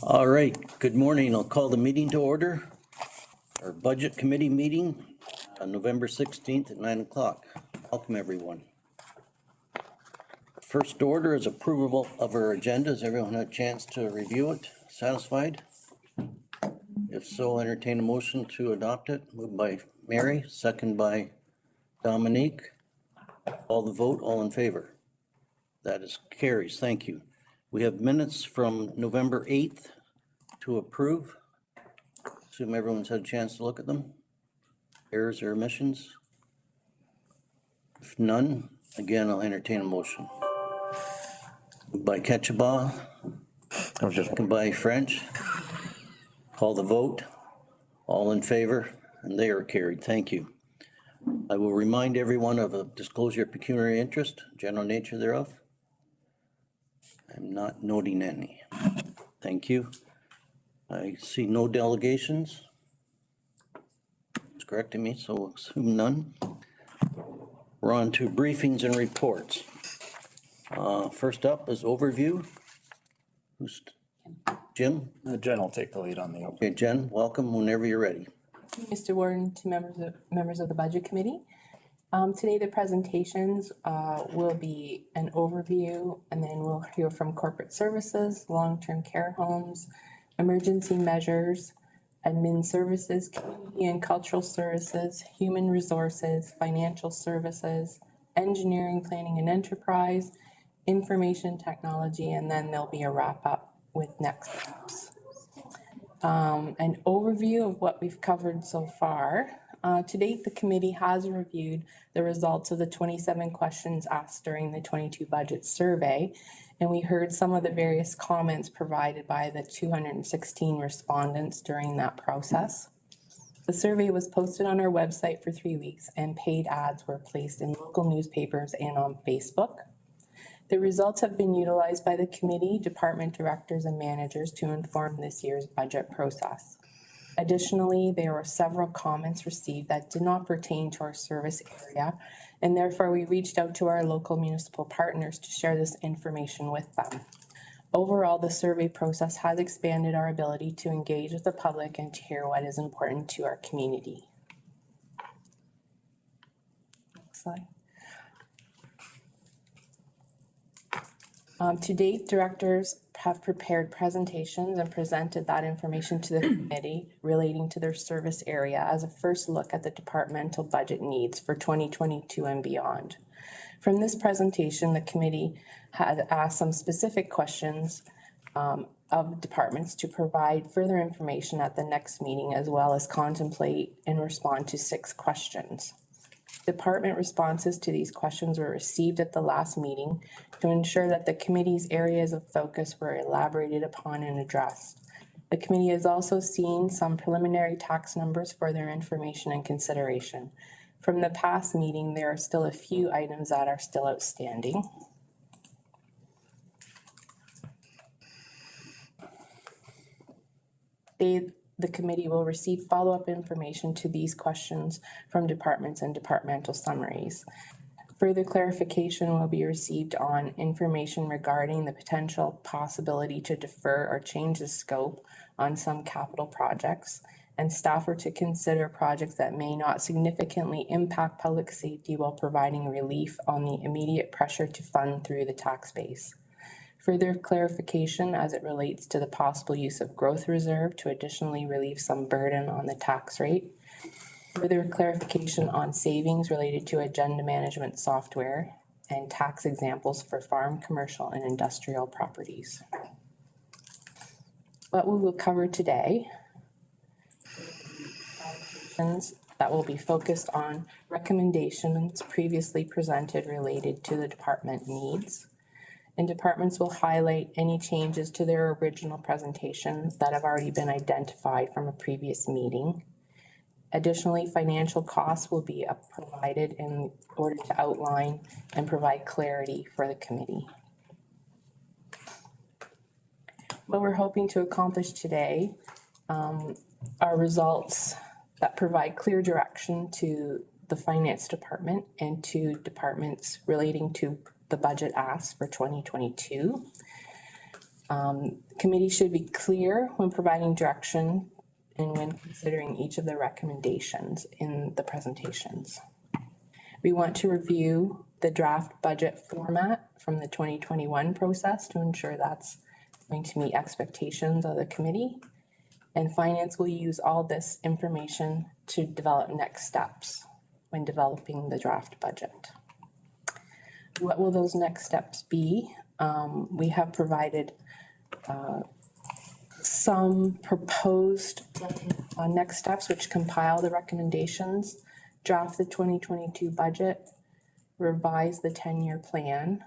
All right, good morning. I'll call the meeting to order. Our Budget Committee meeting on November 16th at 9 o'clock. Welcome, everyone. First order is approval of our agenda. Has everyone had a chance to review it? Satisfied? If so, entertain a motion to adopt it. Moved by Mary, second by Dominique. All the vote, all in favor. That is carries. Thank you. We have minutes from November 8th to approve. Assume everyone's had a chance to look at them. Errors or omissions? If none, again, I'll entertain a motion. Moved by Ketchabah, second by French. Call the vote. All in favor, and they are carried. Thank you. I will remind everyone of a disclosure of pecuniary interest, general nature thereof. I'm not noting any. Thank you. I see no delegations. It's correcting me, so we'll assume none. We're on to briefings and reports. First up is overview. Who's Jim? Jen will take the lead on the overview. Okay, Jen, welcome whenever you're ready. Mr. Warden, to members of the Budget Committee. Today the presentations will be an overview, and then we'll hear from corporate services, long-term care homes, emergency measures, admin services, community and cultural services, human resources, financial services, engineering, planning and enterprise, information technology, and then there'll be a wrap up with next steps. An overview of what we've covered so far. To date, the committee has reviewed the results of the 27 questions asked during the 22 budget survey, and we heard some of the various comments provided by the 216 respondents during that process. The survey was posted on our website for 3 weeks, and paid ads were placed in local newspapers and on Facebook. The results have been utilized by the committee, department directors, and managers to inform this year's budget process. Additionally, there were several comments received that did not pertain to our service area, and therefore we reached out to our local municipal partners to share this information with them. Overall, the survey process has expanded our ability to engage with the public and to hear what is important to our community. Next slide. To date, directors have prepared presentations and presented that information to the committee relating to their service area as a first look at the departmental budget needs for 2022 and beyond. From this presentation, the committee had asked some specific questions of departments to provide further information at the next meeting, as well as contemplate and respond to 6 questions. Department responses to these questions were received at the last meeting to ensure that the committee's areas of focus were elaborated upon and addressed. The committee has also seen some preliminary tax numbers for their information and consideration. From the past meeting, there are still a few items that are still outstanding. The committee will receive follow-up information to these questions from departments and departmental summaries. Further clarification will be received on information regarding the potential possibility to defer or change the scope on some capital projects, and staff are to consider projects that may not significantly impact public safety while providing relief on the immediate pressure to fund through the tax base. Further clarification as it relates to the possible use of growth reserve to additionally relieve some burden on the tax rate. Further clarification on savings related to agenda management software and tax examples for farm, commercial, and industrial properties. What we will cover today that will be focused on recommendations previously presented related to the department needs. And departments will highlight any changes to their original presentations that have already been identified from a previous meeting. Additionally, financial costs will be provided in order to outline and provide clarity for the committee. What we're hoping to accomplish today are results that provide clear direction to the finance department and to departments relating to the budget ask for 2022. Committee should be clear when providing direction and when considering each of the recommendations in the presentations. We want to review the draft budget format from the 2021 process to ensure that's going to meet expectations of the committee. And finance will use all this information to develop next steps when developing the draft budget. What will those next steps be? We have provided some proposed next steps which compile the recommendations, draft the 2022 budget, revise the 10-year plan,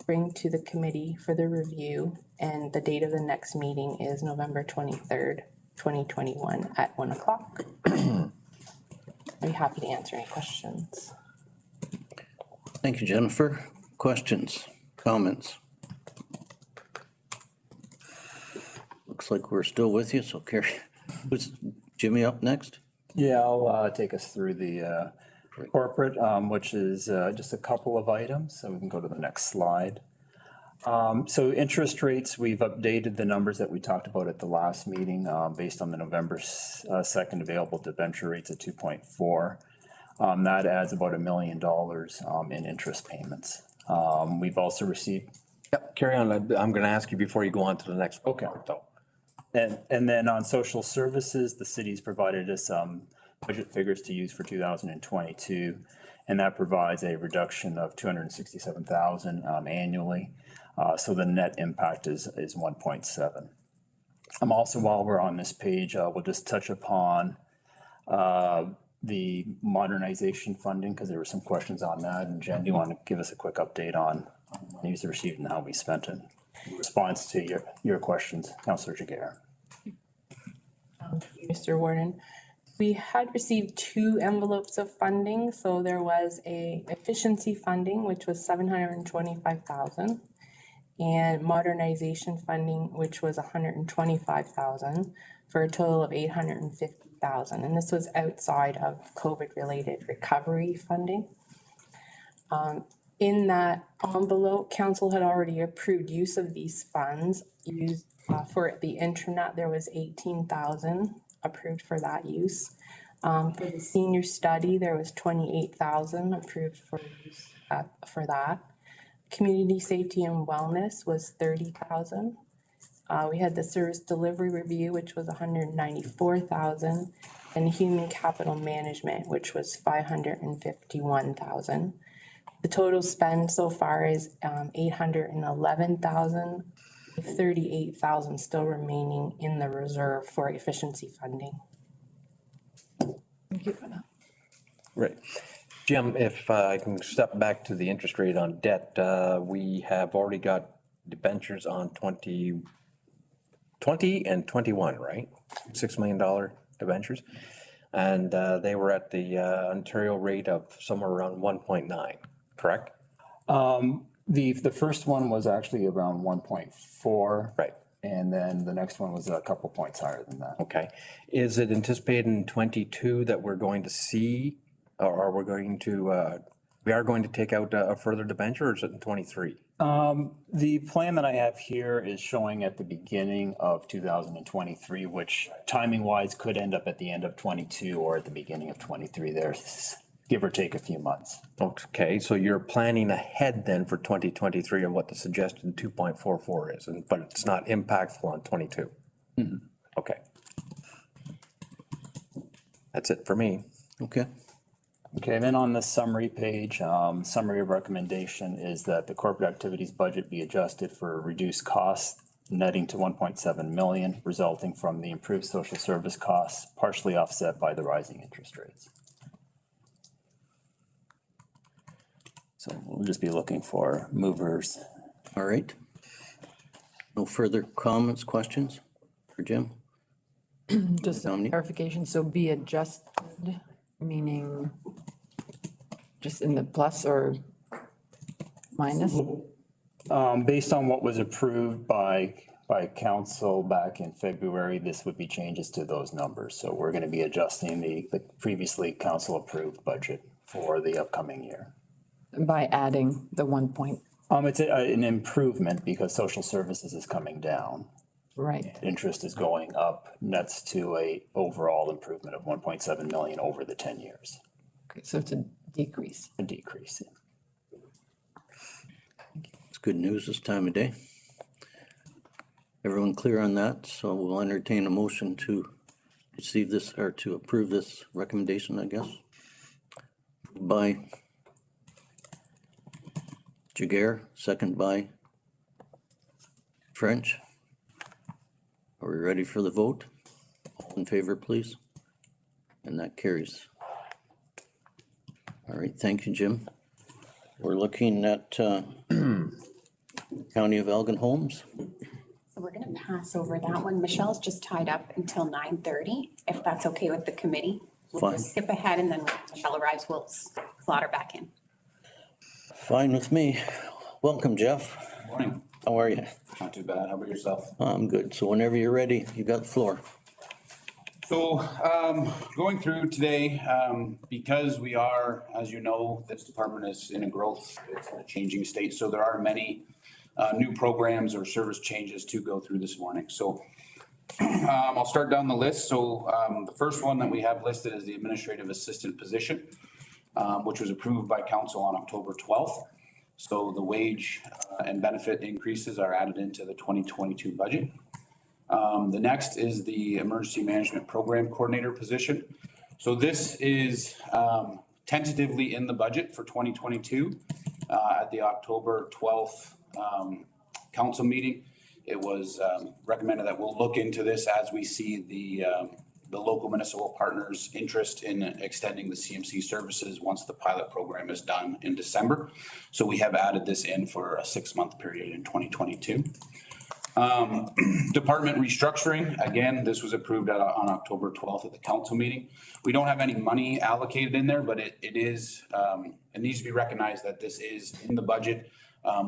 bring to the committee for the review, and the date of the next meeting is November 23rd, 2021 at 1 o'clock. I'd be happy to answer any questions. Thank you, Jennifer. Questions, comments? Looks like we're still with you, so carry. Was Jimmy up next? Yeah, I'll take us through the corporate, which is just a couple of items, so we can go to the next slide. So interest rates, we've updated the numbers that we talked about at the last meeting based on the November 2nd available debenture rates at 2.4. That adds about $1 million in interest payments. We've also received. Yep, carry on. I'm going to ask you before you go on to the next part, though. And then on social services, the city's provided us budget figures to use for 2022, and that provides a reduction of $267,000 annually. So the net impact is 1.7. Also, while we're on this page, we'll just touch upon the modernization funding because there were some questions on that. And Jen, do you want to give us a quick update on news received and how we spent it? In response to your questions, Councillor Jaguar. Mr. Warden, we had received 2 envelopes of funding. So there was a efficiency funding, which was $725,000, and modernization funding, which was $125,000, for a total of $850,000. And this was outside of COVID-related recovery funding. In that envelope, council had already approved use of these funds. Used for the intranet, there was $18,000 approved for that use. For the senior study, there was $28,000 approved for use for that. Community safety and wellness was $30,000. We had the service delivery review, which was $194,000, and human capital management, which was $551,000. The total spend so far is $811,000, with $38,000 still remaining in the reserve for efficiency funding. Thank you for that. Right. Jim, if I can step back to the interest rate on debt, we have already got debentures on 2020 and 21, right? $6 million debentures. And they were at the Ontario rate of somewhere around 1.9, correct? The first one was actually around 1.4. Right. And then the next one was a couple points higher than that. Okay. Is it anticipated in 22 that we're going to see, or we are going to take out a further debenture, or is it in 23? The plan that I have here is showing at the beginning of 2023, which timing wise could end up at the end of 22 or at the beginning of 23. There's give or take a few months. Okay, so you're planning ahead then for 2023 of what the suggested 2.44 is, but it's not impactful on 22. Mm-hmm. Okay. That's it for me. Okay. Okay, then on the summary page, summary of recommendation is that the corporate activities budget be adjusted for reduced costs, netting to 1.7 million, resulting from the improved social service costs, partially offset by the rising interest rates. So we'll just be looking for movers. All right. No further comments, questions for Jim? Just a Dominique? clarification, so be adjusted, meaning just in the plus or minus? Based on what was approved by council back in February, this would be changes to those numbers. So we're going to be adjusting the previously council approved budget for the upcoming year. By adding the 1.7 It's an improvement because social services is coming down. Right, Interest is going up, nets to a overall improvement of 1.7 million over the 10 years, okay, so it's a decrease. a decrease. It's good news this time of day. Everyone clear on that? So we'll entertain a motion to receive this or to approve this recommendation, I guess. By Jaguar, second by French. Are we ready for the vote? All in favor, please? And that carries. All right, thank you, Jim. We're looking at County of Elgin Homes. So we're gonna pass over that one. Michelle's just tied up until 9:30, if that's okay with the committee. We'll Fine. just skip ahead and then when Michelle arrives, we'll slot her back in. Fine with me. Welcome, Jeff. Morning. How are you? Not too bad. How about yourself? I'm good. So whenever you're ready, you got the floor. So, going through today, because we are, as you know, this department is in a growth, it's in a changing state. So there are many new programs or service changes to go through this morning. So I'll start down the list. So the first one that we have listed is the administrative assistant position, which was approved by council on October 12th. So the wage and benefit increases are added into the 2022 budget. The next is the emergency management program coordinator position. So this is tentatively in the budget for 2022 at the October 12th council meeting. It was recommended that we'll look into this as we see the local municipal partners' interest in extending the CMC services once the pilot program is done in December. So we have added this in for a 6-month period in 2022. Department restructuring, again, this was approved on October 12th at the council meeting. We don't have any money allocated in there, but it needs to be recognized that this is in the budget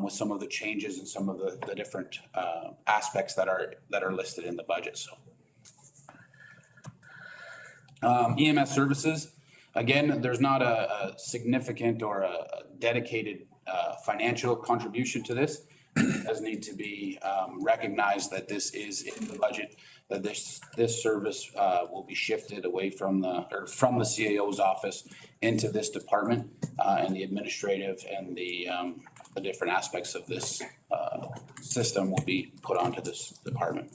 with some of the changes and some of the different aspects that are listed in the budget. So Ems Services, again, there's not a significant or a dedicated financial contribution to this. It does need to be recognized that this is in the budget, that this service will be shifted away from the CAO's office into this department, and the administrative and the different aspects of this system will be put onto this department.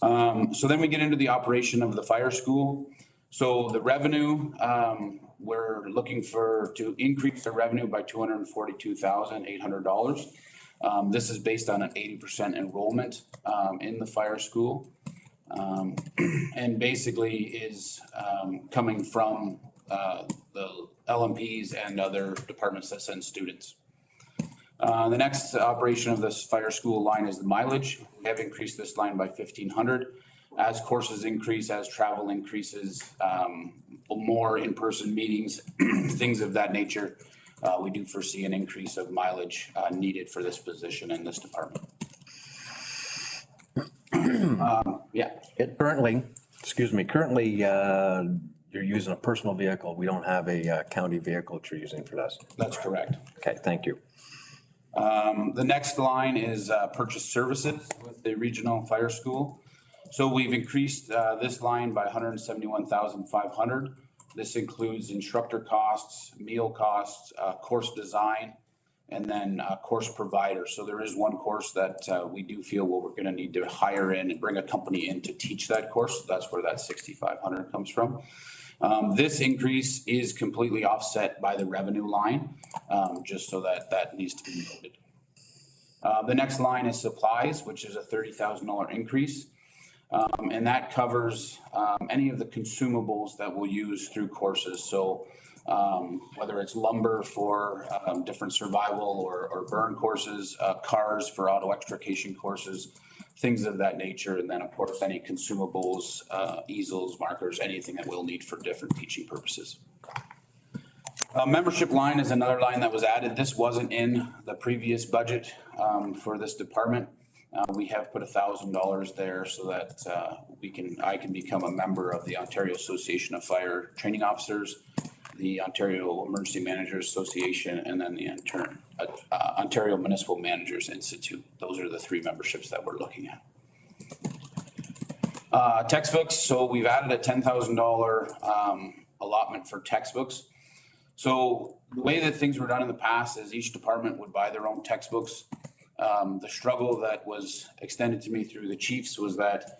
So then we get into the operation of the fire school. So the revenue, we're looking to increase the revenue by $242,800. This is based on an 80% enrollment in the fire school, and basically is coming from the LMPs and other departments that send students. The next operation of this fire school line is the mileage. We have increased this line by $1,500. As courses increase, as travel increases, more in-person meetings, things of that nature, we do foresee an increase of mileage needed for this position in this department. Yeah. Currently, you're using a personal vehicle. We don't have a county vehicle that you're using for this. That's correct. Okay, thank you. The next line is purchase services with the regional fire school. So we've increased this line by $171,500. This includes instructor costs, meal costs, course design, and then course provider. So there is one course that we do feel we're going to need to hire in and bring a company in to teach that course. That's where that $6,500 comes from. This increase is completely offset by the revenue line, just so that needs to be noted. The next line is supplies, which is a $30,000 increase. And that covers any of the consumables that we'll use through courses. So whether it's lumber for different survival or burn courses, cars for auto extrication courses, things of that nature. And then of course, any consumables, easels, markers, anything that we'll need for different teaching purposes. Membership line is another line that was added. This wasn't in the previous budget for this department. We have put $1,000 there so that I can become a member of the Ontario Association of Fire Training Officers. the Ontario Emergency Managers Association, and then the Intern, Ontario Municipal Managers Institute. Those are the three memberships that we're looking at. Textbooks, so we've added a $10,000 allotment for textbooks. So the way that things were done in the past is each department would buy their own textbooks. The struggle that was extended to me through the chiefs was that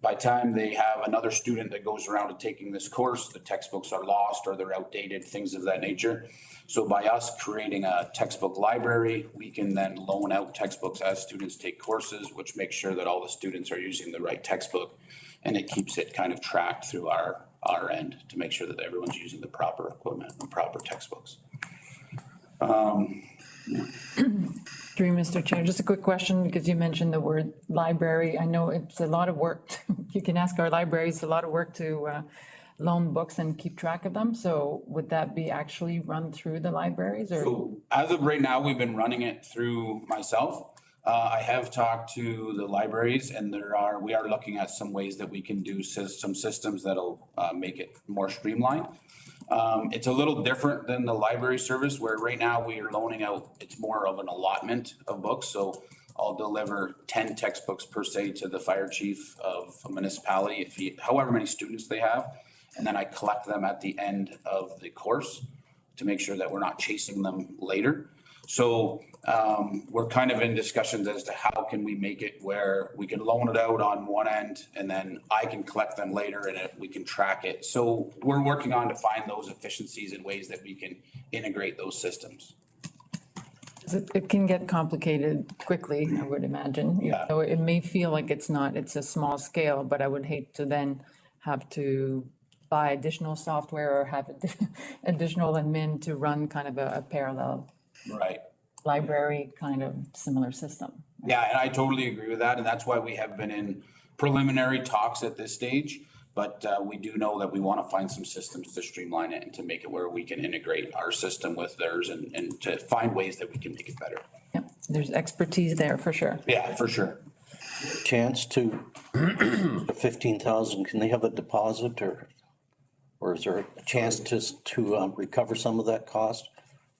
by the time they have another student that goes around and taking this course, the textbooks are lost or they're outdated, things of that nature. So by us creating a textbook library, we can then loan out textbooks as students take courses, which makes sure that all the students are using the right textbook. And it keeps it kind of tracked through our end to make sure that everyone's using the proper equipment and proper textbooks. Through you, Mr. Chair, just a quick question, because you mentioned the word library. I know it's a lot of work. You can ask our libraries, a lot of work to loan books and keep track of them. So would that be actually run through the libraries or? So as of right now, we've been running it through myself. I have talked to the libraries and we are looking at some ways that we can do some systems that'll make it more streamlined. It's a little different than the library service where right now we are loaning out, it's more of an allotment of books. So I'll deliver 10 textbooks per se to the fire chief of a municipality, however many students they have. And then I collect them at the end of the course to make sure that we're not chasing them later. So we're kind of in discussions as to how can we make it where we can loan it out on one end and then I can collect them later and we can track it. So we're working on to find those efficiencies and ways that we can integrate those systems. It can get complicated quickly, I would imagine. Yeah. So it may feel like it's a small scale, but I would hate to then have to buy additional software or have additional admin to run kind of a parallel Right. library kind of similar system. Yeah, and I totally agree with that. And that's why we have been in preliminary talks at this stage. But we do know that we want to find some systems to streamline it and to make it where we can integrate our system with theirs and to find ways that we can make it better. Yep, there's expertise there for sure. Yeah, for sure. Chance to, the 15,000, can they have a deposit or is there a chance to recover some of that cost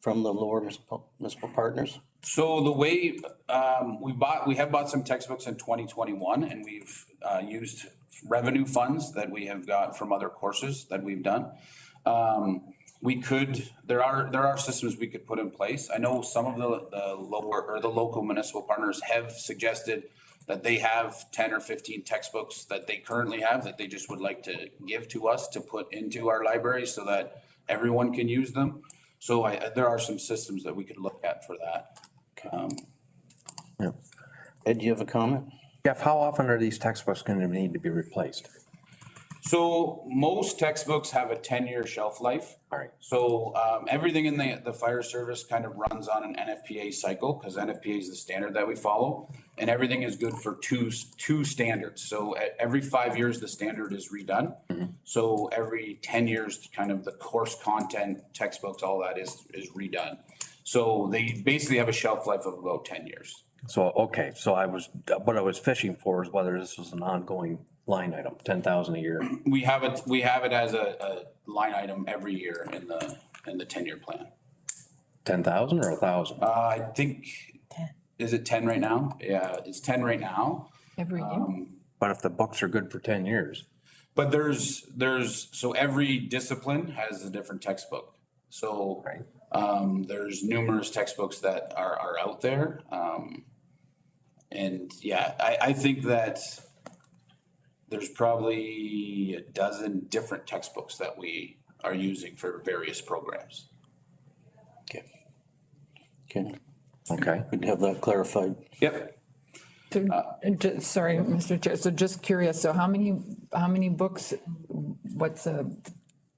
from the lower municipal partners? So the way we have bought some textbooks in 2021 and we've used revenue funds that we have got from other courses that we've done. There are systems we could put in place. I know some of the local municipal partners have suggested that they have 10 or 15 textbooks that they currently have that they just would like to give to us to put into our library so that everyone can use them. So there are some systems that we could look at for that. Ed, do you have a comment? Jeff, how often are these textbooks going to need to be replaced? So most textbooks have a 10-year shelf life. All right. So everything in the fire service kind of runs on an NFPA cycle because NFPA is the standard that we follow. And everything is good for two standards. So every 5 years, the standard is redone. Mm-hmm. So every 10 years, kind of the course content, textbooks, all that is redone. So they basically have a shelf life of about 10 years. So, okay, so what I was fishing for is whether this was an ongoing line item, 10,000 a year. We have it as a line item every year in the 10-year plan. 10,000 or 1,000? I think, is it 10 right now? Yeah, it's 10 right now. Every year? But if the books are good for 10 years. But so every discipline has a different textbook. So Right. There's numerous textbooks that are out there. And yeah, I think that there's probably a dozen different textbooks that we are using for various programs. Okay. Okay. We'd have that clarified. Yep. Sorry, Mr. Chair, so just curious, so how many books, what's a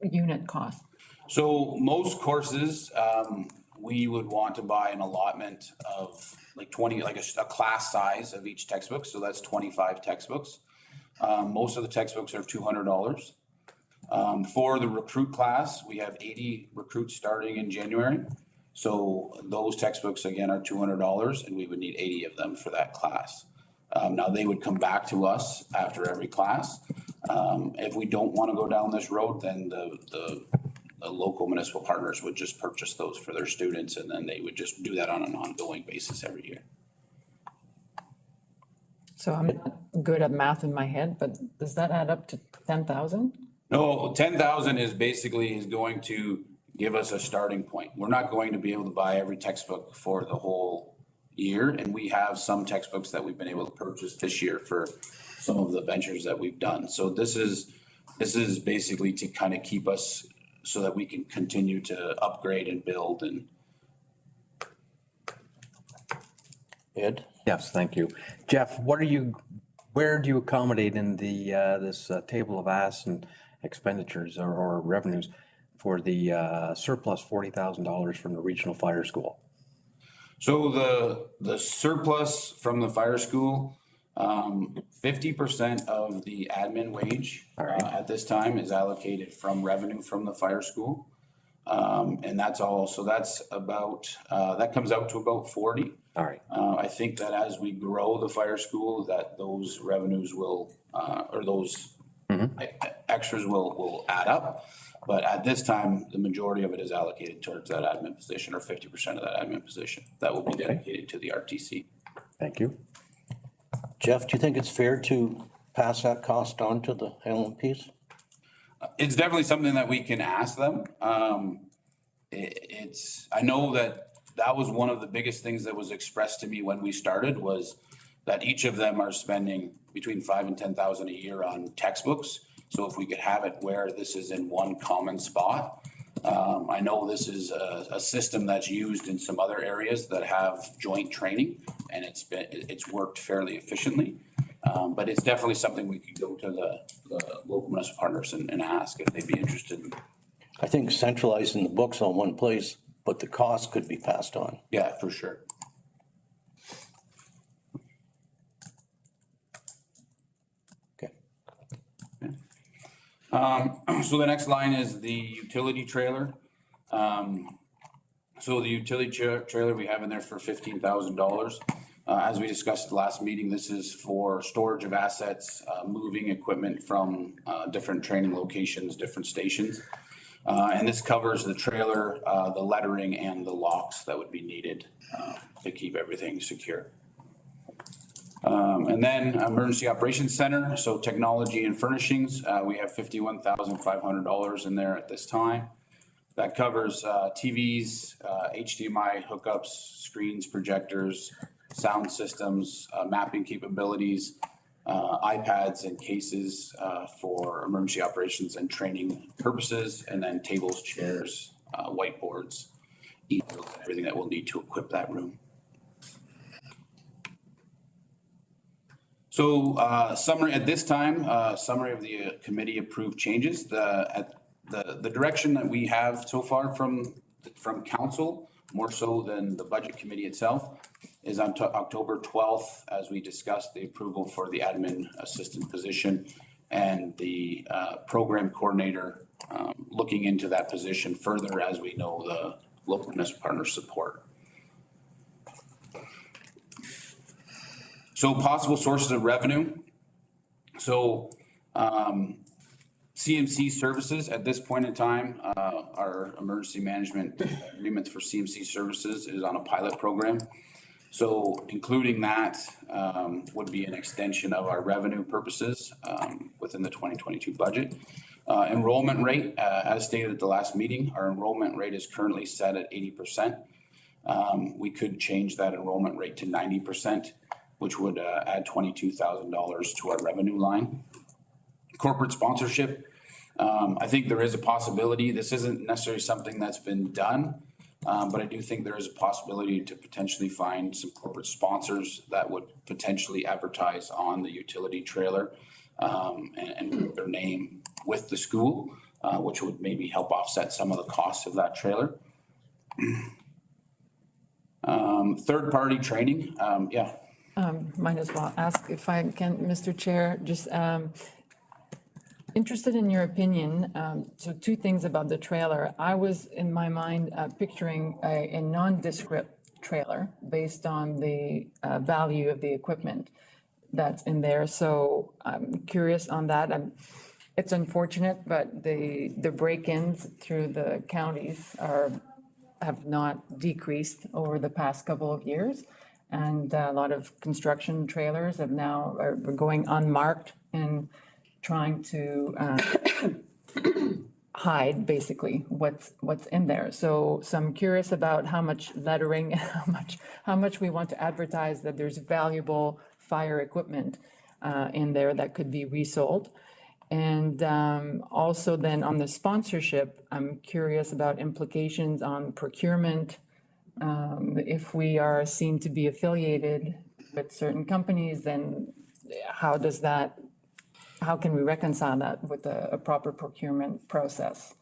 unit cost? So most courses, we would want to buy an allotment of like 20, like a class size of each textbook. So that's 25 textbooks. Most of the textbooks are $200. For the recruit class, we have 80 recruits starting in January. So those textbooks again are $200 and we would need 80 of them for that class. Now they would come back to us after every class. If we don't want to go down this road, then the the local municipal partners would just purchase those for their students, and then they would just do that on an ongoing basis every year. So I'm not good at math in my head, but does that add up to 10,000? No, 10,000 is going to give us a starting point. We're not going to be able to buy every textbook for the whole year, and we have some textbooks that we've been able to purchase this year for some of the ventures that we've done. So this is basically to kind of keep us so that we can continue to upgrade and build and. Ed? Yes, thank you. Jeff, where do you accommodate in the, this table of asks and expenditures or revenues for the surplus $40,000 from the regional fire school? So the surplus from the fire school, 50% of the admin wage at this time is allocated from revenue from the fire school. And that's all, so that's about, that comes out to about 40. All right. I think that as we grow the fire school, that those revenues will, or those extras will add up. But at this time, the majority of it is allocated towards that admin position, or 50% of that admin position. That will be dedicated to the RTC. Thank you. Jeff, do you think it's fair to pass that cost on to the LMPs? It's definitely something that we can ask them. I know that was one of the biggest things that was expressed to me when we started, was that each of them are spending between $5,000 and $10,000 a year on textbooks. So if we could have it where this is in one common spot. I know this is a system that's used in some other areas that have joint training, and it's worked fairly efficiently. But it's definitely something we could go to the local municipal partners and ask if they'd be interested in. I think centralizing the books on one place, but the cost could be passed on. Yeah, for sure. Okay. So the next line is the utility trailer. So the utility trailer we have in there for $15,000. As we discussed last meeting, this is for storage of assets, moving equipment from different training locations, different stations. And this covers the trailer, the lettering, and the locks that would be needed to keep everything secure. And then Emergency Operations Center, so technology and furnishings, we have $51,500 in there at this time. That covers TVs, HDMI hookups, screens, projectors, sound systems, mapping capabilities, iPads and cases for emergency operations and training purposes, and then tables, chairs, whiteboards, everything that we'll need to equip that room. So summary at this time, summary of the committee approved changes. The direction that we have so far from council, more so than the budget committee itself, is on October 12th, as we discussed the approval for the admin assistant position and the program coordinator, looking into that position further as we know the local municipal partner support. So possible sources of revenue. So CMC Services at this point in time, our emergency management agreement for CMC Services is on a pilot program. So including that would be an extension of our revenue purposes within the 2022 budget. Enrollment rate, as stated at the last meeting, our enrollment rate is currently set at 80%. We could change that enrollment rate to 90%, which would add $22,000 to our revenue line. Corporate sponsorship, I think there is a possibility. This isn't necessarily something that's been done. But I do think there is a possibility to potentially find some corporate sponsors that would potentially advertise on the utility trailer and put their name with the school, which would maybe help offset some of the costs of that trailer. Third-party training, yeah. Might as well ask if I can, Mr. Chair, just interested in your opinion. So two things about the trailer. I was in my mind picturing a nondescript trailer based on the value of the equipment that's in there. So I'm curious on that. it's unfortunate, but the break-ins through the counties have not decreased over the past couple of years. And a lot of construction trailers are going unmarked and trying to hide basically what's in there. So I'm curious about how much lettering, how much we want to advertise that there's valuable fire equipment in there that could be resold. And also then on the sponsorship, I'm curious about implications on procurement. If we are seen to be affiliated with certain companies, then how can we reconcile that with a proper procurement process?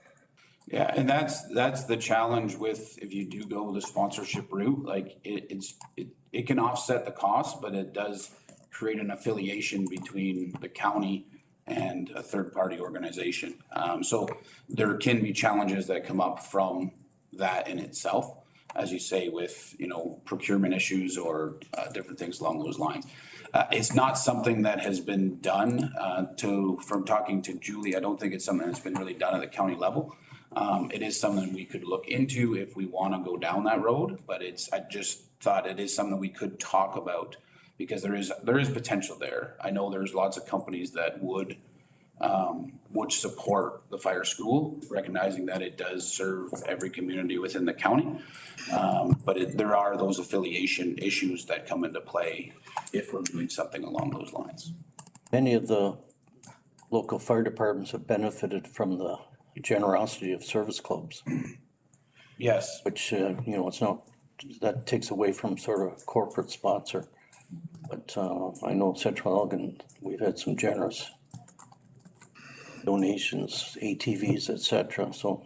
Yeah, and that's the challenge with, if you do go the sponsorship route, like it can offset the cost, but it does create an affiliation between the county and a third-party organization. So there can be challenges that come up from that in itself, as you say, with, procurement issues or different things along those lines. It's not something that has been done from talking to Julie, I don't think it's something that's been really done at the county level. It is something we could look into if we want to go down that road, but I just thought it is something we could talk about because there is potential there. I know there's lots of companies that would support the fire school, recognizing that it does serve every community within the county. But there are those affiliation issues that come into play if we're doing something along those lines. Many of the local fire departments have benefited from the generosity of service clubs, Yes. which, it's not, that takes away from sort of corporate sponsor. But I know Central Elgin, we've had some generous donations, ATVs, et cetera, so.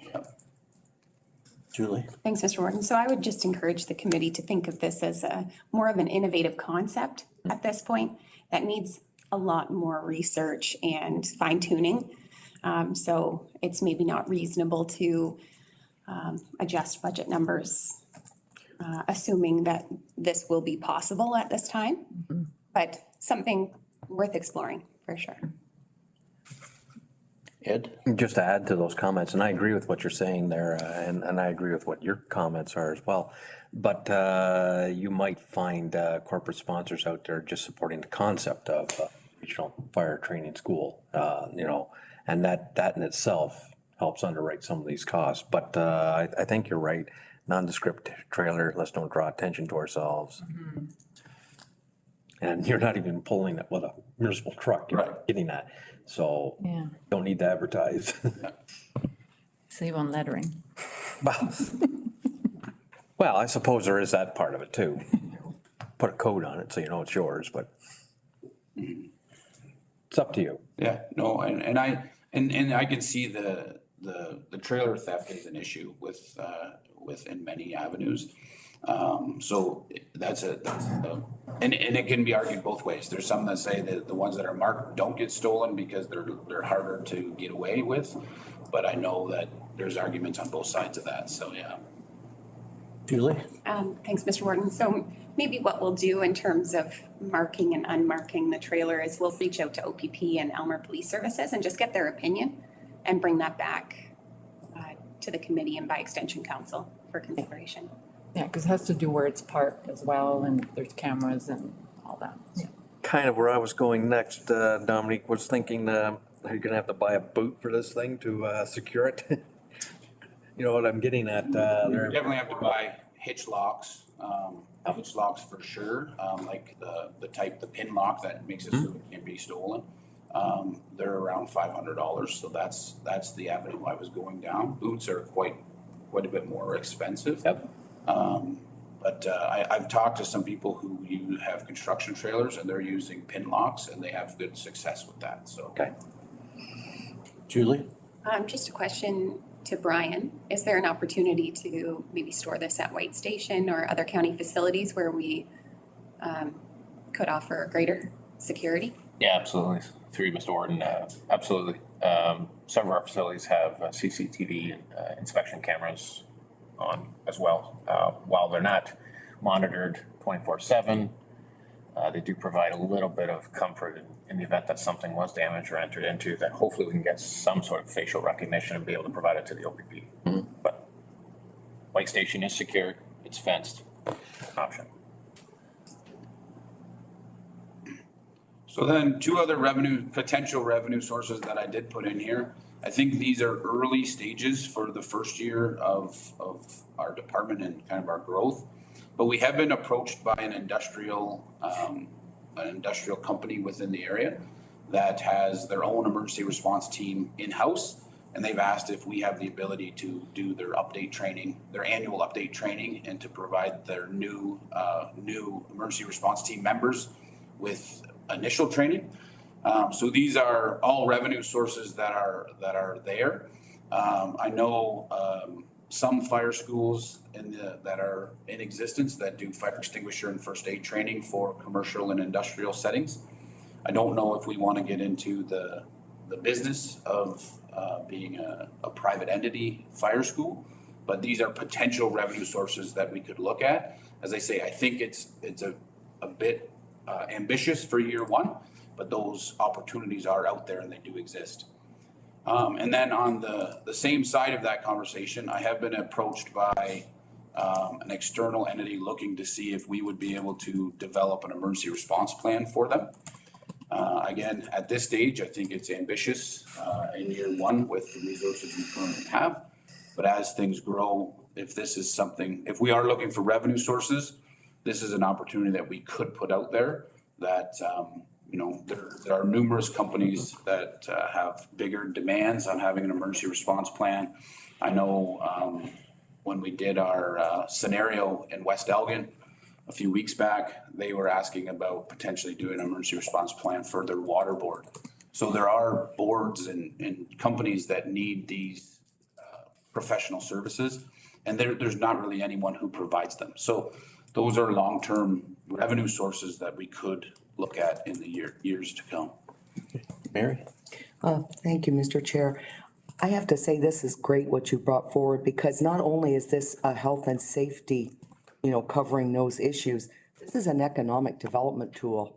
Julie? Thanks, Mr. Warden. So I would just encourage the committee to think of this as more of an innovative concept at this point that needs a lot more research and fine tuning. So it's maybe not reasonable to adjust budget numbers, assuming that this will be possible at this time, but something worth exploring for sure. Ed? Just to add to those comments, and I agree with what you're saying there, and I agree with what your comments are as well. But you might find corporate sponsors out there just supporting the concept of regional fire training school, and that in itself helps underwrite some of these costs. But I think you're right. Nondescript trailer, let's don't draw attention to ourselves. Mm-hmm. And you're not even pulling it with a municipal truck, you're Right. getting that. So Yeah. don't need to advertise. Save on lettering. Well, I suppose there is that part of it too. Put a code on it so you know it's yours, but it's up to you. Yeah, no, and I can see the trailer theft is an issue within many avenues. So and it can be argued both ways. There's some that say that the ones that are marked don't get stolen because they're harder to get away with. But I know that there's arguments on both sides of that, so yeah. Julie? Thanks, Mr. Warden. So maybe what we'll do in terms of marking and unmarking the trailer is we'll reach out to OPP and Elmer Police Services and just get their opinion and bring that back to the committee and by extension council for consideration. Yeah, because it has to do where it's parked as well, and there's cameras and all that. Yeah. Kind of where I was going next, Dominique was thinking, are you gonna have to buy a boot for this thing to secure it? You know what I'm getting at, You there. definitely have to buy hitch locks for sure, like the pin lock that makes it so it can't be stolen. They're around $500, so that's the avenue I was going down. Boots are quite a bit more expensive. Yep. But I've talked to some people who have construction trailers and they're using pin locks and they have good success with that, so. Okay. Julie? Just a question to Brian. Is there an opportunity to maybe store this at White Station or other county facilities where we could offer greater security? Yeah, absolutely. Through Mr. Warden, absolutely. Some of our facilities have CCTV inspection cameras on as well. While they're not monitored 24/7, They do provide a little bit of comfort in the event that something was damaged or entered into, that hopefully we can get some sort of facial recognition and be able to provide it to the OPP. But White Station is secured, it's fenced, option. So then two other potential revenue sources that I did put in here. I think these are early stages for the first year of our department and kind of our growth. But we have been approached by an industrial company within the area that has their own emergency response team in-house. And they've asked if we have the ability to do their annual update training, and to provide their new emergency response team members with initial training. So these are all revenue sources that are there. I know some fire schools that are in existence that do fire extinguisher and first aid training for commercial and industrial settings. I don't know if we want to get into the business of being a private entity fire school, but these are potential revenue sources that we could look at. As I say, I think it's a bit ambitious for year one, but those opportunities are out there and they do exist. And then on the same side of that conversation, I have been approached by an external entity looking to see if we would be able to develop an emergency response plan for them. Again, at this stage, I think it's ambitious in year one with the resources we currently have. But as things grow, if we are looking for revenue sources, this is an opportunity that we could put out there that, there are numerous companies that have bigger demands on having an emergency response plan. I know when we did our scenario in West Elgin a few weeks back, they were asking about potentially doing an emergency response plan for their water board. So there are boards and companies that need these professional services, and there's not really anyone who provides them. So those are long-term revenue sources that we could look at in the years to come. Mary? Thank you, Mr. Chair. I have to say, this is great what you brought forward, because not only is this a health and safety, covering those issues, this is an economic development tool.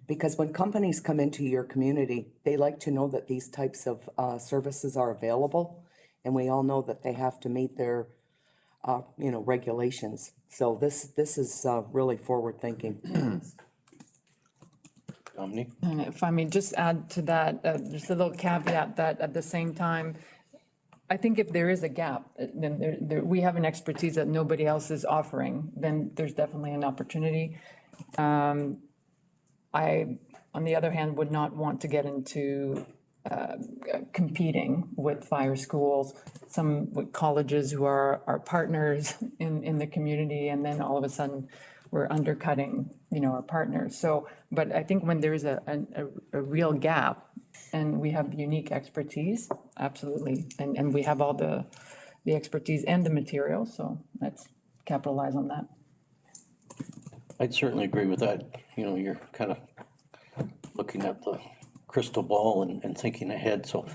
Because when companies come into your community, they like to know that these types of services are available. And we all know that they have to meet their, regulations. So this is really forward thinking. Dominique? And if I may just add to that, just a little caveat that at the same time, I think if there is a gap, then we have an expertise that nobody else is offering, then there's definitely an opportunity. I, on the other hand, would not want to get into competing with fire schools, some with colleges who are our partners in the community, and then all of a sudden we're undercutting, our partners. So, but I think when there's a real gap and we have unique expertise, absolutely. And we have all the expertise and the material, so let's capitalize on that. I'd certainly agree with that. You're kind of looking at the crystal ball and thinking ahead. So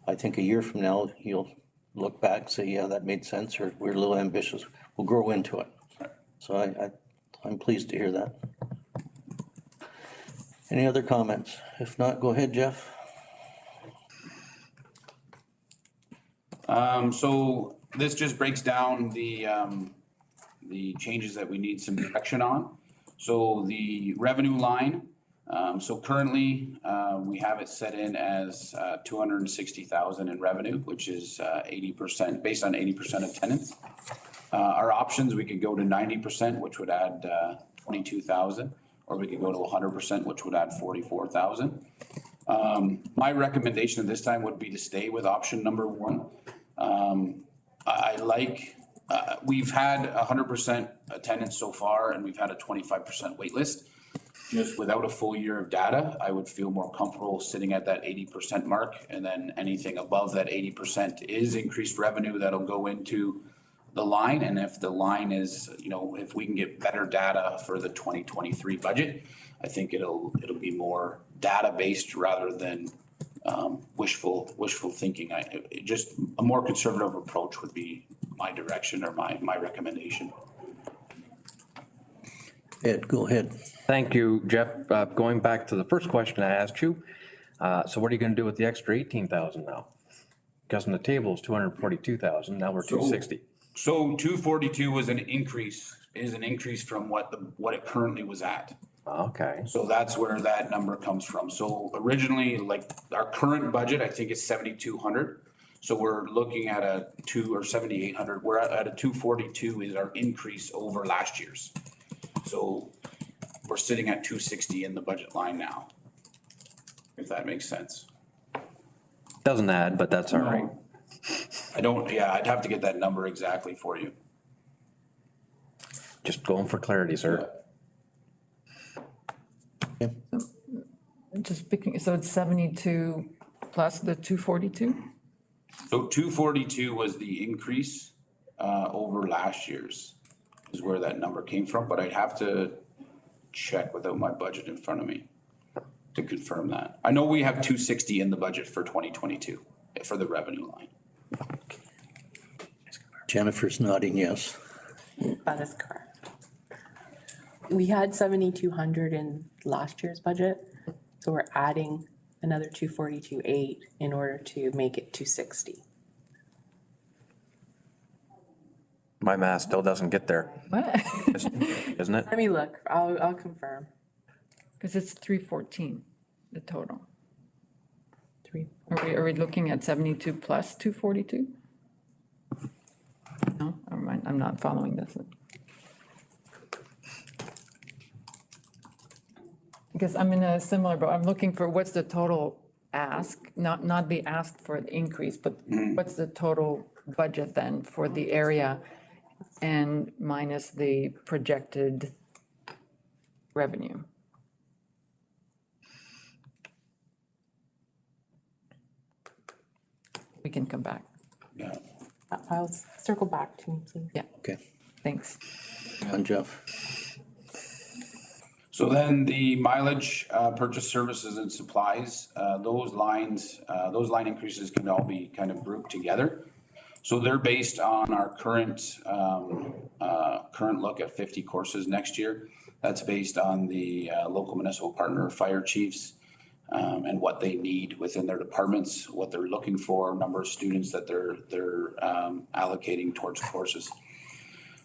I think a year from now, you'll look back, say, yeah, that made sense, or we're a little ambitious. We'll grow into it. So I'm pleased to hear that. Any other comments? If not, go ahead, Jeff. So this just breaks down the changes that we need some direction on. So the revenue line, so currently we have it set in as 260,000 in revenue, which is 80%, based on 80% attendance. Our options, we could go to 90%, which would add 22,000, or we could go to 100%, which would add 44,000. My recommendation at this time would be to stay with option number one. We've had 100% attendance so far, and we've had a 25% wait list. Just without a full year of data, I would feel more comfortable sitting at that 80% mark, and then anything above that 80% is increased revenue that'll go into the line. And if the line is, if we can get better data for the 2023 budget, I think it'll be more data-based rather than wishful thinking. Just a more conservative approach would be my direction or my recommendation. Ed, go ahead. Thank you, Jeff. Going back to the first question I asked you, so what are you gonna do with the extra 18,000 now? Because on the table is 242,000, now we're 260. So 242 was an increase, is an increase from what it currently was at. Okay, So that's where that number comes from. So originally, like our current budget, I think is 7,200. So we're looking at a 7,800. We're at a 242 is our increase over last year's. So we're sitting at 260 in the budget line now, if that makes sense. doesn't add, but that's all right. I'd have to get that number exactly for you. Just going for clarity, sir. Just picking, so it's 72 plus the 242? So 242 was the increase over last year's is where that number came from, but I'd have to check without my budget in front of me to confirm that. I know we have 260 in the budget for 2022 for the revenue line. Jennifer's nodding yes. That is correct. We had 7,200 in last year's budget, so we're adding another 242.8 in order to make it 260. My math still doesn't get there, What? isn't it? Let me look, I'll confirm. Because it's 314, the total. Three. Are we looking at 72 plus 242? No, never mind, I'm not following this. Because I'm in a similar, but I'm looking for what's the total ask, not the ask for the increase, but what's the total budget then for the area and minus the projected revenue? We can come back. Yeah. I'll circle back to me, please. Yeah, Okay. thanks. And Jeff? So then the mileage, purchase services and supplies, those line increases can all be kind of grouped together. So they're based on our current look at 50 courses next year. That's based on the local municipal partner fire chiefs and what they need within their departments, what they're looking for, number of students that they're allocating towards courses.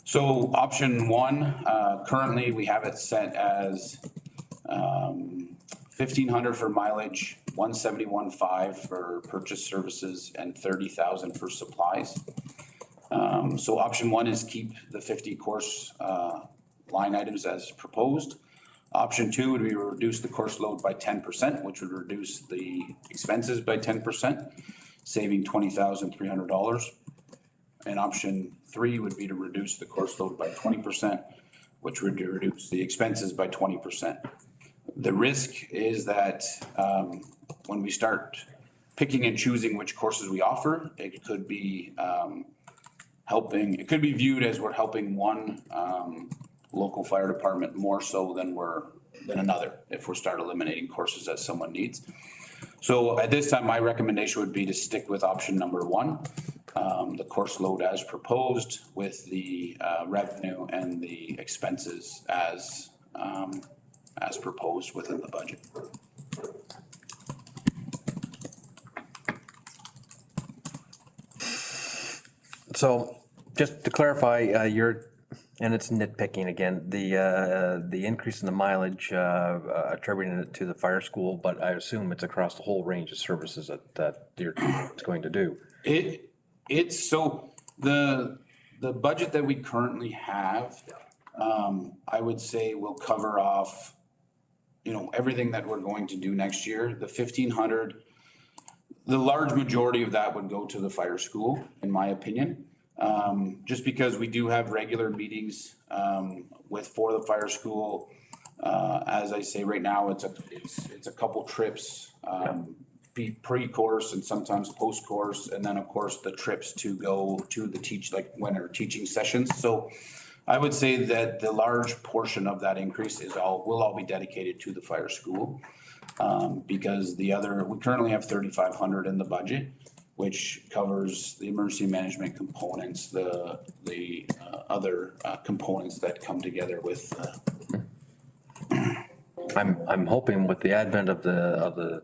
So option one, currently we have it set as 1,500 for mileage, 171.5 for purchase services, and 30,000 for supplies. So option one is keep the 50 course line items as proposed. Option two would be reduce the course load by 10%, which would reduce the expenses by 10%, saving $20,300. And option three would be to reduce the course load by 20%, which would reduce the expenses by 20%. The risk is that when we start picking and choosing which courses we offer, it could be viewed as we're helping one local fire department more so than another if we start eliminating courses that someone needs. So at this time, my recommendation would be to stick with option number one, the course load as proposed with the revenue and the expenses as proposed within the budget. So just to clarify, and it's nitpicking again, the increase in the mileage, attributing it to the fire school, but I assume it's across the whole range of services that it's going to do. It's so the budget that we currently have, I would say will cover off, everything that we're going to do next year. The 1,500, the large majority of that would go to the fire school, in my opinion. Just because we do have regular meetings for the fire school. As I say, right now, it's a couple trips, be pre-course and sometimes post-course, and then of course the trips to go to the winter teaching sessions. So I would say that the large portion of that increase will all be dedicated to the fire school. Because we currently have 3,500 in the budget, which covers the emergency management components, the other components that come together with I'm hoping with the advent of the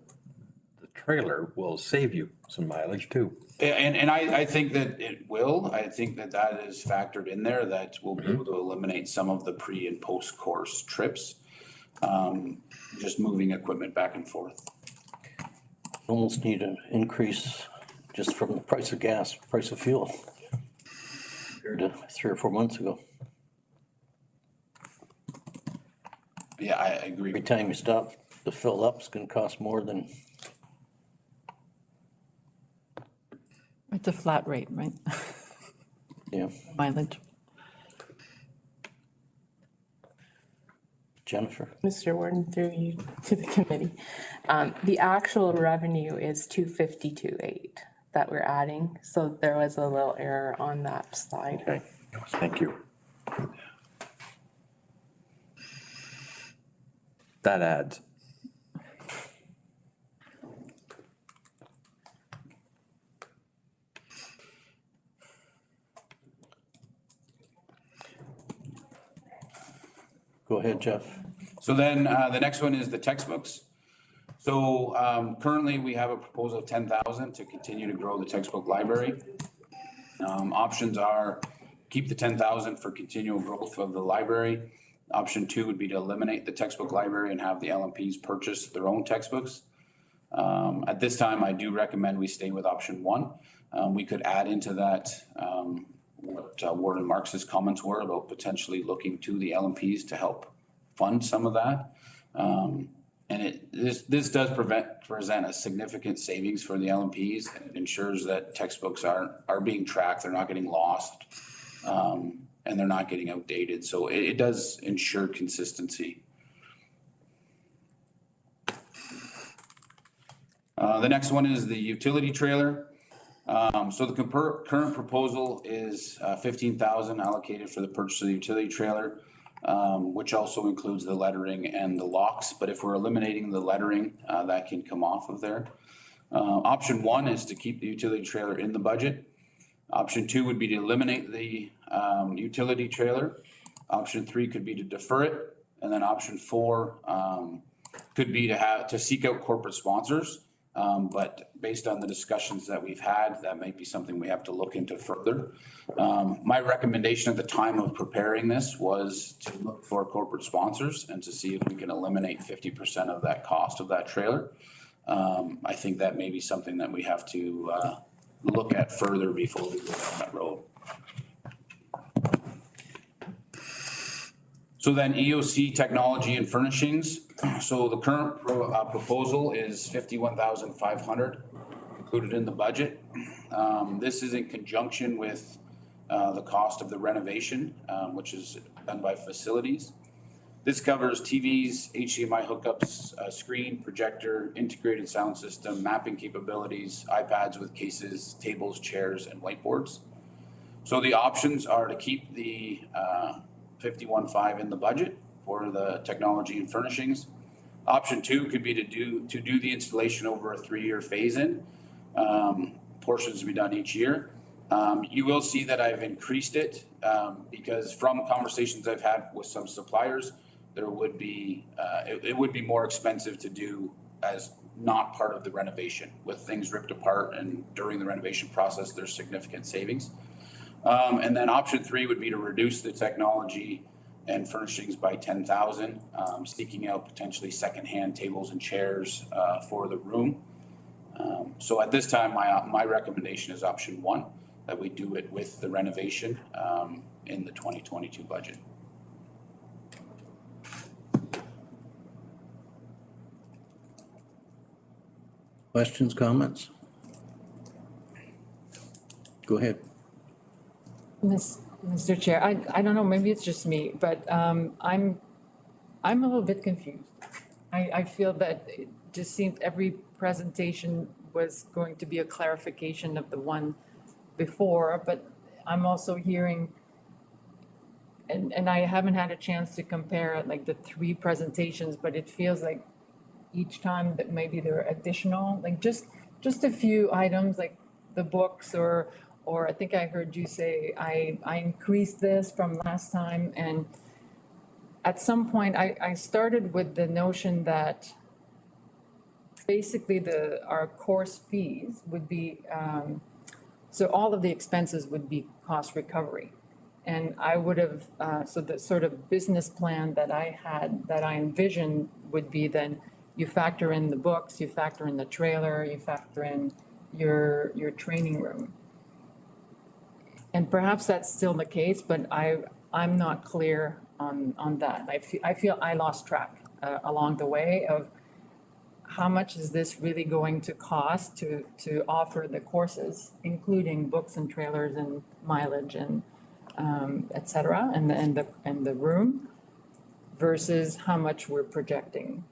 trailer will save you some mileage too. And I think that it will. I think that that is factored in there, that we'll be able to eliminate some of the pre and post course trips. Just moving equipment back and forth. Almost need an increase just from the price of gas, price of fuel. Compared to 3 or 4 months ago. Yeah, I agree. Every time you stop to fill up, it's gonna cost more than, It's a flat rate, right? yeah. Mileage. Jennifer? Mr. Warden, through you to the committee. The actual revenue is 252.8 that we're adding, so there was a little error on that slide. Okay, thank you. That adds. Go ahead, Jeff. So then, the next one is the textbooks. So, currently we have a proposal of 10,000 to continue to grow the textbook library. Options are keep the 10,000 for continual growth of the library. Option 2 would be to eliminate the textbook library and have the LMPs purchase their own textbooks. At this time, I do recommend we stay with option 1. We could add into that, what Warden Marks's comments were about potentially looking to the LMPs to help fund some of that. And this does present a significant savings for the LMPs. It ensures that textbooks are being tracked, they're not getting lost, and they're not getting outdated. So it does ensure consistency. The next one is the utility trailer. So the current proposal is 15,000 allocated for the purchase of the utility trailer, which also includes the lettering and the locks. But if we're eliminating the lettering, that can come off of there. Option 1 is to keep the utility trailer in the budget. Option 2 would be to eliminate the utility trailer. Option 3 could be to defer it. And then option 4 could be to seek out corporate sponsors. But based on the discussions that we've had, that might be something we have to look into further. My recommendation at the time of preparing this was to look for corporate sponsors and to see if we can eliminate 50% of that cost of that trailer. I think that may be something that we have to look at further before we go down that road. So then Eoc Technology and Furnishings. So the current proposal is 51,500 included in the budget. This is in conjunction with the cost of the renovation, which is done by facilities. This covers TVs, HDMI hookups, screen, projector, integrated sound system, mapping capabilities, iPads with cases, tables, chairs, and whiteboards. So the options are to keep the 51.5 in the budget for the technology and furnishings. Option 2 could be to do the installation over a 3-year phase-in. Portions to be done each year. You will see that I've increased it because from conversations I've had with some suppliers, there would be it would be more expensive to do as not part of the renovation. With things ripped apart and during the renovation process, there's significant savings. And then option 3 would be to reduce the technology and furnishings by 10,000, seeking out potentially secondhand tables and chairs for the room. So at this time, my recommendation is option 1, that we do it with the renovation in the 2022 budget. Questions, comments? Go ahead. Mr. Chair, I don't know, maybe it's just me, but I'm a little bit confused. I feel that it just seems every presentation was going to be a clarification of the one before, but I'm also hearing, and I haven't had a chance to compare like the 3 presentations, but it feels like each time that maybe there are additional, like just a few items like the books or I think I heard you say I increased this from last time, and at some point, I started with the notion that basically our course fees would be, so all of the expenses would be cost recovery. And I would have, so the sort of business plan that I had, that I envisioned would be then you factor in the books, you factor in the trailer, you factor in your training room. And perhaps that's still the case, but I'm not clear on that. I feel I lost track along the way of how much is this really going to cost to offer the courses, including books and trailers and mileage and et cetera, and the room, versus how much we're projecting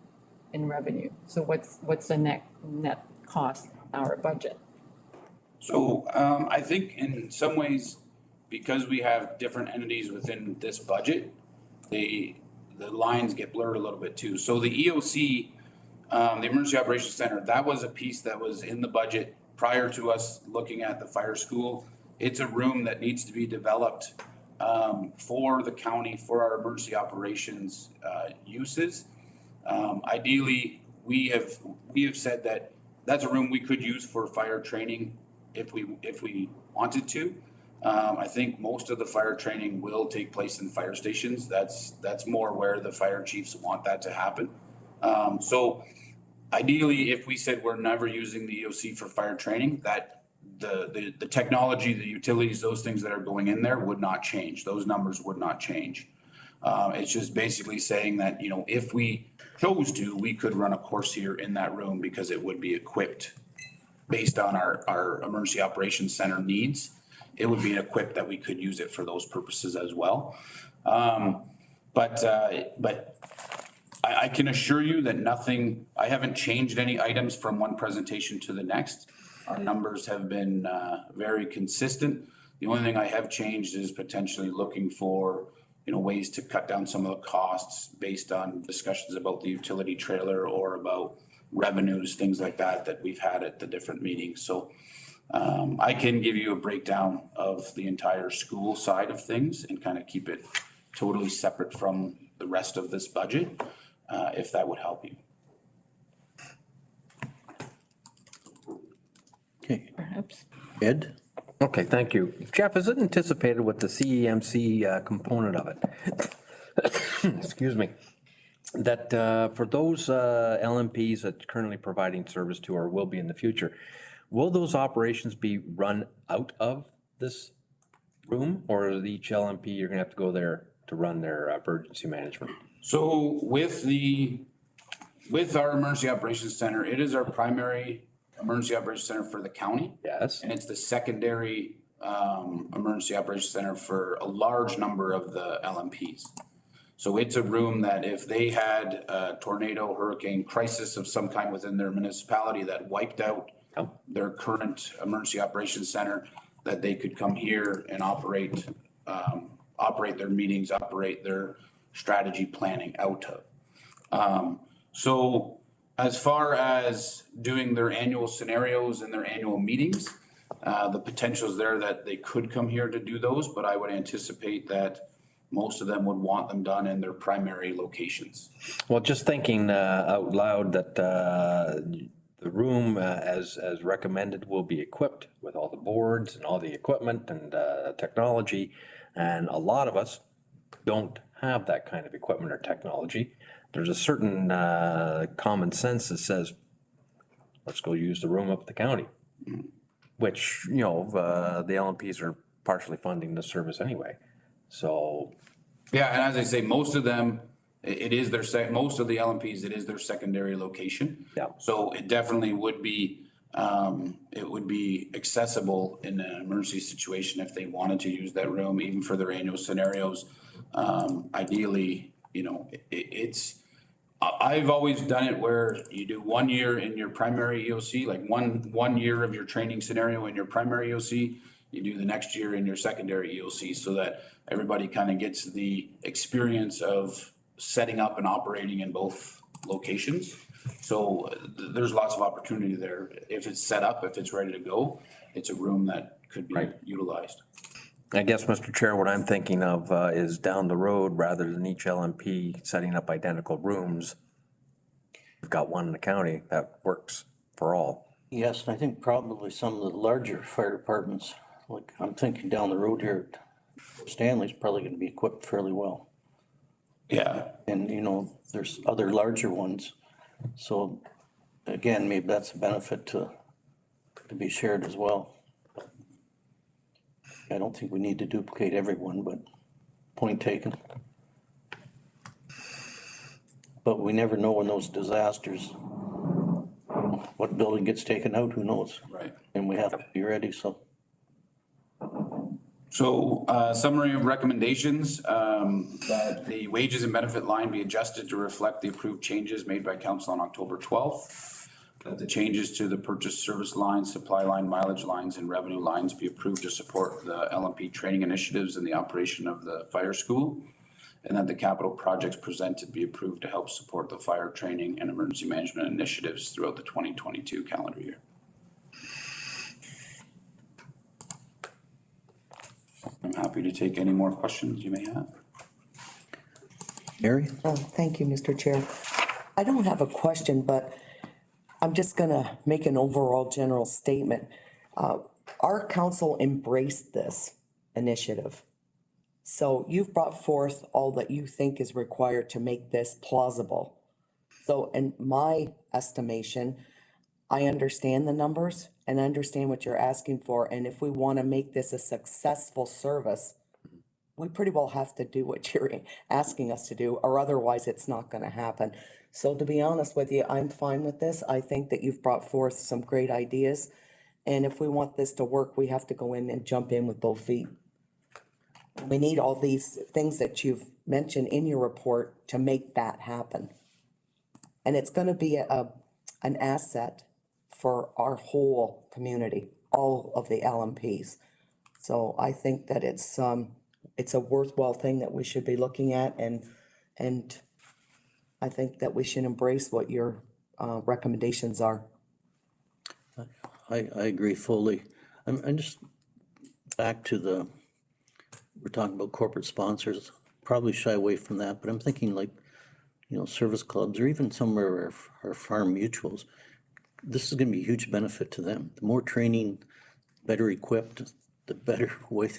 in revenue. So what's the net cost, our budget? So I think in some ways, because we have different entities within this budget, the lines get blurred a little bit too. So the EOC, the Emergency Operations Center, that was a piece that was in the budget prior to us looking at the fire school. It's a room that needs to be developed for the county, for our emergency operations uses. Ideally, we have said that that's a room we could use for fire training if we wanted to. I think most of the fire training will take place in fire stations. That's more where the fire chiefs want that to happen. So ideally, if we said we're never using the EOC for fire training, that the technology, the utilities, those things that are going in there would not change. Those numbers would not change. It's just basically saying that, you know, if we chose to, we could run a course here in that room because it would be equipped based on our emergency operations center needs. It would be equipped that we could use it for those purposes as well. But I can assure you that I haven't changed any items from one presentation to the next. Our numbers have been very consistent. The only thing I have changed is potentially looking for, you know, ways to cut down some of the costs based on discussions about the utility trailer or about revenues, things like that we've had at the different meetings. So I can give you a breakdown of the entire school side of things and kind of keep it totally separate from the rest of this budget, if that would help you. Okay, Perhaps. Ed? Okay, thank you. Jeff, is it anticipated with the CEMC component of it? Excuse me. That for those LMPs that currently providing service to or will be in the future, will those operations be run out of this room, or is each LMP you're gonna have to go there to run their emergency management? So with our emergency operations center, it is our primary emergency operations center for the county. Yes. And it's the secondary emergency operations center for a large number of the LMPs. So it's a room that if they had a tornado, hurricane, crisis of some kind within their municipality that wiped out their current emergency operations center, that they could come here and operate their meetings, operate their strategy planning out of. So as far as doing their annual scenarios and their annual meetings, the potential is there that they could come here to do those, but I would anticipate that most of them would want them done in their primary locations. Well, just thinking out loud that the room, as recommended, will be equipped with all the boards and all the equipment and technology. And a lot of us don't have that kind of equipment or technology. There's a certain common sense that says, let's go use the room up at the county, which, you know, the LMPs are partially funding the service anyway. So. Yeah, and as I say, most of them, most of the LMPs, it is their secondary location. Yeah. So it definitely would be, accessible in an emergency situation if they wanted to use that room, even for their annual scenarios. Ideally, you know, I've always done it where you do 1 year in your primary EOC, like one year of your training scenario in your primary EOC. You do the next year in your secondary EOC so that everybody kind of gets the experience of setting up and operating in both locations. So there's lots of opportunity there. If it's set up, if it's ready to go, it's a room that could be utilized. I guess, Mr. Chair, what I'm thinking of is down the road, rather than each LMP setting up identical rooms. We've got one in the county that works for all. Yes, and I think probably some of the larger fire departments, like I'm thinking down the road here, Stanley's probably gonna be equipped fairly well. Yeah, And, there's other larger ones. So again, maybe that's a benefit to be shared as well. I don't think we need to duplicate everyone, but point taken. But we never know when those disasters, what building gets taken out, who knows? right. And we have to be ready, so. So, summary of recommendations, that the wages and benefit line be adjusted to reflect the approved changes made by council on October 12th. That the changes to the purchase service lines, supply line, mileage lines, and revenue lines be approved to support the LMP training initiatives and the operation of the fire school. And that the capital projects presented be approved to help support the fire training and emergency management initiatives throughout the 2022 calendar year. I'm happy to take any more questions you may have. Mary? Oh, thank you, Mr. Chair. I don't have a question, but I'm just gonna make an overall general statement. Our council embraced this initiative. So you've brought forth all that you think is required to make this plausible. So in my estimation, I understand the numbers and I understand what you're asking for. And if we want to make this a successful service, we pretty well have to do what you're asking us to do, or otherwise it's not going to happen. So to be honest with you, I'm fine with this. I think that you've brought forth some great ideas. And if we want this to work, we have to go in and jump in with both feet. We need all these things that you've mentioned in your report to make that happen. And it's going to be an asset for our whole community, all of the LMPs. So I think that it's a worthwhile thing that we should be looking at, and I think that we should embrace what your recommendations are. I agree fully. I'm just back to we're talking about corporate sponsors, probably shy away from that, but I'm thinking like, service clubs or even some of our farm mutuals. This is gonna be a huge benefit to them. The more training, better equipped, the better way,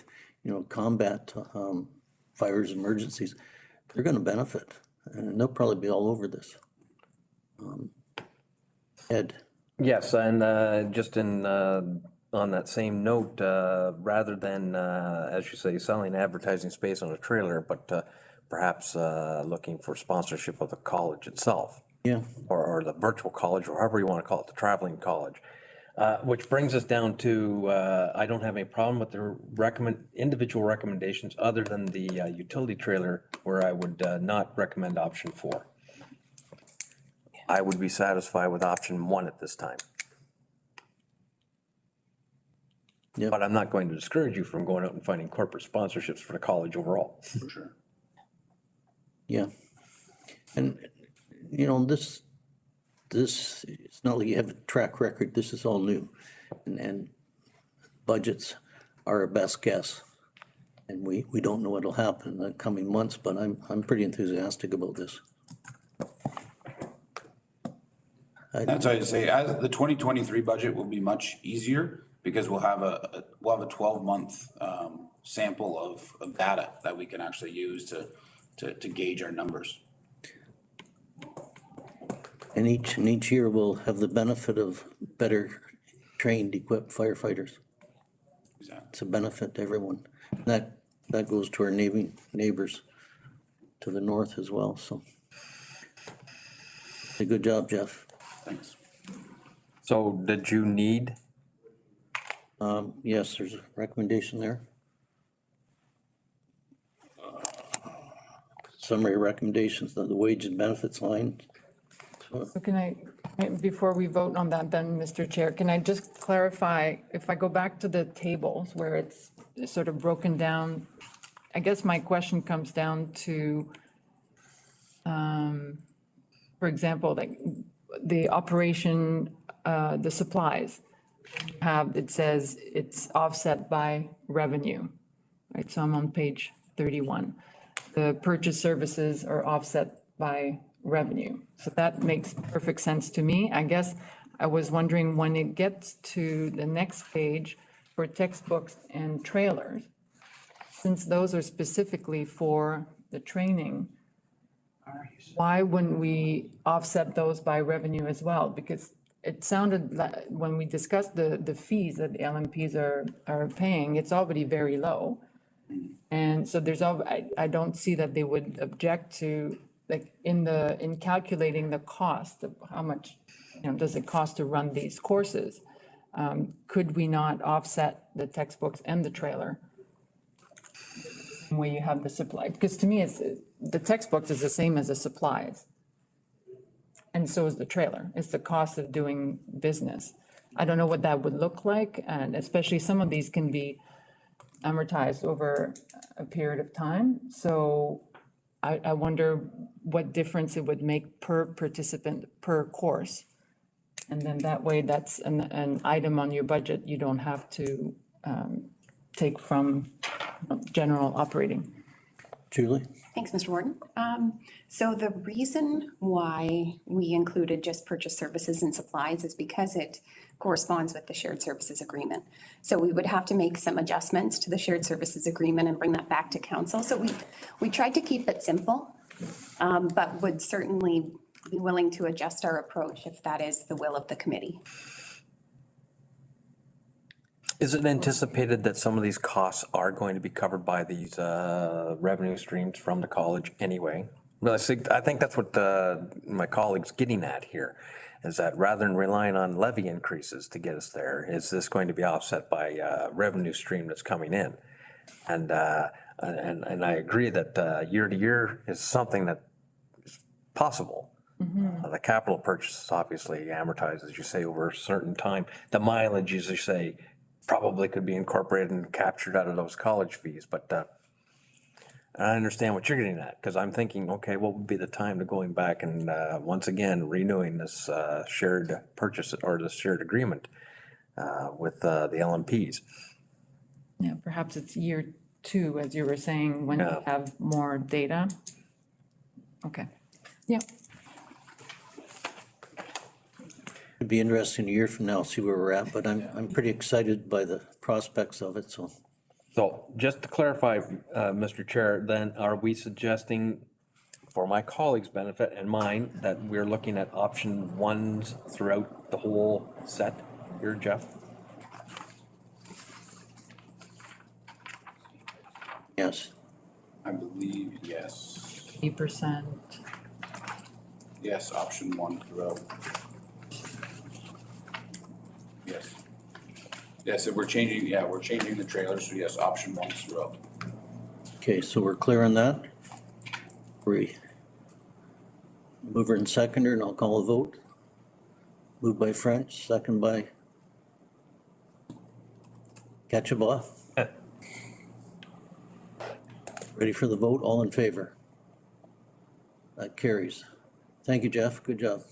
combat fires, emergencies, they're gonna benefit. And they'll probably be all over this. Ed? Yes, and just on that same note, rather than, as you say, selling advertising space on a trailer, but perhaps looking for sponsorship of the college itself. Yeah. Or the virtual college, or however you want to call it, the traveling college. Which brings us down to, I don't have any problem with the individual recommendations other than the utility trailer, where I would not recommend option 4. I would be satisfied with option 1 at this time. Yep. But I'm not going to discourage you from going out and finding corporate sponsorships for the college overall. For sure. Yeah. And, this, it's not like you have a track record. This is all new. And budgets are our best guess. And we don't know what'll happen in the coming months, but I'm pretty enthusiastic about this. That's why I say, as the 2023 budget will be much easier because we'll have a 12-month sample of data that we can actually use to gauge our numbers. And each year we'll have the benefit of better trained, equipped firefighters. Exactly. It's a benefit to everyone. That goes to our neighbors to the north as well, so. A good job, Jeff. Thanks. So did you need? Yes, there's a recommendation there. Summary recommendations, the wage and benefits line. So can I, before we vote on that then, Mr. Chair, can I just clarify, if I go back to the tables where it's sort of broken down, I guess my question comes down to, for example, like the operation, the supplies, it says it's offset by revenue. right? So I'm on page 31. The purchase services are offset by revenue. So that makes perfect sense to me. I guess I was wondering when it gets to the next page for textbooks and trailers, since those are specifically for the training, why wouldn't we offset those by revenue as well? Because it sounded like when we discussed the fees that the LMPs are paying, it's already very low. And so I don't see that they would object to, like, in calculating the cost of how much, does it cost to run these courses? Could we not offset the textbooks and the trailer? Where you have the supply, because to me, the textbooks is the same as the supplies. And so is the trailer. It's the cost of doing business. I don't know what that would look like, and especially some of these can be amortized over a period of time. So I wonder what difference it would make per participant, per course. And then that way, that's an item on your budget you don't have to take from general operating. Julie? Thanks, Mr. Warden. So the reason why we included just purchase services and supplies is because it corresponds with the shared services agreement. So we would have to make some adjustments to the shared services agreement and bring that back to council. So we tried to keep it simple, but would certainly be willing to adjust our approach if that is the will of the committee. Is it anticipated that some of these costs are going to be covered by these revenue streams from the college anyway? Well, I think that's what my colleague's getting at here, is that rather than relying on levy increases to get us there, is this going to be offset by a revenue stream that's coming in? And I agree that year to year is something that is possible. The capital purchase is obviously amortized, as you say, over a certain time. The mileage, as you say, probably could be incorporated and captured out of those college fees, but I understand what you're getting at, because I'm thinking, okay, what would be the time to going back and once again renewing this shared purchase or the shared agreement with the LMPs? Yeah, perhaps it's year 2, as you were saying, when you have more data. Okay, yeah. It'd be interesting a year from now, see where we're at, but I'm pretty excited by the prospects of it, so. So just to clarify, Mr. Chair, then are we suggesting, for my colleagues' benefit and mine, that we're looking at option 1s throughout the whole set here, Jeff? Yes. I believe, yes. 80%. Yes, option 1 throughout. Yes. Yes, if we're changing the trailers, so yes, option 1 throughout. Okay, so we're clear on that? Mover and seconder, and I'll call a vote. Moved by French, second by Ketchabah. Ready for the vote, all in favor? That carries. Thank you, Jeff, good job.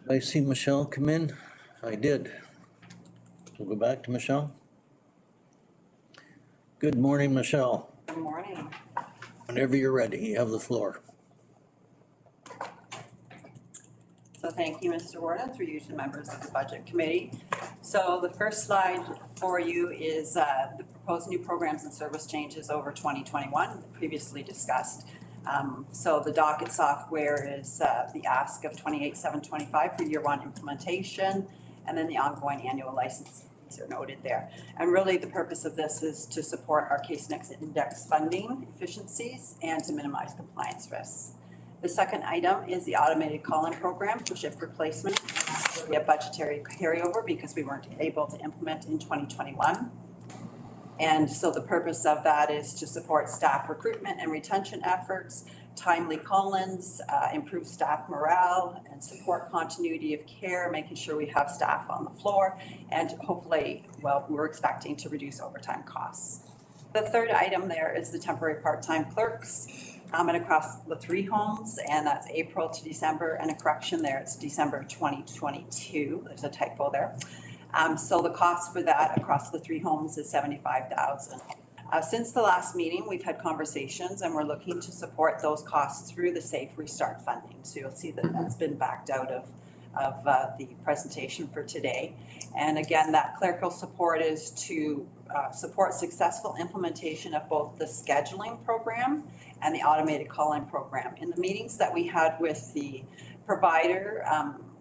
I see Michelle come in. I did. We'll go back to Michelle. Good morning, Michelle. Good morning. Whenever you're ready, you have the floor. So thank you, Mr. Warden, through you to members of the Budget Committee. So the first slide for you is the proposed new programs and service changes over 2021, previously discussed. So the docket software is the ask of $28,725 for year 1 implementation, and then the ongoing annual license fees are noted there. And really the purpose of this is to support our case index funding efficiencies and to minimize compliance risks. The second item is the automated call-in program for shift replacement. We have budgetary carryover because we weren't able to implement in 2021. And so the purpose of that is to support staff recruitment and retention efforts, timely call-ins, improve staff morale, and support continuity of care, making sure we have staff on the floor, and hopefully, well, we're expecting to reduce overtime costs. The third item there is the temporary part-time clerks, and across the 3 homes, and that's April to December, and a correction there, it's December 2022. There's a typo there. So the cost for that across the 3 homes is $75,000. Since the last meeting, we've had conversations and we're looking to support those costs through the Safe Restart funding. So you'll see that that's been backed out of the presentation for today. And again, that clerical support is to support successful implementation of both the scheduling program and the automated call-in program. In the meetings that we had with the provider,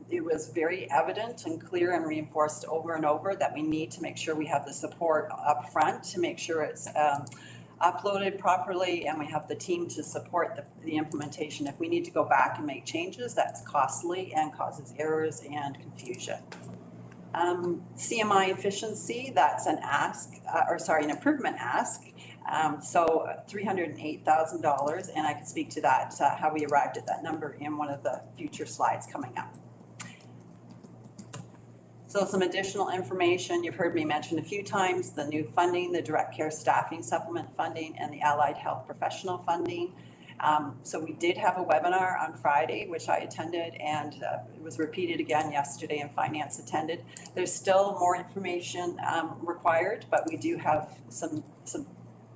it was very evident and clear and reinforced over and over that we need to make sure we have the support up front to make sure it's uploaded properly and we have the team to support the implementation. If we need to go back and make changes, that's costly and causes errors and confusion. CMI efficiency, that's an ask, an improvement ask. So $308,000, and I can speak to that, how we arrived at that number in one of the future slides coming up. So some additional information, you've heard me mention a few times, the new funding, the direct care staffing supplement funding, and the allied health professional funding. So we did have a webinar on Friday, which I attended, and it was repeated again yesterday, and finance attended. There's still more information required, but we do have some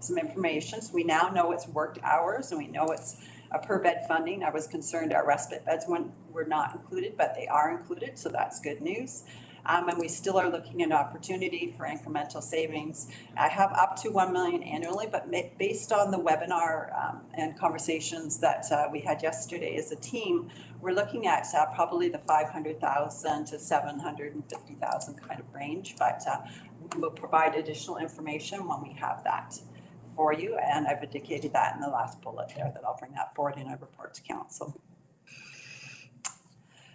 information. So we now know it's worked hours, and we know it's a per bed funding. I was concerned our respite beds were not included, but they are included, so that's good news. And we still are looking at opportunity for incremental savings. I have up to 1 million annually, but based on the webinar and conversations that we had yesterday as a team, we're looking at probably the 500,000 to 750,000 kind of range, but we'll provide additional information when we have that for you. And I've indicated that in the last bullet there, that I'll bring that forward in a report to council.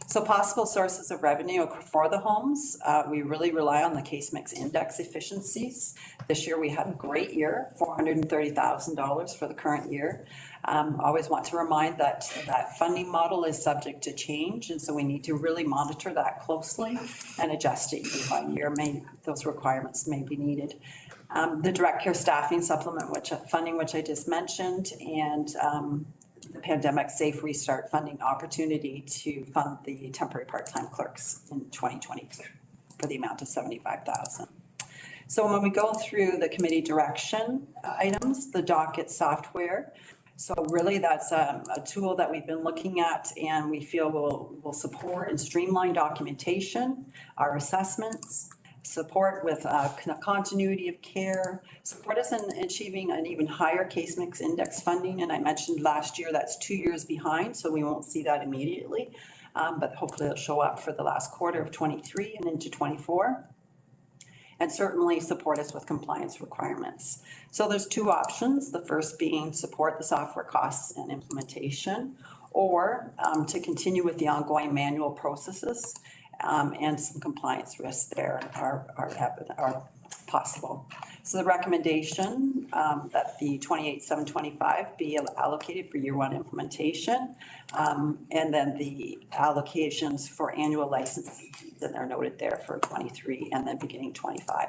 So possible sources of revenue for the homes, we really rely on the case mix index efficiencies. This year we had a great year, $430,000 for the current year. Always want to remind that that funding model is subject to change, and so we need to really monitor that closely and adjust it year by year. Those requirements may be needed. The direct care staffing supplement funding, which I just mentioned, and the pandemic safe restart funding opportunity to fund the temporary part-time clerks in 2022 for the amount of $75,000. So when we go through the committee direction items, the docket software, so really that's a tool that we've been looking at and we feel will support and streamline documentation, our assessments, support with continuity of care, support us in achieving an even higher case mix index funding. And I mentioned last year that's 2 years behind, so we won't see that immediately, but hopefully it'll show up for the last quarter of 23 and into 24. And certainly support us with compliance requirements. So there's 2 options. The first being support the software costs and implementation, or to continue with the ongoing manual processes. And some compliance risks there are possible. So the recommendation that the 28,725 be allocated for year 1 implementation, and then the allocations for annual license fees that are noted there for 23 and then beginning 25.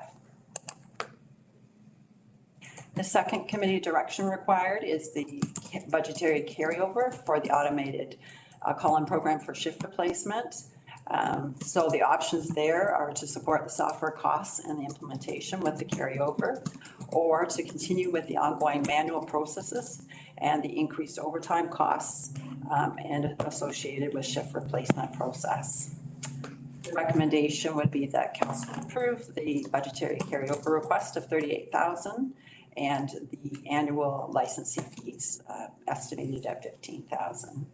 The second committee direction required is the budgetary carryover for the automated call-in program for shift replacement. So the options there are to support the software costs and the implementation with the carryover, or to continue with the ongoing manual processes and the increased overtime costs and associated with shift replacement process. The recommendation would be that council approve the budgetary carryover request of $38,000 and the annual licensing fees estimated at $15,000.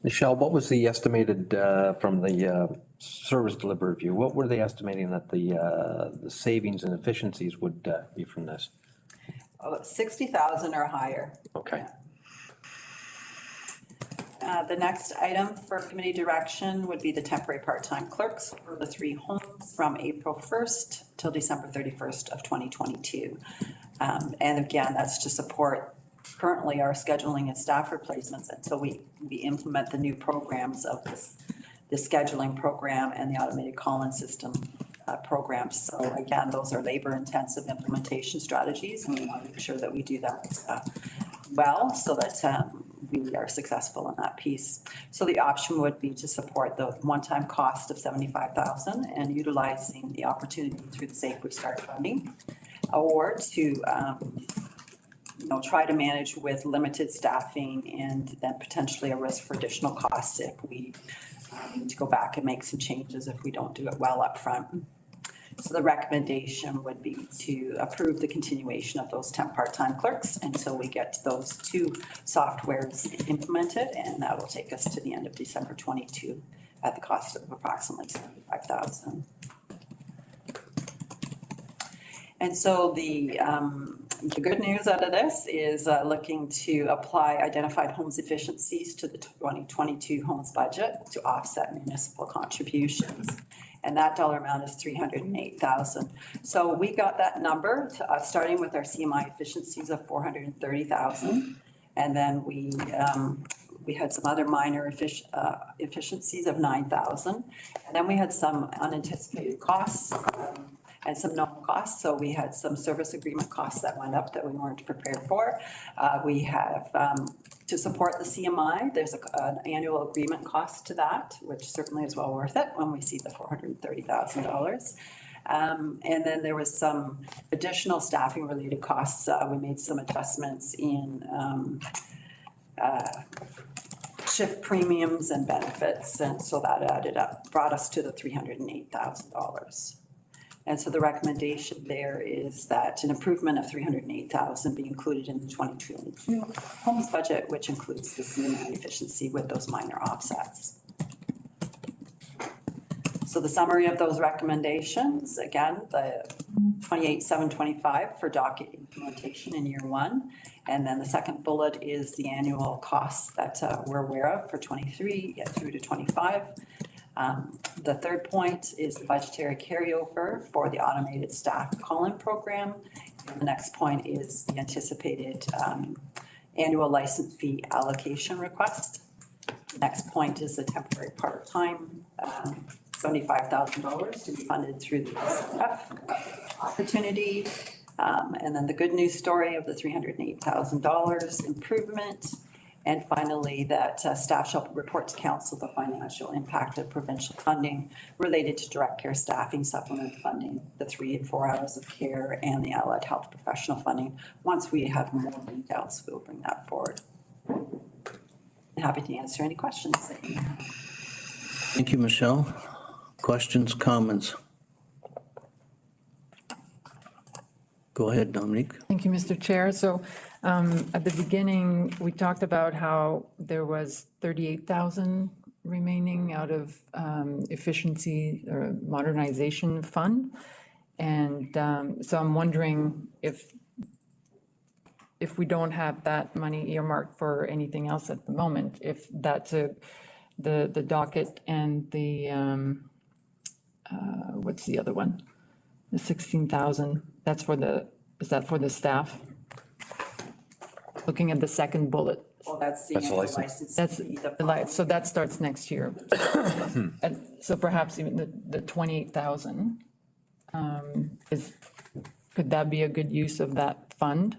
Michelle, what was the estimated from the service delivery review? What were they estimating that the savings and efficiencies would be from this? 60,000 or higher. Okay. The next item for committee direction would be the temporary part-time clerks for the 3 homes from April 1st till December 31st of 2022. And again, that's to support currently our scheduling and staff replacements until we implement the new programs of the scheduling program and the automated call-in system programs. So again, those are labor-intensive implementation strategies, and we want to make sure that we do that well, so that we are successful in that piece. So the option would be to support the one-time cost of 75,000 and utilizing the opportunity through the Safe Restart funding, or to try to manage with limited staffing and then potentially a risk for additional costs if we need to go back and make some changes if we don't do it well up front. So the recommendation would be to approve the continuation of those temp part-time clerks until we get those two softwares implemented, and that will take us to the end of December 22 at the cost of approximately 75,000. And so the good news out of this is looking to apply identified homes efficiencies to the 2022 homes budget to offset municipal contributions. And that dollar amount is 308,000. So we got that number starting with our CMI efficiencies of 430,000. And then we had some other minor efficiencies of 9,000. And then we had some unanticipated costs and some known costs. So we had some service agreement costs that went up that we weren't prepared for. We have, to support the CMI, there's an annual agreement cost to that, which certainly is well worth it when we see the $430,000. And then there was some additional staffing related costs. We made some adjustments in shift premiums and benefits. And so that added up, brought us to the $308,000. And so the recommendation there is that an improvement of 308,000 be included in the 2022 homes budget, which includes the CMI efficiency with those minor offsets. So the summary of those recommendations, again, the 28,725 for docket implementation in year one. And then the second bullet is the annual costs that we're aware of for 23 through to 25. The third point is the budgetary carryover for the automated staff call-in program. And the next point is the anticipated annual license fee allocation request. The next point is the temporary part-time $75,000 to be funded through the SFF opportunity. And then the good news story of the $308,000 improvement. And finally, that staff shall report to council the financial impact of provincial funding related to direct care staffing supplement funding, the 3 and 4 hours of care, and the allied health professional funding. Once we have more details, we'll bring that forward. I'm happy to answer any questions that you have. Thank you, Michelle. Questions, comments? Go ahead, Dominique. Thank you, Mr. Chair. So at the beginning, we talked about how there was 38,000 remaining out of efficiency or modernization fund. And so I'm wondering if we don't have that money earmarked for anything else at the moment, if that's the docket and the, what's the other one? The 16,000, that's for is that for the staff? Looking at the second bullet. Well, that's the That's the annual license. license. That's fee, the light, so that starts next year. And so perhaps even the 28,000 could that be a good use of that fund?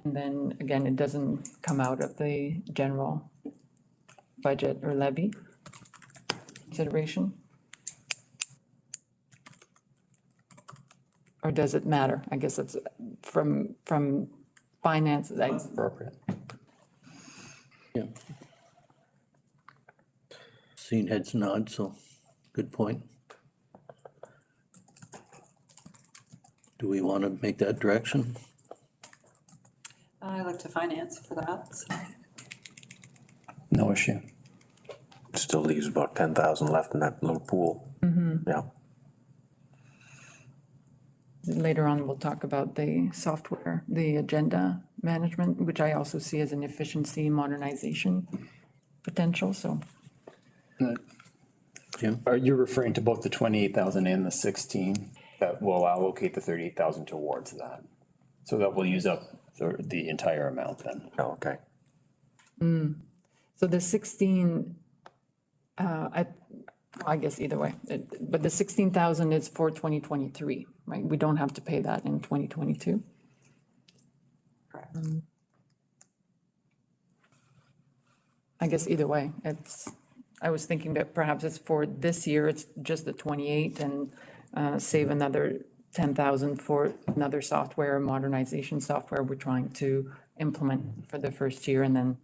And then again, it doesn't come out of the general budget or levy consideration? Or does it matter? I guess it's from finance. Appropriate. Yeah. Seen heads nod, so good point. Do we want to make that direction? I look to finance for that. So. No issue. Still leaves about 10,000 left in that little pool. Yeah. Later on, we'll talk about the software, the agenda management, which I also see as an efficiency modernization potential, so. Jim? Are you referring to both the 28,000 and the 16 that will allocate the 38,000 towards that? So that will use up the entire amount then? Oh, okay. So the 16, I guess either way, but the 16,000 is for 2023, right? We don't have to pay that in 2022. Correct. I guess either way, I was thinking that perhaps it's for this year, it's just the 28 and save another 10,000 for another software, modernization software we're trying to implement for the first year, and then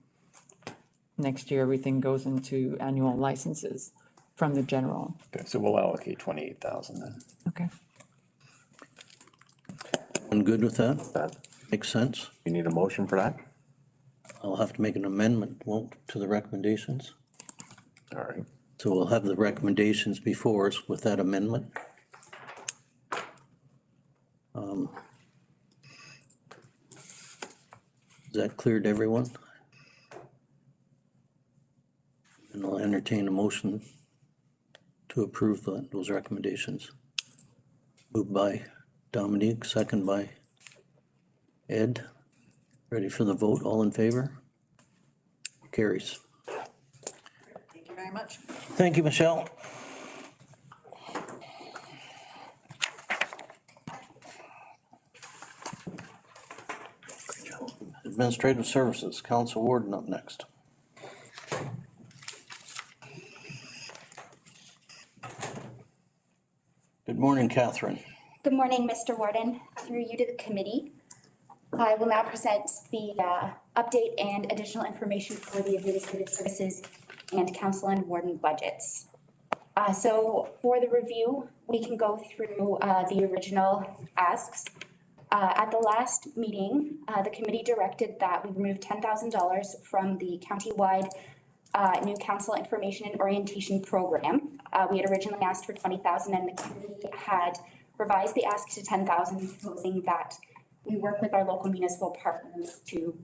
next year, everything goes into annual licenses from the general. Okay, so we'll allocate 28,000 then. Okay. I'm good with that. That, Makes sense. you need a motion for that? I'll have to make an amendment, won't, to the recommendations. All right. So we'll have the recommendations before us with that amendment. Is that clear to everyone? And I'll entertain a motion to approve those recommendations. Moved by Dominique, second by Ed. Ready for the vote? All in favor? Carries. Thank you very much. Thank you, Michelle. Administrative Services, Council Warden up next. Good morning, Catherine. Good morning, Mr. Warden. Through you to the committee. I will now present the update and additional information for the Administrative Services and Council and Warden budgets. So for the review, we can go through the original asks. At the last meeting, the committee directed that we remove $10,000 from the countywide new council information and orientation program. We had originally asked for 20,000 and the committee had revised the ask to 10,000, proposing that we work with our local municipal partners to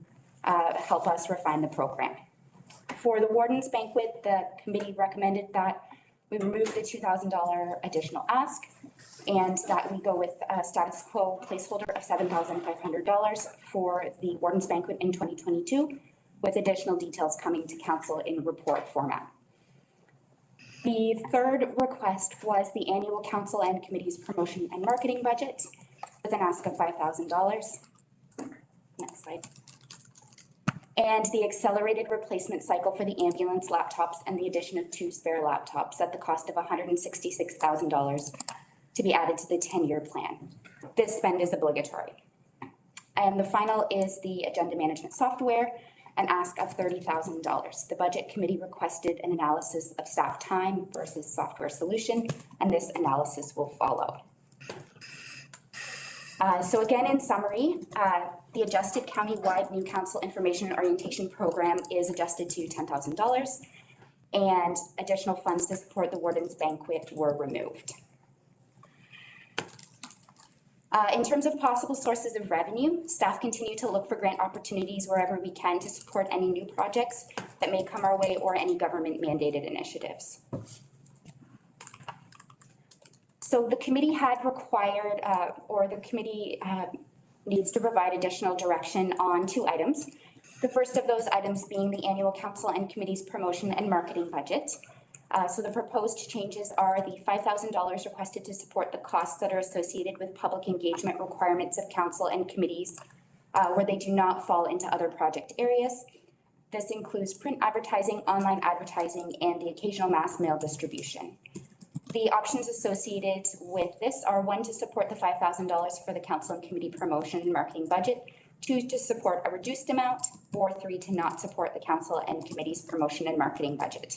help us refine the program. For the Warden's banquet, the committee recommended that we remove the $2,000 additional ask and that we go with a status quo placeholder of $7,500 for the Warden's banquet in 2022, with additional details coming to council in report format. The third request was the annual council and committee's promotion and marketing budget with an ask of $5,000. Next slide. And the accelerated replacement cycle for the ambulance laptops and the addition of 2 spare laptops at the cost of $166,000 to be added to the 10-year plan. This spend is obligatory. And the final is the agenda management software, an ask of $30,000. The budget committee requested an analysis of staff time versus software solution, and this analysis will follow. So again, in summary, the adjusted countywide new council information and orientation program is adjusted to $10,000, and additional funds to support the Warden's banquet were removed. In terms of possible sources of revenue, staff continue to look for grant opportunities wherever we can to support any new projects that may come our way or any government mandated initiatives. So the committee had required, or the committee needs to provide additional direction on 2 items. The first of those items being the annual council and committee's promotion and marketing budget. So the proposed changes are the $5,000 requested to support the costs that are associated with public engagement requirements of council and committees where they do not fall into other project areas. This includes print advertising, online advertising, and the occasional mass mail distribution. The options associated with this are 1, to support the $5,000 for the council and committee promotion and marketing budget, 2, to support a reduced amount, or 3, to not support the council and committee's promotion and marketing budget.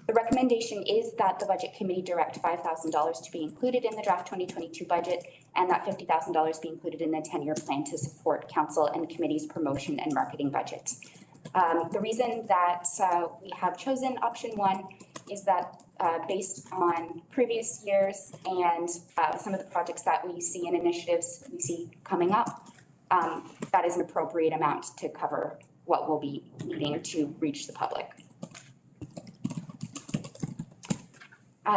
The recommendation is that the budget committee direct $5,000 to be included in the draft 2022 budget and that $50,000 be included in the 10-year plan to support council and committee's promotion and marketing budget. The reason that we have chosen option 1 is that based on previous years and some of the projects that we see and initiatives we see coming up, that is an appropriate amount to cover what we'll be needing to reach the public.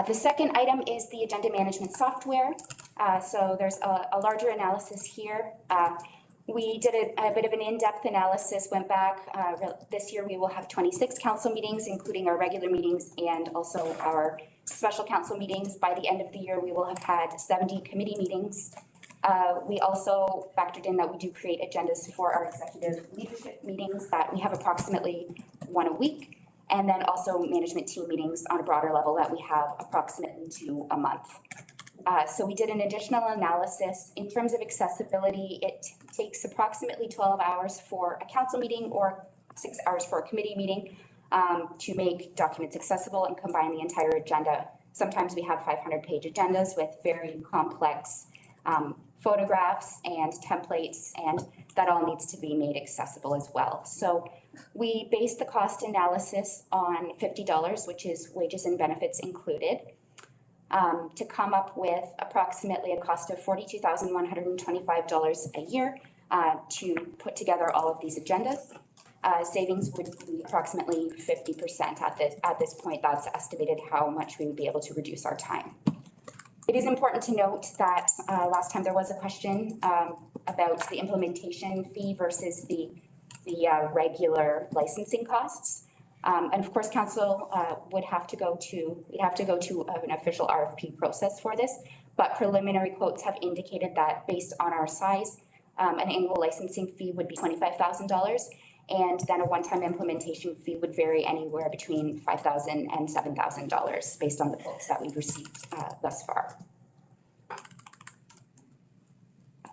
The second item is the agenda management software. So there's a larger analysis here. We did a bit of an in-depth analysis, went back. This year we will have 26 council meetings, including our regular meetings and also our special council meetings. By the end of the year, we will have had 70 committee meetings. We also factored in that we do create agendas for our executive leadership meetings that we have approximately 1 a week. And then also management team meetings on a broader level that we have approximately 2 a month. So we did an additional analysis. In terms of accessibility, it takes approximately 12 hours for a council meeting or 6 hours for a committee meeting to make documents accessible and combine the entire agenda. Sometimes we have 500-page agendas with very complex photographs and templates, and that all needs to be made accessible as well. So we based the cost analysis on $50, which is wages and benefits included, to come up with approximately a cost of $42,125 a year to put together all of these agendas. Savings would be approximately 50% at this point. That's estimated how much we would be able to reduce our time. It is important to note that last time there was a question about the implementation fee versus the regular licensing costs. And of course, council would have to go to an official RFP process for this, but preliminary quotes have indicated that based on our size, an annual licensing fee would be $25,000. And then a one-time implementation fee would vary anywhere between $5,000 and $7,000 based on the quotes that we've received thus far.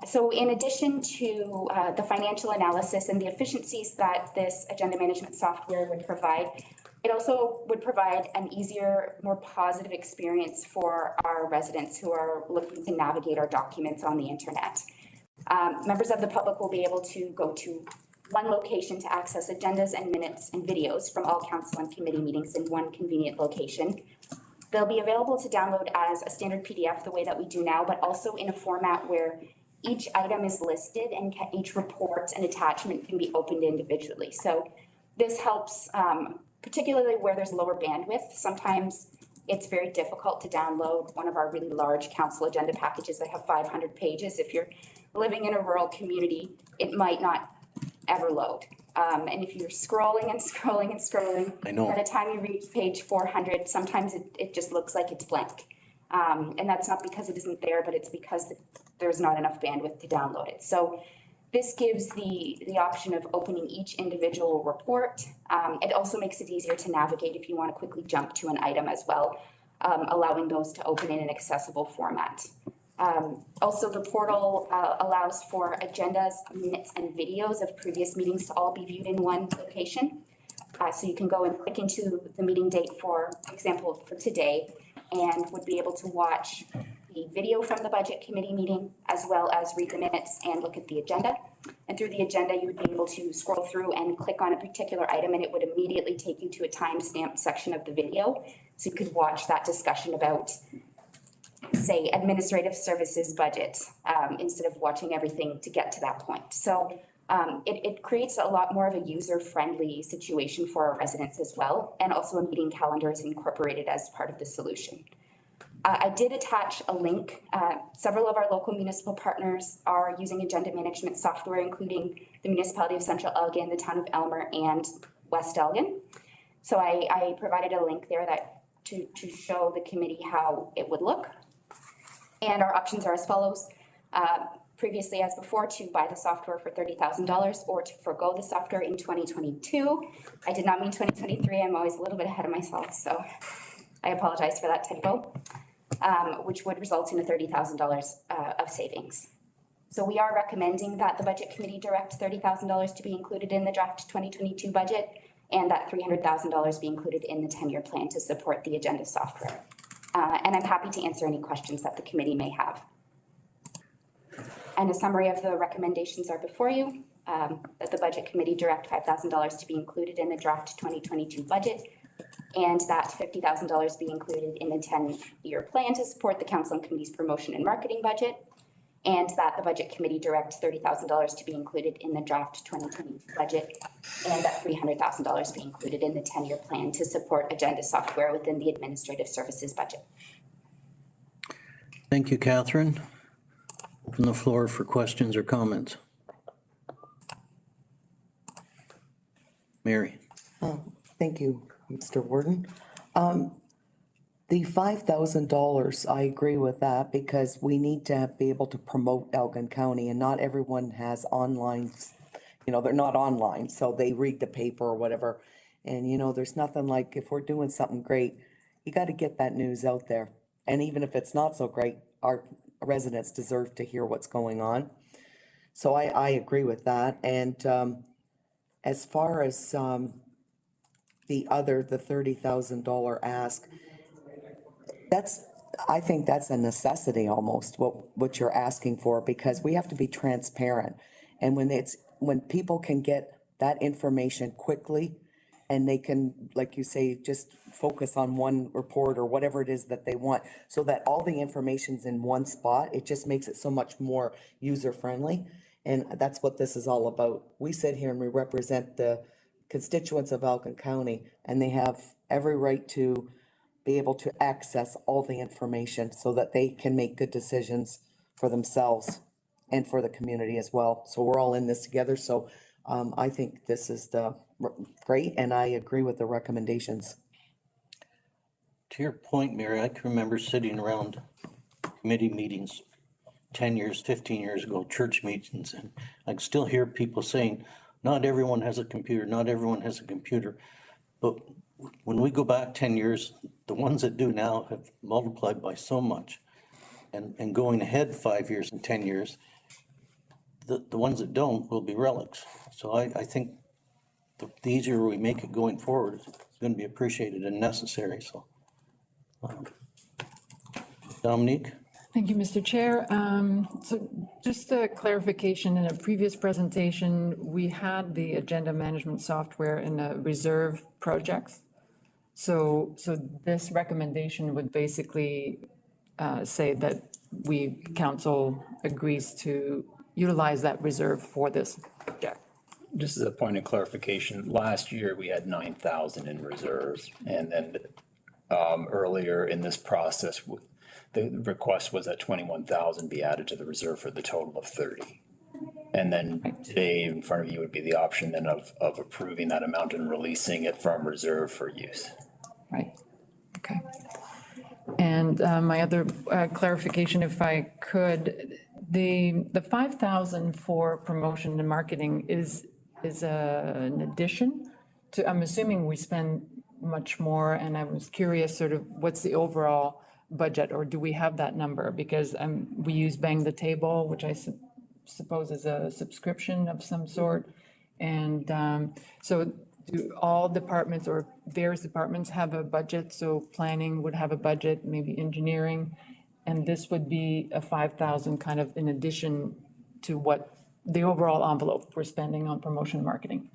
So in addition to the financial analysis and the efficiencies that this agenda management software would provide, it also would provide an easier, more positive experience for our residents who are looking to navigate our documents on the internet. Members of the public will be able to go to one location to access agendas and minutes and videos from all council and committee meetings in one convenient location. They'll be available to download as a standard PDF the way that we do now, but also in a format where each item is listed and each report and attachment can be opened individually. So this helps, particularly where there's lower bandwidth. Sometimes it's very difficult to download one of our really large council agenda packages that have 500 pages. If you're living in a rural community, it might not ever load. And if you're scrolling and scrolling and scrolling, I know. by the time you reach page 400, sometimes it just looks like it's blank. And that's not because it isn't there, but it's because there's not enough bandwidth to download it. So this gives the option of opening each individual report. It also makes it easier to navigate if you want to quickly jump to an item as well, allowing those to open in an accessible format. Also, the portal allows for agendas, minutes, and videos of previous meetings to all be viewed in one location. So you can go and click into the meeting date, for example, for today, and would be able to watch the video from the budget committee meeting, as well as read the minutes and look at the agenda. And through the agenda, you would be able to scroll through and click on a particular item, and it would immediately take you to a timestamp section of the video. So you could watch that discussion about, say, administrative services budget, instead of watching everything to get to that point. So it creates a lot more of a user-friendly situation for our residents as well. And also a meeting calendar is incorporated as part of the solution. I did attach a link. Several of our local municipal partners are using agenda management software, including the municipality of Central Elgin, the town of Elmer, and West Elgin. So I provided a link there that to show the committee how it would look. And our options are as follows. Previously, as before, to buy the software for $30,000 or to forego the software in 2022. I did not mean 2023. I'm always a little bit ahead of myself, so I apologize for that typo, which would result in a $30,000 of savings. So we are recommending that the budget committee direct $30,000 to be included in the draft 2022 budget, and that $300,000 be included in the 10-year plan to support the agenda software. And I'm happy to answer any questions that the committee may have. And a summary of the recommendations are before you, that the budget committee direct $5,000 to be included in the draft 2022 budget, and that $50,000 be included in the 10-year plan to support the council and committee's promotion and marketing budget, and that the budget committee direct $30,000 to be included in the draft 2022 budget, and that $300,000 be included in the 10-year plan to support agenda software within the administrative services budget. Thank you, Catherine. Open the floor for questions or comments. Mary. Thank you, Mr. Warden. The $5,000, I agree with that, because we need to be able to promote Elgin County, and not everyone has online, they're not online, so they read the paper or whatever. And you know, there's nothing like if we're doing something great, you gotta get that news out there. And even if it's not so great, our residents deserve to hear what's going on. So I agree with that. And, as far as, the $30,000 ask, I think that's a necessity almost, what you're asking for, because we have to be transparent. And when people can get that information quickly and they can, like you say, just focus on one report or whatever it is that they want, so that all the information's in one spot, it just makes it so much more user-friendly. And that's what this is all about. We sit here and we represent the constituents of Algon County, and they have every right to be able to access all the information so that they can make good decisions for themselves and for the community as well. So we're all in this together. So I think this is great, and I agree with the recommendations. To your point, Mary, I can remember sitting around committee meetings 10 years, 15 years ago, church meetings, and I can still hear people saying, not everyone has a computer, not everyone has a computer. But when we go back 10 years, the ones that do now have multiplied by so much. And going ahead 5 years and 10 years, the ones that don't will be relics. So I think the easier we make it going forward, it's going to be appreciated and necessary. So, Dominique? Thank you, Mr. Chair. So just a clarification, in a previous presentation, we had the agenda management software in a reserve projects. So this recommendation would basically say that council agrees to utilize that reserve for this project. Just as a point of clarification, last year we had 9,000 in reserves. And then earlier in this process, the request was that 21,000 be added to the reserve for the total of 30. And then today in front of you would be the option then of approving that amount and releasing it from reserve for use. Right, okay. And my other clarification, if I could, the 5,000 for promotion and marketing is an addition to, I'm assuming we spend much more, and I was curious sort of what's the overall budget, or do we have that number? Because we use Bang the Table, which I suppose is a subscription of some sort. And so do all departments or various departments have a budget? So planning would have a budget, maybe engineering, and this would be a 5,000 kind of in addition to what the overall envelope we're spending on promotion and marketing.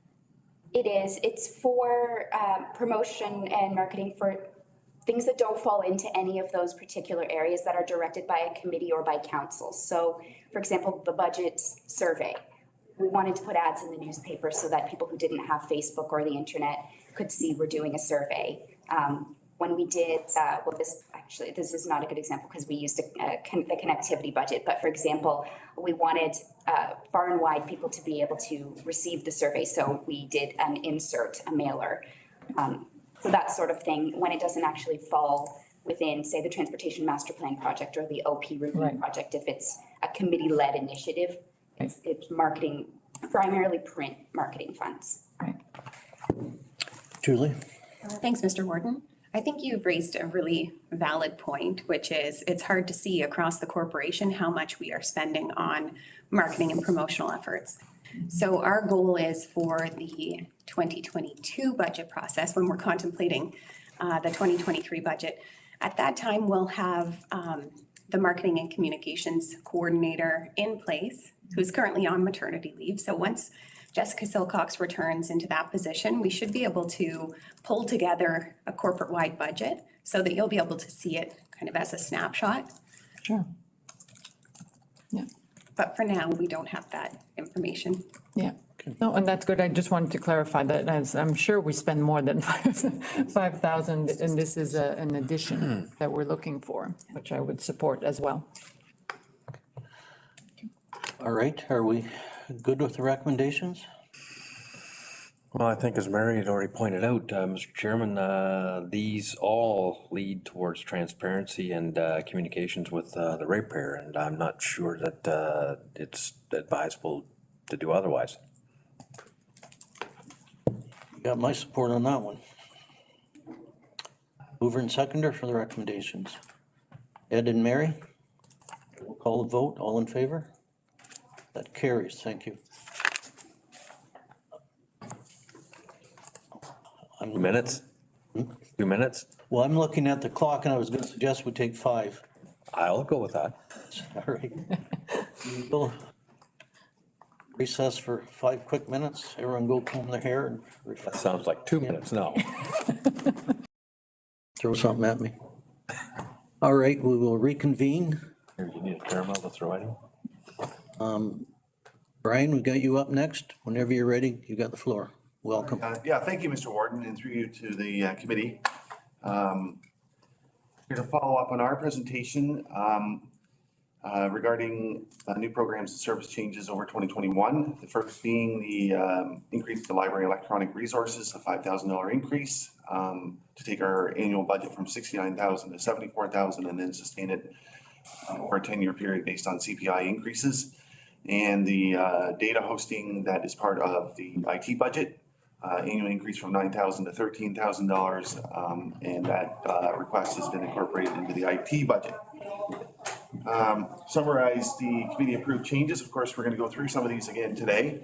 It is. It's for promotion and marketing for things that don't fall into any of those particular areas that are directed by a committee or by council. So, for example, the budget survey. We wanted to put ads in the newspaper so that people who didn't have Facebook or the internet could see we're doing a survey. When we did, this is not a good example because we used the connectivity budget, but for example, we wanted far and wide people to be able to receive the survey. So we did an insert, a mailer. So that sort of thing, when it doesn't actually fall within, say, the Transportation Master Plan project or the OP review project, if it's a committee-led initiative, it's marketing, primarily print marketing funds. Right. Julie? Thanks, Mr. Warden. I think you've raised a really valid point, which is it's hard to see across the corporation how much we are spending on marketing and promotional efforts. So our goal is for the 2022 budget process, when we're contemplating the 2023 budget, at that time we'll have the marketing and communications coordinator in place, who's currently on maternity leave. So once Jessica Silcox returns into that position, we should be able to pull together a corporate-wide budget so that you'll be able to see it kind of as a snapshot. Sure. Yeah. But for now, we don't have that information. Yeah. No, and that's good. I just wanted to clarify that, as I'm sure we spend more than 5,000, and this is an addition that we're looking for, which I would support as well. All right, are we good with the recommendations? Well, I think as Mary had already pointed out, Mr. Chairman, these all lead towards transparency and communications with the ratepayer, and I'm not sure that it's advisable to do otherwise. You got my support on that one. Mover and seconder for the recommendations. Ed and Mary? We'll call the vote. All in favor? That carries. Thank you. 2 minutes? 2 minutes? Well, I'm looking at the clock and I was gonna suggest we take 5. I'll go with that. All right. We'll recess for 5 quick minutes. Everyone go comb their hair and That sounds like 2 minutes now. throw something at me. All right, we will reconvene. Here, you need a caramel to throw at him? Brian, we got you up next. Whenever you're ready, you got the floor. Welcome. Yeah, thank you, Mr. Warden, and through you to the committee. Here to follow up on our presentation regarding new programs and service changes over 2021. The first being the increase to library electronic resources, a $5,000 increase to take our annual budget from $69,000 to $74,000 and then sustain it over a 10-year period based on CPI increases. And the data hosting that is part of the IT budget, annual increase from $9,000 to $13,000, and that request has been incorporated into the IT budget. Summarize the committee approved changes. Of course, we're going to go through some of these again today,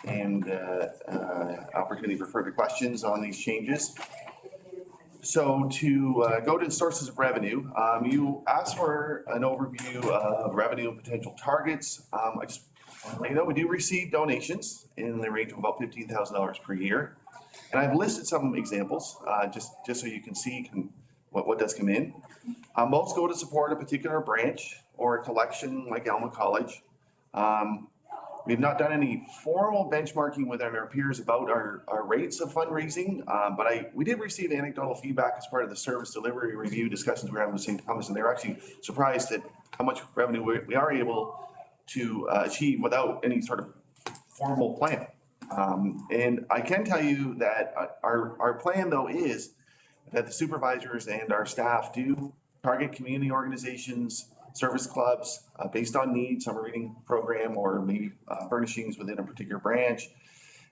and opportunity for further questions on these changes. So to go to the sources of revenue, you asked for an overview of revenue and potential targets. I just want to let you know we do receive donations in the range of about $15,000 per year. And I've listed some examples just so you can see what does come in. Most go to support a particular branch or a collection like Alma College. We've not done any formal benchmarking with our peers about our rates of fundraising, but we did receive anecdotal feedback as part of the service delivery review discussions we were having with St. Thomas, and they were actually surprised at how much revenue we are able to achieve without any sort of formal plan. And I can tell you that our plan though is that the supervisors and our staff do target community organizations, service clubs based on need, summer reading program, or maybe furnishings within a particular branch.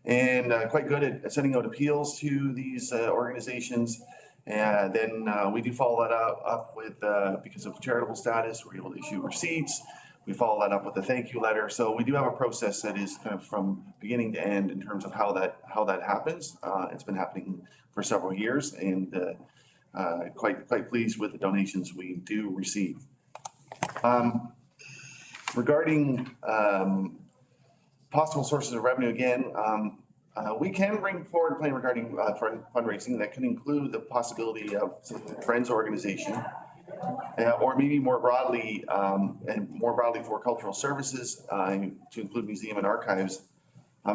And quite good at sending out appeals to these organizations. And then we do follow that up with, because of charitable status, we're able to issue receipts. We follow that up with a thank you letter. So we do have a process that is kind of from beginning to end in terms of how that happens. It's been happening for several years, and quite pleased with the donations we do receive. Regarding possible sources of revenue, again, we can bring forward a plan regarding fundraising that can include the possibility of some friends organization, or maybe more broadly, and more broadly for cultural services, to include museum and archives.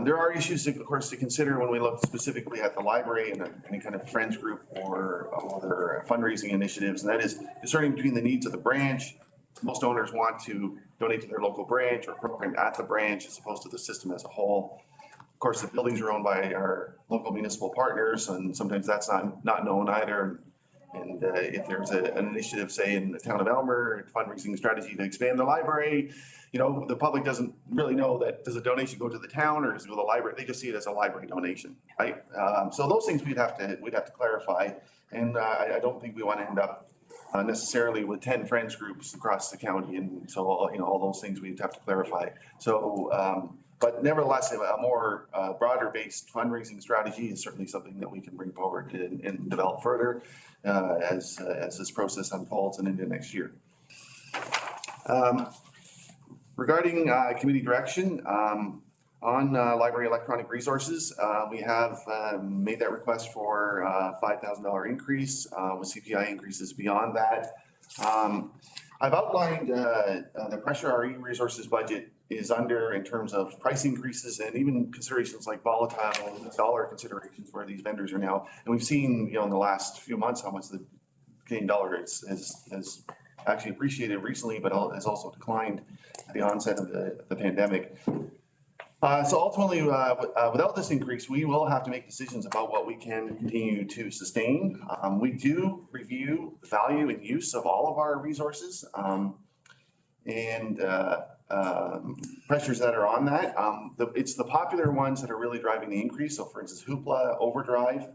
There are issues, of course, to consider when we look specifically at the library and any kind of friends group or other fundraising initiatives, and that is discerning between the needs of the branch. Most owners want to donate to their local branch or program at the branch as opposed to the system as a whole. Of course, the buildings are owned by our local municipal partners, and sometimes that's not known either. And if there's an initiative, say in the town of Elmer, fundraising strategy to expand the library, the public doesn't really know that, does a donation go to the town or does it go to the library? They just see it as a library donation, right? So those things we'd have to clarify. And I don't think we want to end up necessarily with 10 friends groups across the county. And so, all those things we'd have to clarify. So, but nevertheless, a more broader based fundraising strategy is certainly something that we can bring forward and develop further as this process unfolds and into next year. Regarding committee direction on library electronic resources, we have made that request for a $5,000 increase with CPI increases beyond that. I've outlined the pressure our e-resources budget is under in terms of price increases and even considerations like volatile dollar considerations where these vendors are now. And we've seen, in the last few months how much the Canadian dollar has actually appreciated recently, but has also declined at the onset of the pandemic. So ultimately, without this increase, we will have to make decisions about what we can continue to sustain. We do review the value and use of all of our resources. And pressures that are on that. It's the popular ones that are really driving the increase. So for instance, Hoopla, Overdrive.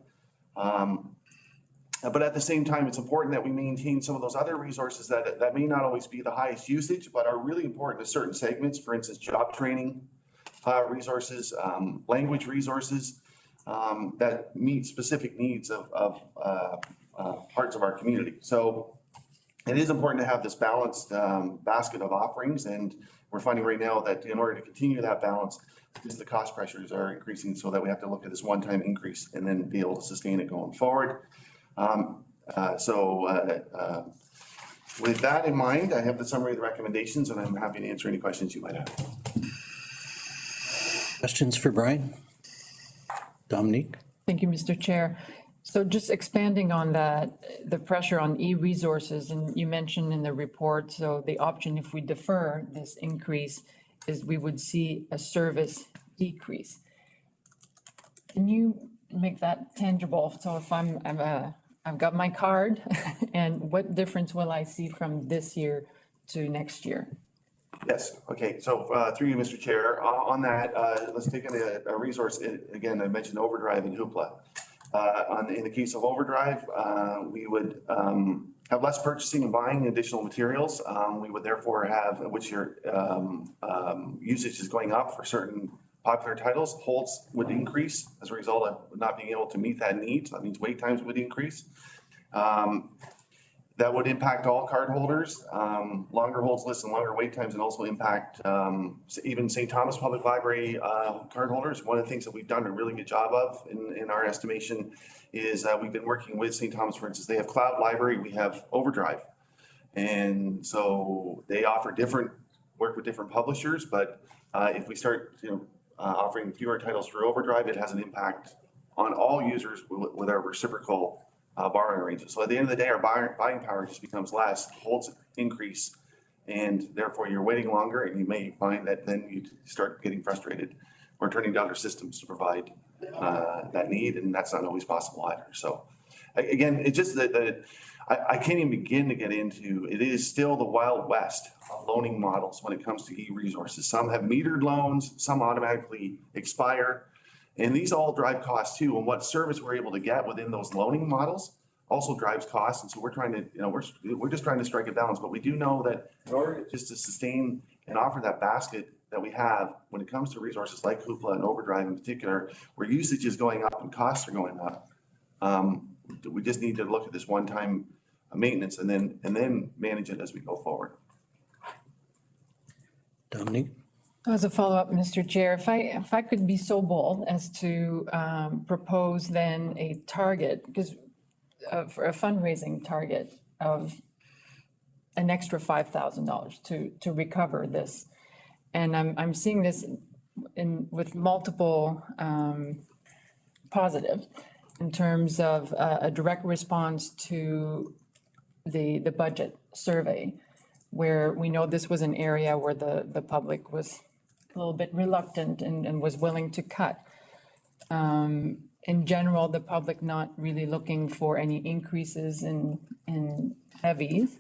But at the same time, it's important that we maintain some of those other resources that may not always be the highest usage, but are really important to certain segments. For instance, job training resources, language resources that meet specific needs of parts of our community. So it is important to have this balanced basket of offerings, and we're finding right now that in order to continue that balance, just the cost pressures are increasing, so that we have to look at this one-time increase and then be able to sustain it going forward. With that in mind, I have the summary of the recommendations, and I'm happy to answer any questions you might have. Questions for Brian? Dominique? Thank you, Mr. Chair. So just expanding on that, the pressure on e-resources, and you mentioned in the report, so the option if we defer this increase is we would see a service decrease. Can you make that tangible? So if I've got my card, and what difference will I see from this year to next year? Yes, okay, so through you, Mr. Chair, on that, let's take a resource. Again, I mentioned Overdrive and Hoopla. In the case of Overdrive, we would have less purchasing and buying additional materials. We would therefore have, which your usage is going up for certain popular titles, holds would increase as a result of not being able to meet that need. So that means wait times would increase. That would impact all card holders, longer holds lists and longer wait times, and also impact even St. Thomas Public Library card holders. One of the things that we've done a really good job of in our estimation is we've been working with St. Thomas, for instance. They have Cloud Library, we have Overdrive. And so they offer work with different publishers, but if we start offering fewer titles through Overdrive, it has an impact on all users with our reciprocal borrowing arrangements. So at the end of the day, our buying power just becomes less, holds increase, and therefore you're waiting longer, and you may find that then you start getting frustrated or turning to other systems to provide that need, and that's not always possible either. So again, it's just that I can't even begin to get into, it is still the Wild West of loaning models when it comes to e-resources. Some have metered loans, some automatically expire. And these all drive costs too, and what service we're able to get within those loaning models also drives costs. And so we're trying to, we're just trying to strike a balance. But we do know that in order just to sustain and offer that basket that we have when it comes to resources like Hoopla and Overdrive in particular, where usage is going up and costs are going up, we just need to look at this one-time maintenance and then manage it as we go forward. Dominique? As a follow-up, Mr. Chair, if I could be so bold as to propose then a target, because for a fundraising target of an extra $5,000 to recover this. And I'm seeing this with multiple positives in terms of a direct response to the budget survey, where we know this was an area where the public was a little bit reluctant and was willing to cut. In general, the public not really looking for any increases in levies.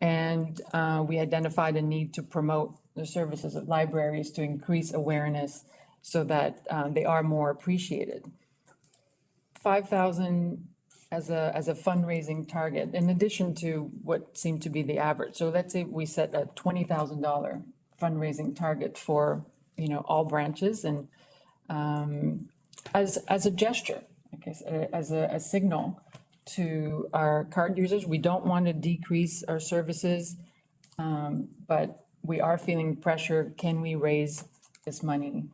And we identified a need to promote the services of libraries to increase awareness so that they are more appreciated. 5,000 as a fundraising target, in addition to what seemed to be the average. So let's say we set a $20,000 fundraising target for, all branches, and as a gesture, as a signal to our card users. We don't want to decrease our services, but we are feeling pressure. Can we raise this money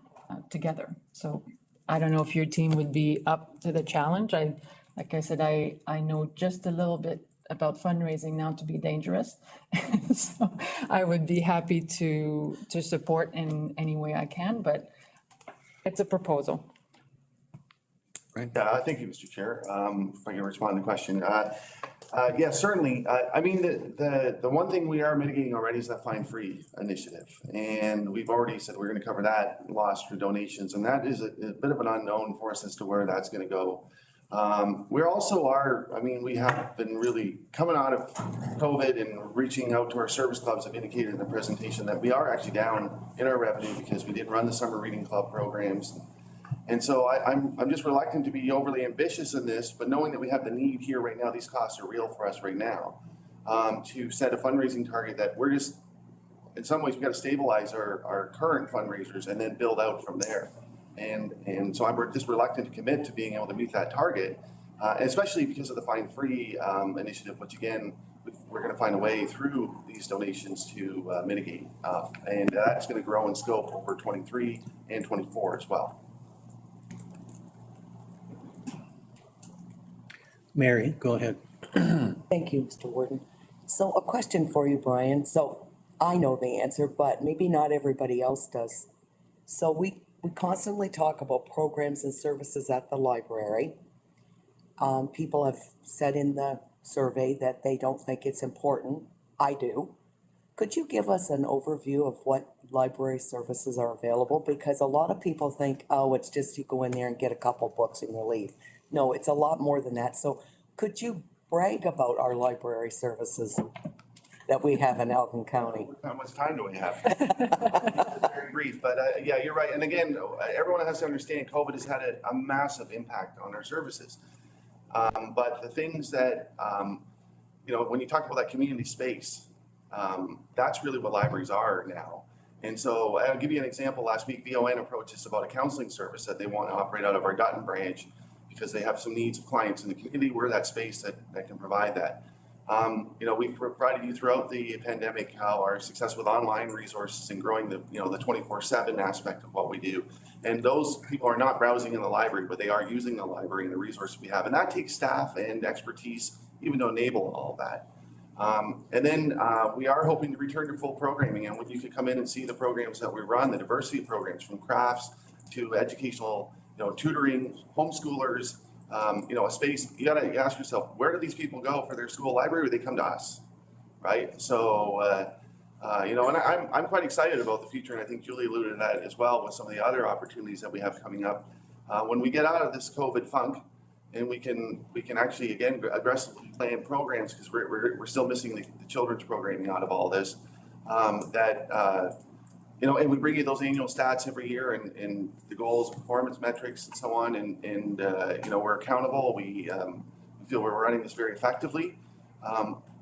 together? So I don't know if your team would be up to the challenge. Like I said, I know just a little bit about fundraising now to be dangerous. So I would be happy to support in any way I can, but it's a proposal. Right. Thank you, Mr. Chair. If I can respond to the question. Yeah, certainly. I mean, the one thing we are mitigating already is that fine-free initiative. And we've already said we're going to cover that loss for donations. And that is a bit of an unknown for us as to where that's going to go. We also are, I mean, we have been really coming out of COVID and reaching out to our service clubs. I've indicated in the presentation that we are actually down in our revenue because we didn't run the summer reading club programs. And so I'm just reluctant to be overly ambitious in this, but knowing that we have the need here right now, these costs are real for us right now, to set a fundraising target that we're just, in some ways, we got to stabilize our current fundraisers and then build out from there. And so I'm just reluctant to commit to being able to meet that target, especially because of the fine-free initiative, which again, we're going to find a way through these donations to mitigate. And that's going to grow in scope over 23 and 24 as well. Mary, go ahead. Thank you, Mr. Warden. So a question for you, Brian. So I know the answer, but maybe not everybody else does. So we constantly talk about programs and services at the library. People have said in the survey that they don't think it's important. I do. Could you give us an overview of what library services are available? Because a lot of people think, oh, it's just you go in there and get a couple books and you leave. No, it's a lot more than that. So could you brag about our library services that we have in Elgin County? How much time do we have? Very brief, but yeah, you're right. And again, everyone has to understand COVID has had a massive impact on our services. But the things that, you know, when you talk about that community space, that's really what libraries are now. And so I'll give you an example. Last week, VON approached us about a counseling service that they want to operate out of our Dutton branch because they have some needs of clients in the community. We're that space that can provide that. You know, we've provided you throughout the pandemic how our success with online resources and growing the, you know, the 24/7 aspect of what we do. And those people are not browsing in the library, but they are using the library and the resources we have. And that takes staff and expertise even to enable all of that. And then we are hoping to return to full programming. And when you could come in and see the programs that we run, the diversity programs from crafts to educational, you know, tutoring, homeschoolers, you know, a space, you gotta ask yourself, where do these people go for their school library? Or they come to us, right? So, you know, and I'm quite excited about the future. And I think Julie alluded to that as well with some of the other opportunities that we have coming up. When we get out of this COVID funk and we can actually, again, aggressively plan programs because we're still missing the children's programming out of all this, you know, and we bring you those annual stats every year and the goals, performance metrics and so on. And you know, we're accountable. We feel we're running this very effectively.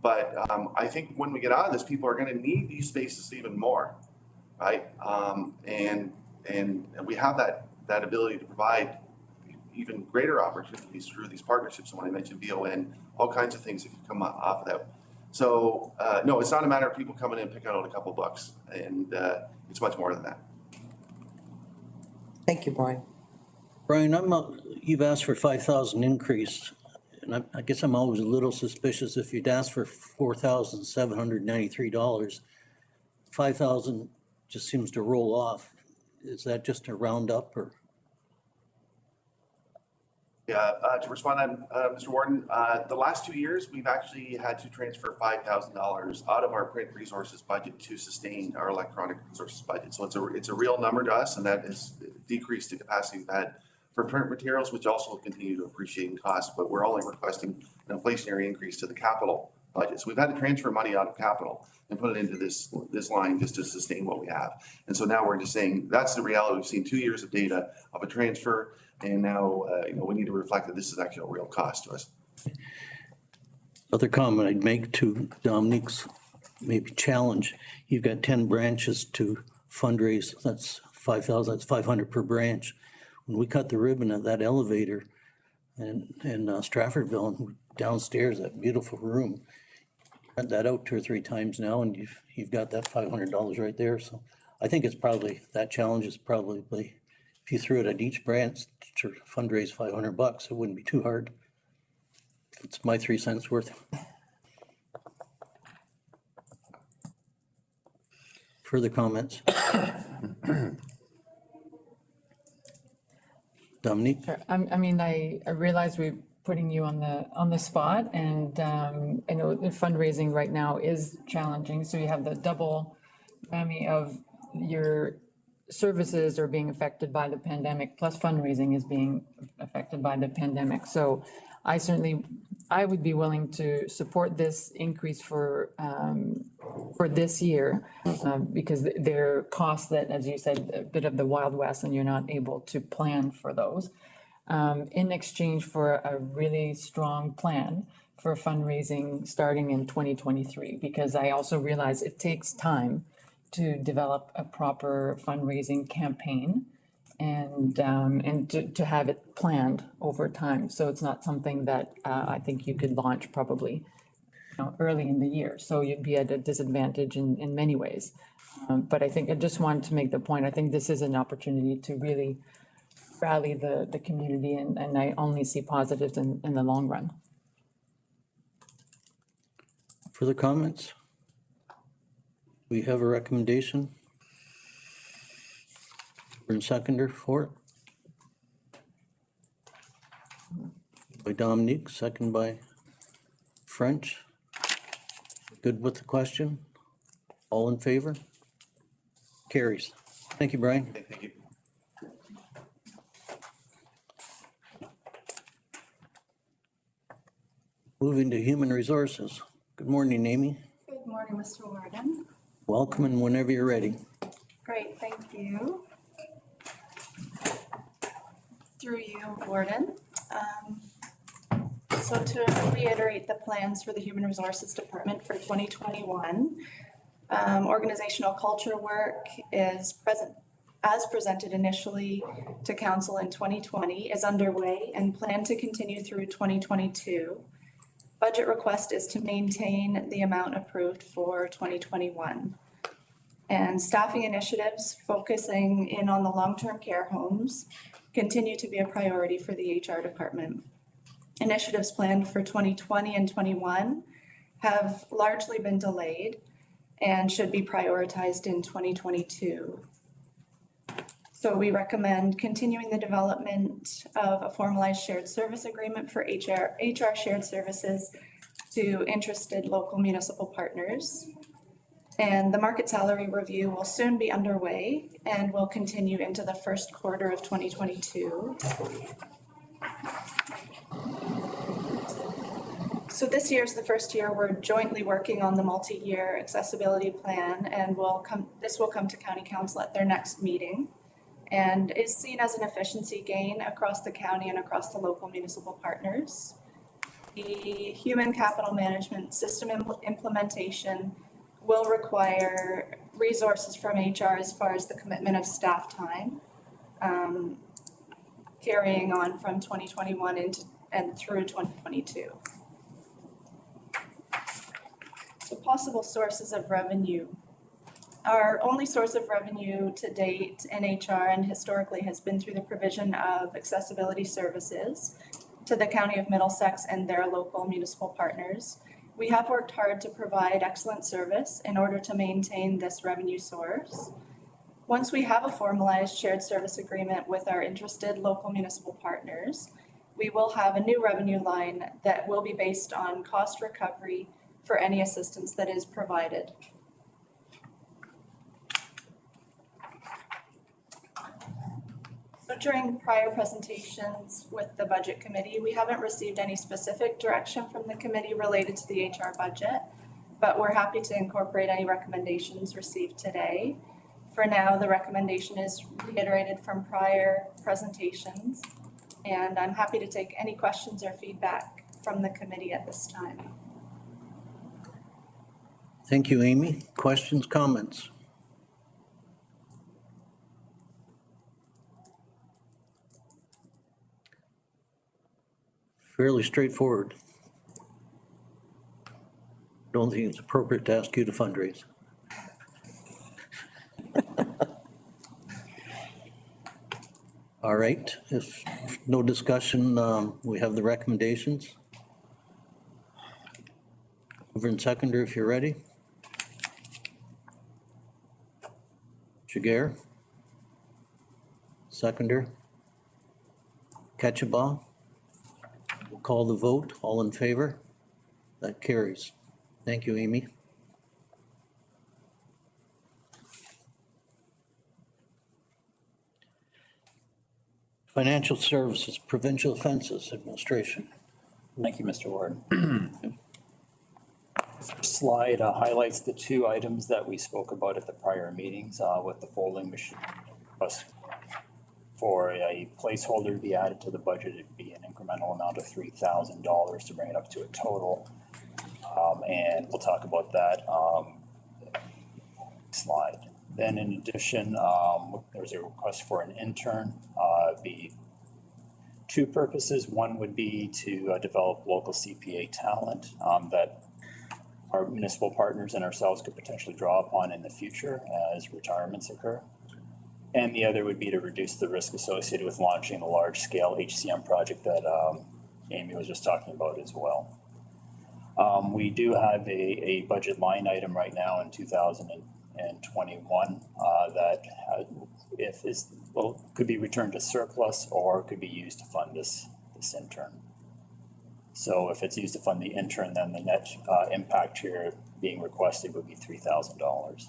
But I think when we get out of this, people are going to need these spaces even more, right? And we have that ability to provide even greater opportunities through these partnerships. And when I mentioned VON, all kinds of things that can come off of that. So no, it's not a matter of people coming in and picking out a couple bucks, and it's much more than that. Thank you, Brian. Brian, you've asked for 5,000 increase, and I guess I'm always a little suspicious if you'd asked for $4,793, 5,000 just seems to roll off. Is that just a round up or? Yeah, to respond on Mr. Warden, the last 2 years, we've actually had to transfer $5,000 out of our print resources budget to sustain our electronic resources budget. So it's a real number to us, and that has decreased the capacity we've had for print materials, which also will continue to appreciate in cost, but we're only requesting an inflationary increase to the capital budget. So we've had to transfer money out of capital and put it into this line just to sustain what we have. And so now we're just saying that's the reality. We've seen 2 years of data of a transfer, and now you know, we need to reflect that this is actually a real cost to us. Other comment I'd make to Dominique's maybe challenge, you've got 10 branches to fundraise, that's 5,000, that's 500 per branch. When we cut the ribbon of that elevator in Stratfordville, downstairs, that beautiful room, rent that out 2 or 3 times now, and you've got that $500 right there. So I think it's probably, that challenge is probably, if you threw it at each branch to fundraise $500, it wouldn't be too hard. It's my 3 cents worth. Further comments? Dominique? Sure. I mean, I realize we're putting you on the spot, and I know the fundraising right now is challenging. So you have the double whammy of your services are being affected by the pandemic, plus fundraising is being affected by the pandemic. So I would be willing to support this increase for this year, because there are costs that, as you said, a bit of the Wild West, and you're not able to plan for those. In exchange for a really strong plan for fundraising starting in 2023, because I also realize it takes time to develop a proper fundraising campaign and to have it planned over time. So it's not something that I think you could launch probably early in the year. So you'd be at a disadvantage in many ways. But I think I just wanted to make the point, I think this is an opportunity to really rally the community, and I only see positives in the long run. Further comments? We have a recommendation. And seconder for it. By Dominique, second by French. Good with the question? All in favor? Carries. Thank you, Brian. Okay, thank you. Moving to Human Resources. Good morning, Amy. Good morning, Mr. Warden. Welcome, and whenever you're ready. Great, thank you. Through you, Warden. So to reiterate the plans for the Human Resources Department for 2021, organizational culture work is as presented initially to council in 2020 is underway and planned to continue through 2022. Budget request is to maintain the amount approved for 2021. And staffing initiatives focusing in on the long-term care homes continue to be a priority for the HR department. Initiatives planned for 2020 and 21 have largely been delayed and should be prioritized in 2022. So we recommend continuing the development of a formalized shared service agreement for HR shared services to interested local municipal partners. And the market salary review will soon be underway and will continue into the first quarter of 2022. So this year is the first year we're jointly working on the multi-year accessibility plan, and this will come to County Council at their next meeting, and is seen as an efficiency gain across the county and across the local municipal partners. The human capital management system implementation will require resources from HR as far as the commitment of staff time, carrying on from 2021 and through 2022. So possible sources of revenue. Our only source of revenue to date in HR and historically has been through the provision of accessibility services to the County of Middlesex and their local municipal partners. We have worked hard to provide excellent service in order to maintain this revenue source. Once we have a formalized shared service agreement with our interested local municipal partners, we will have a new revenue line that will be based on cost recovery for any assistance that is provided. So during prior presentations with the budget committee, we haven't received any specific direction from the committee related to the HR budget, but we're happy to incorporate any recommendations received today. For now, the recommendation is reiterated from prior presentations, and I'm happy to take any questions or feedback from the committee at this time. Thank you, Amy. Questions, comments? Fairly straightforward. Don't think it's appropriate to ask you to fundraise. All right, if no discussion, we have the recommendations. Mover and seconder, if you're ready. Jaguar. Seconder. Ketchabah. We'll call the vote. All in favor? That carries. Thank you, Amy. Financial Services, Provincial Offenses Administration. Thank you, Mr. Warden. Slide highlights the two items that we spoke about at the prior meetings with the folding machine. For a placeholder to be added to the budget, it'd be an incremental amount of $3,000 to bring it up to a total. And we'll talk about that slide. Then in addition, there's a request for an intern. Be two purposes. One would be to develop local CPA talent that our municipal partners and ourselves could potentially draw upon in the future as retirements occur. And the other would be to reduce the risk associated with launching a large-scale HCM project that Amy was just talking about as well. We do have a budget line item right now in 2021 that could be returned to surplus or could be used to fund this intern. So if it's used to fund the intern, then the net impact here being requested would be $3,000.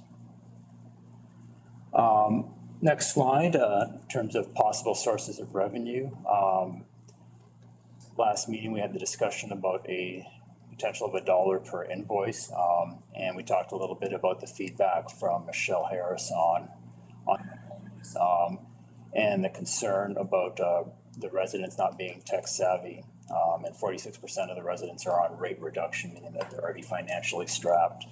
Next slide, in terms of possible sources of revenue. Last meeting, we had the discussion about a potential of $1 per invoice. And we talked a little bit about the feedback from Michelle Harris on and the concern about the residents not being tech savvy. And 46% of the residents are on rate reduction, meaning that they're already financially strapped.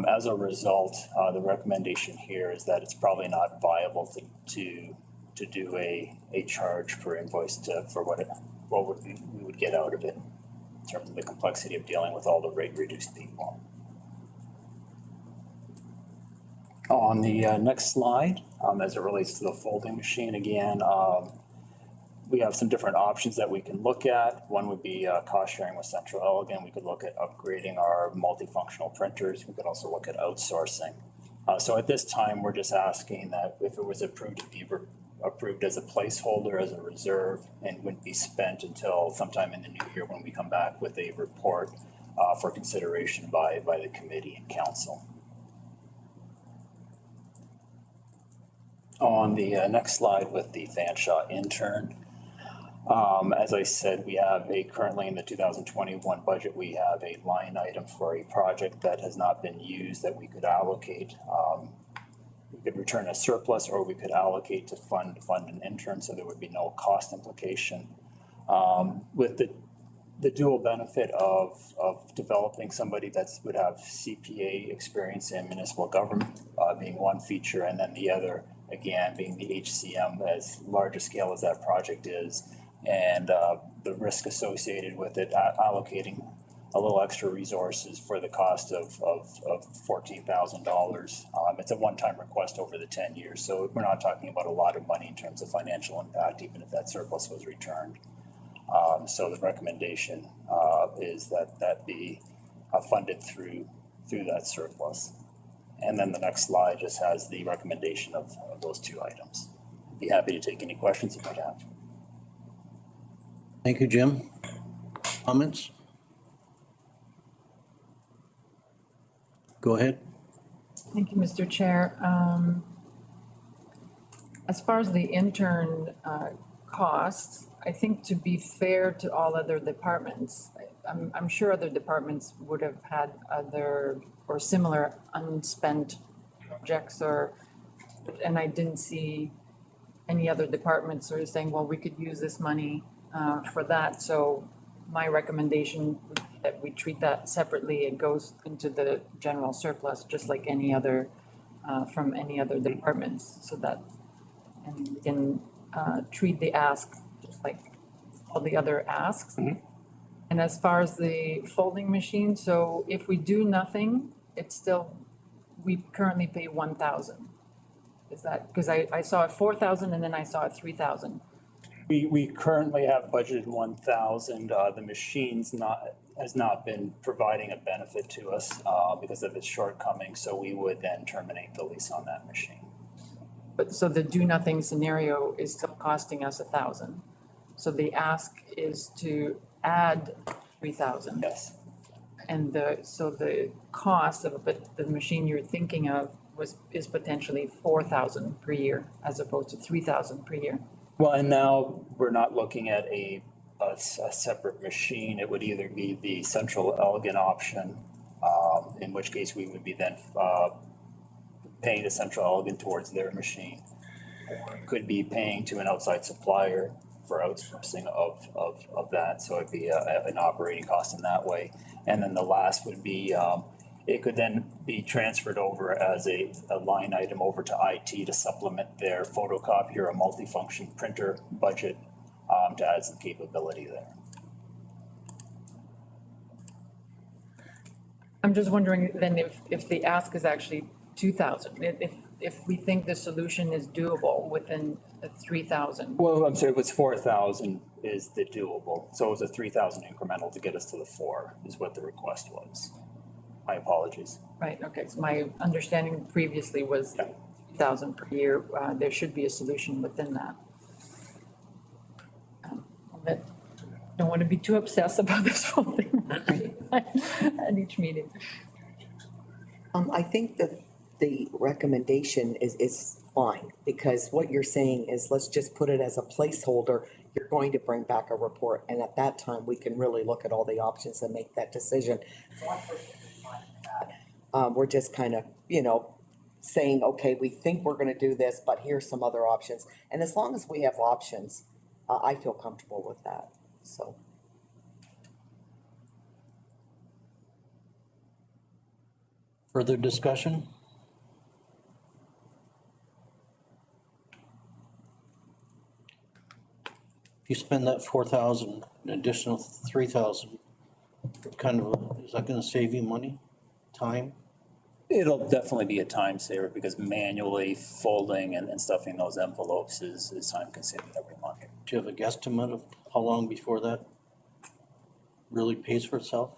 As a result, the recommendation here is that it's probably not viable to do a charge per invoice for what we would get out of it in terms of the complexity of dealing with all the rate reduced people. On the next slide, as it relates to the folding machine, again, we have some different options that we can look at. One would be cost sharing with Central Elgin. We could look at upgrading our multifunctional printers. We could also look at outsourcing. So at this time, we're just asking that if it was approved to be approved as a placeholder, as a reserve, and wouldn't be spent until sometime in the new year when we come back with a report for consideration by the committee and council. On the next slide with the Fanshawe intern. As I said, we have currently in the 2021 budget, we have a line item for a project that has not been used that we could allocate. We could return a surplus or we could allocate to fund an intern, so there would be no cost implication. With the dual benefit of developing somebody that would have CPA experience in municipal government being one feature, and then the other, again, being the HCM, as large a scale as that project is, and the risk associated with it, allocating a little extra resources for the cost of $14,000. It's a one-time request over the 10 years, so we're not talking about a lot of money in terms of financial impact, even if that surplus was returned. So the recommendation is that be funded through that surplus. And then the next slide just has the recommendation of those two items. Be happy to take any questions if you have. Thank you, Jim. Comments? Go ahead. Thank you, Mr. Chair. As far as the intern costs, I think to be fair to all other departments, I'm sure other departments would have had other or similar unspent projects and I didn't see any other departments sort of saying, well, we could use this money for that. So my recommendation would be that we treat that separately. It goes into the general surplus, just like any other, from any other departments, so that, and we can treat the ask just like all the other asks. Mm-hmm. And as far as the folding machine, so if we do nothing, it's still, we currently pay 1,000. Is that, because I saw 4,000 and then I saw 3,000. We currently have budgeted 1,000. The machine's has not been providing a benefit to us because of its shortcomings, so we would then terminate the lease on that machine. But so the do nothing scenario is still costing us 1,000. So the ask is to add 3,000. Yes. And so the cost of the machine you're thinking of is potentially 4,000 per year as opposed to 3,000 per year. Well, and now we're not looking at a separate machine. It would either be the central Elgin option, in which case we would be then paying the central Elgin towards their machine. Or it could be paying to an outside supplier for outsourcing of that, so it'd be an operating cost in that way. And then the last would be, it could then be transferred over as a line item over to IT to supplement their photocopier or multifunction printer budget, to add some capability there. I'm just wondering then if the ask is actually 2,000, if we think the solution is doable within the 3,000. Well, I'm sorry, it was 4,000 is the doable, so it was a 3,000 incremental to get us to the 4 is what the request was. My apologies. Right, okay, so my understanding previously was 1,000 per year. There should be a solution within that. But don't want to be too obsessed about this whole thing at each meeting. I think that the recommendation is fine, because what you're saying is, let's just put it as a placeholder. You're going to bring back a report, and at that time, we can really look at all the options and make that decision. So I'm perfectly fine with that. We're just kind of, saying, okay, we think we're gonna do this, but here's some other options. And as long as we have options, I feel comfortable with that, so. Further discussion? If you spend that 4,000, an additional 3,000, is that gonna save you money, time? It'll definitely be a time saver because manually folding and stuffing those envelopes is time consuming every month. Do you have a guesstimate of how long before that really pays for itself?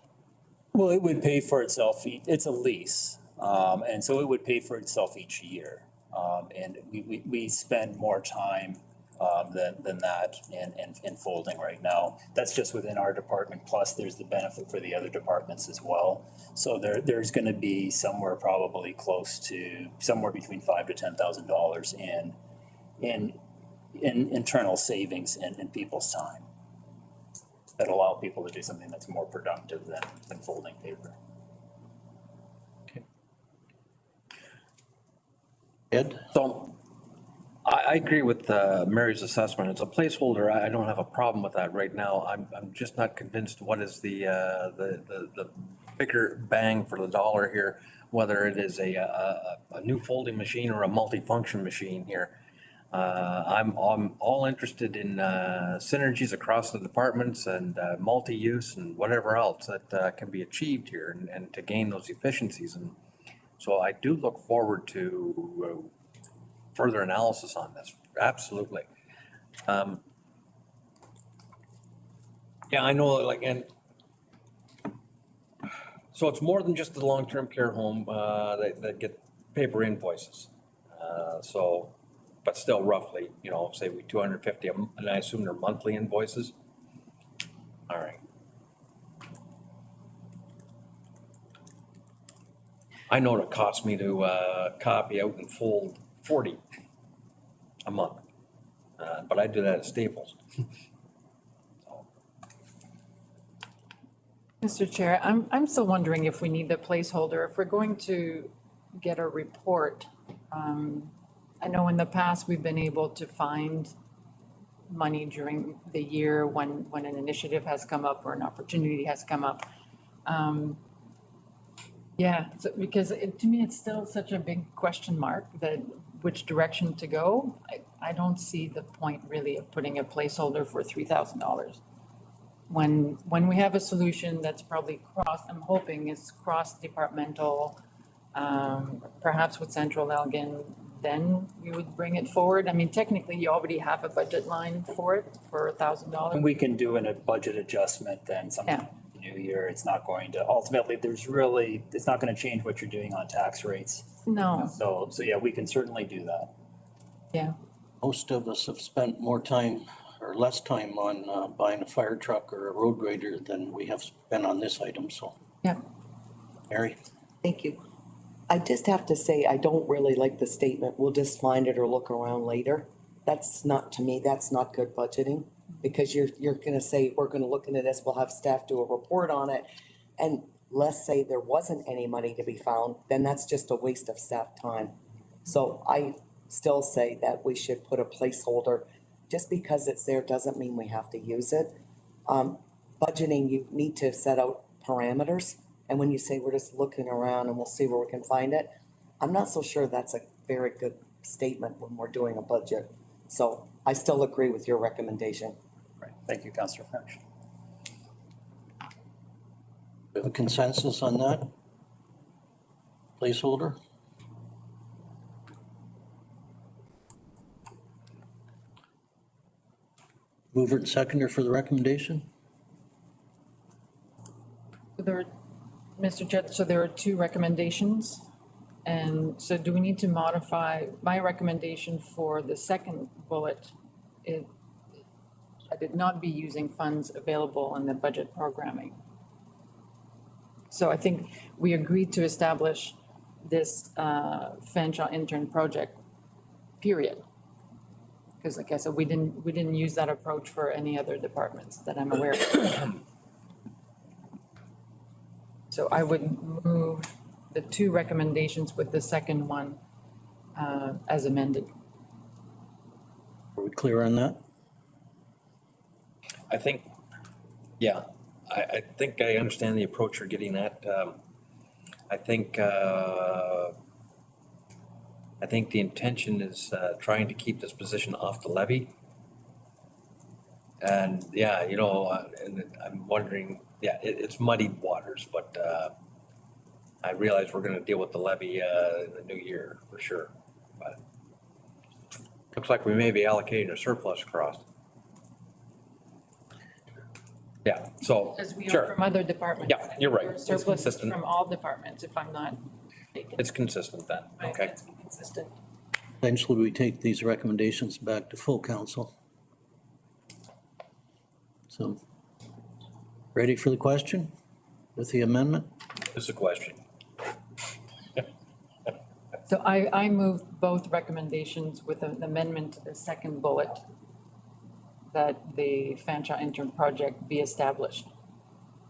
Well, it would pay for itself, it's a lease, and so it would pay for itself each year. And we spend more time than that in folding right now. That's just within our department, plus there's the benefit for the other departments as well. So there's gonna be somewhere probably close to, somewhere between $5,000 to $10,000 in internal savings in people's time that allow people to do something that's more productive than folding paper. Ed? So I agree with Mary's assessment. It's a placeholder. I don't have a problem with that right now. I'm just not convinced what is the bigger bang for the dollar here, whether it is a new folding machine or a multifunction machine here. I'm all interested in synergies across the departments and multi-use and whatever else that can be achieved here and to gain those efficiencies. And so I do look forward to further analysis on this. Absolutely. Yeah, I know, so it's more than just the long-term care home that get paper invoices. But still roughly, say we 250, and I assume they're monthly invoices. All right. I know it costs me to copy out and fold 40 a month, but I do that at Staples. Mr. Chair, I'm still wondering if we need the placeholder, if we're going to get a report. I know in the past, we've been able to find money during the year when an initiative has come up or an opportunity has come up. Yeah, so because to me, it's still such a big question mark that which direction to go. I don't see the point really of putting a placeholder for $3,000. When we have a solution that's probably I'm hoping is cross-departmental, perhaps with Central Elgin, then we would bring it forward. I mean, technically, you already have a budget line for it, for $1,000. And we can do a budget adjustment then sometime in the new year. It's not going to, ultimately, it's not going to change what you're doing on tax rates. No. So yeah, we can certainly do that. Yeah. Most of us have spent more time or less time on buying a fire truck or a road grader than we have spent on this item, so. Yeah. Mary? Thank you. I just have to say, I don't really like the statement, we'll just find it or look around later. That's not, to me, that's not good budgeting. Because you're gonna say, we're gonna look into this, we'll have staff do a report on it. And let's say there wasn't any money to be found, then that's just a waste of staff time. So I still say that we should put a placeholder. Just because it's there doesn't mean we have to use it. Budgeting, you need to set out parameters. And when you say we're just looking around and we'll see where we can find it, I'm not so sure that's a very good statement when we're doing a budget. So I still agree with your recommendation. Right. Thank you, Councillor French. We have a consensus on that? Placeholder? Mover and seconder for the recommendation? Mr. Chair, so there are two recommendations. And so do we need to modify my recommendation for the second bullet? I did not be using funds available in the budget programming. So I think we agreed to establish this Fanshawe intern project, period. Because like I said, we didn't use that approach for any other departments that I'm aware of. So I would move the two recommendations with the second one as amended. Are we clear on that? I think, yeah, I think I understand the approach you're getting at. I think the intention is trying to keep this position off the levy. And yeah, and I'm wondering, yeah, it's muddied waters, but I realize we're gonna deal with the levy in the new year for sure. But looks like we may be allocating a surplus across. Yeah, so, As we are sure, from other departments. Yeah, you're right. It's Surpluses consistent. from all departments, if I'm not mistaken. it's consistent then, Right, okay. that's consistent. Eventually, we take these recommendations back to full council. So, ready for the question with the amendment? This is a question. So I moved both recommendations with an amendment to the second bullet that the Fanshawe intern project be established,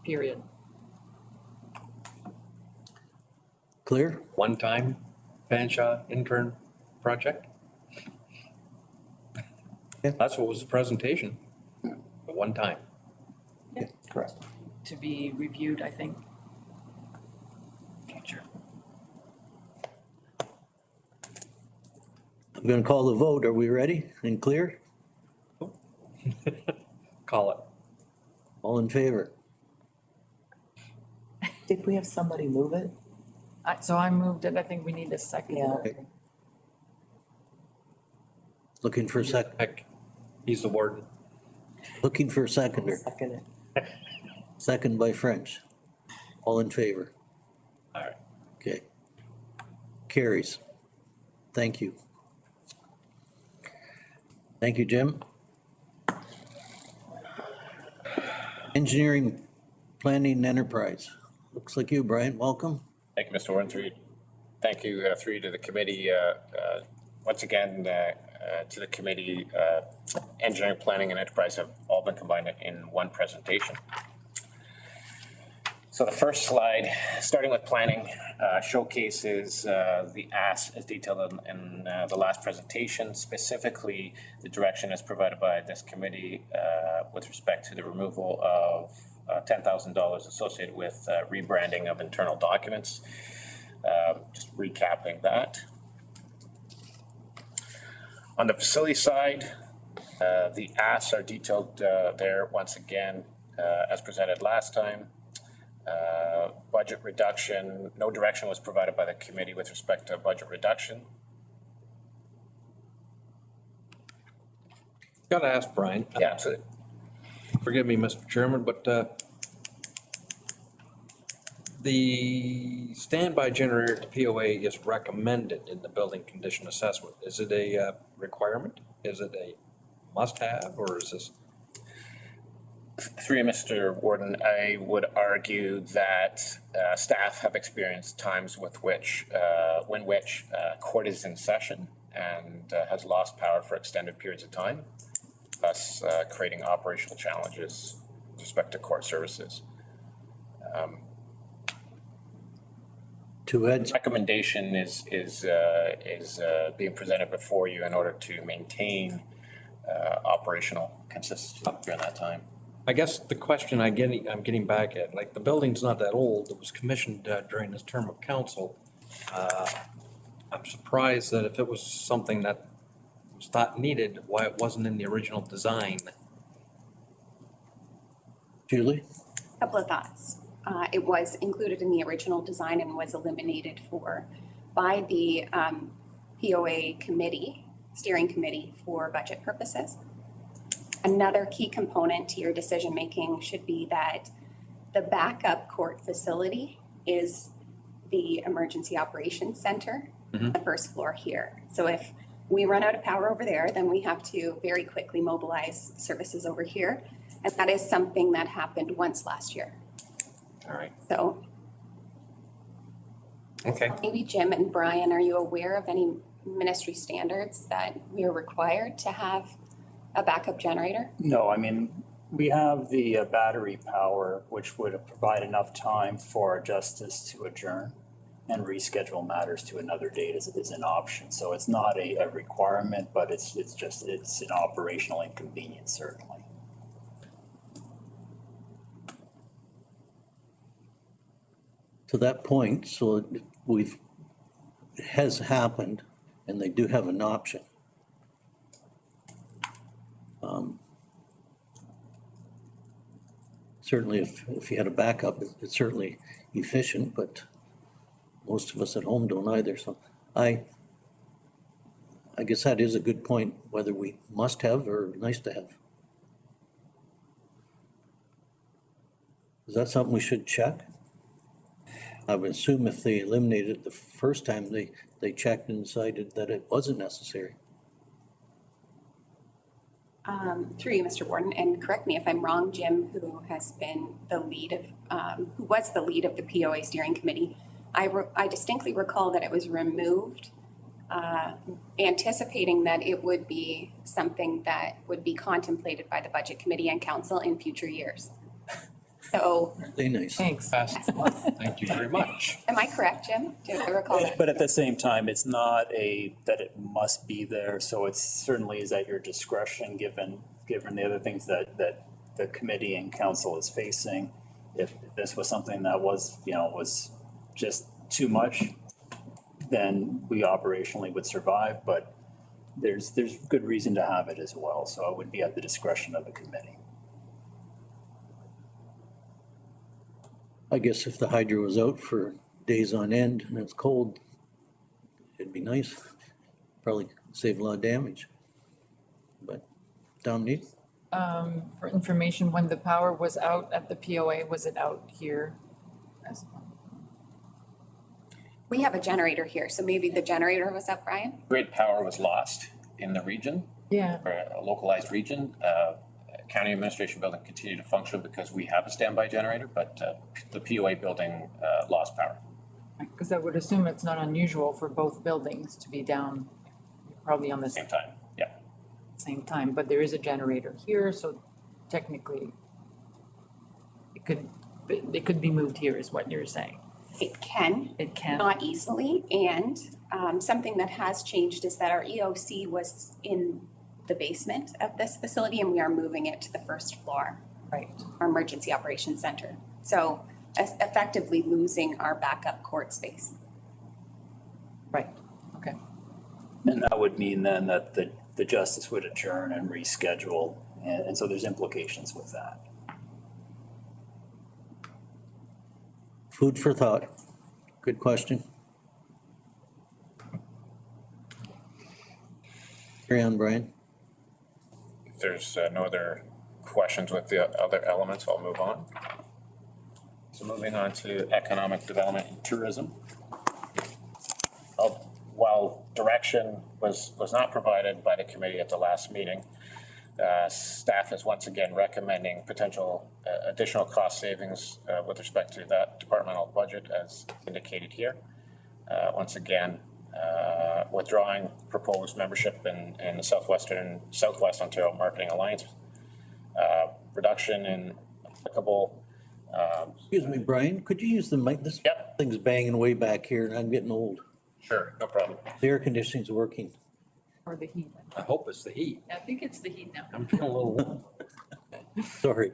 period. Clear? One-time Fanshawe intern project? Yeah. That's what was the presentation, one time. Correct. To be reviewed, I think. Future. I'm gonna call the vote. Are we ready and clear? Call it. All in favor? Did we have somebody move it? So I moved it, I think we need a second. Yeah. Looking for a sec, Heck, he's the warden. looking for a seconder. Second it. Second by French. All in favor? All right. Okay. Carries. Thank you. Thank you, Jim. Engineering, Planning, and Enterprise. Looks like you, Brian. Welcome. Thank you, Mr. Warden. Thank you, through you to the committee. Once again, to the committee, engineering, planning, and enterprise have all been combined in one presentation. So the first slide, starting with planning, showcases the ask as detailed in the last presentation, specifically the direction as provided by this committee with respect to the removal of $10,000 associated with rebranding of internal documents. Just recapping that. On the facility side, the asks are detailed there once again as presented last time. Budget reduction, no direction was provided by the committee with respect to budget reduction. Gotta ask Brian. Yeah, absolutely. Forgive me, Mr. Chairman, but the standby generator at the POA is recommended in the building condition assessment. Is it a requirement? Is it a must-have, or is this? Through you, Mr. Warden, I would argue that staff have experienced times with which, when court is in session and has lost power for extended periods of time, thus creating operational challenges with respect to court services. To Ed's Recommendation is being presented before you in order to maintain operational consistency during that time. I guess the question I'm getting back at, like, the building's not that old. It was commissioned during this term of council. I'm surprised that if it was something that was thought needed, why it wasn't in the original design. Julie? Couple of thoughts. It was included in the original design and was eliminated by the POA committee, steering committee for budget purposes. Another key component to your decision-making should be that the backup court facility is the Emergency Operations Center, the first floor here. So if we run out of power over there, then we have to very quickly mobilize services over here. And that is something that happened once last year. All right. So Okay. maybe Jim and Brian, are you aware of any ministry standards that we are required to have a backup generator? No, I mean, we have the battery power, which would provide enough time for justice to adjourn and reschedule matters to another date is an option. So it's not a requirement, but it's an operational inconvenience, certainly. To that point, so it has happened, and they do have an option. Certainly, if you had a backup, it's certainly efficient, but most of us at home don't either, so I guess that is a good point, whether we must have or nice to have. Is that something we should check? I would assume if they eliminated it the first time, they checked and decided that it wasn't necessary. Through you, Mr. Warden, and correct me if I'm wrong, Jim, who has been the lead of, who was the lead of the POA steering committee. I distinctly recall that it was removed, anticipating that it would be something that would be contemplated by the budget committee and council in future years. So. They nice. Thanks. Thank you very much. Am I correct, Jim? Do I recall that? But at the same time, it's not that it must be there, so it certainly is at your discretion, given the other things that the committee and council is facing. If this was something that was just too much, then we operationally would survive, but there's good reason to have it as well, so it would be at the discretion of the committee. I guess if the hydro was out for days on end and it's cold, it'd be nice. Probably save a lot of damage. But Dominique? For information, when the power was out at the POA, was it out here? We have a generator here, so maybe the generator was up, Brian? Grid power was lost in the region, Yeah, or a localized region. County Administration Building continued to function because we have a standby generator, but the POA building lost power. because I would assume it's not unusual for both buildings to be down probably on the Same time, yeah. same time, but there is a generator here, so technically it could be moved here is what you're saying. It can. It can. Not easily, and something that has changed is that our EOC was in the basement of this facility and we are moving it to the first floor. Right. Our Emergency Operations Center. So effectively losing our backup court space. Right, okay. And that would mean then that the justice would adjourn and reschedule, and so there's implications with that. Food for thought. Good question. Carry on, Brian. If there's no other questions with the other elements, I'll move on. So moving on to economic development and tourism. While direction was not provided by the committee at the last meeting, staff is once again recommending potential additional cost savings with respect to that departmental budget as indicated here. Once again, withdrawing proposed membership in the Southwest Ontario Marketing Alliance, reduction in applicable. Excuse me, Brian, could you use the mic? This Yep. thing's banging way back here and I'm getting old. Sure, no problem. The air conditioning's working. Or the heat. I hope it's the heat. I think it's the heat now. I'm feeling a little warm. Sorry.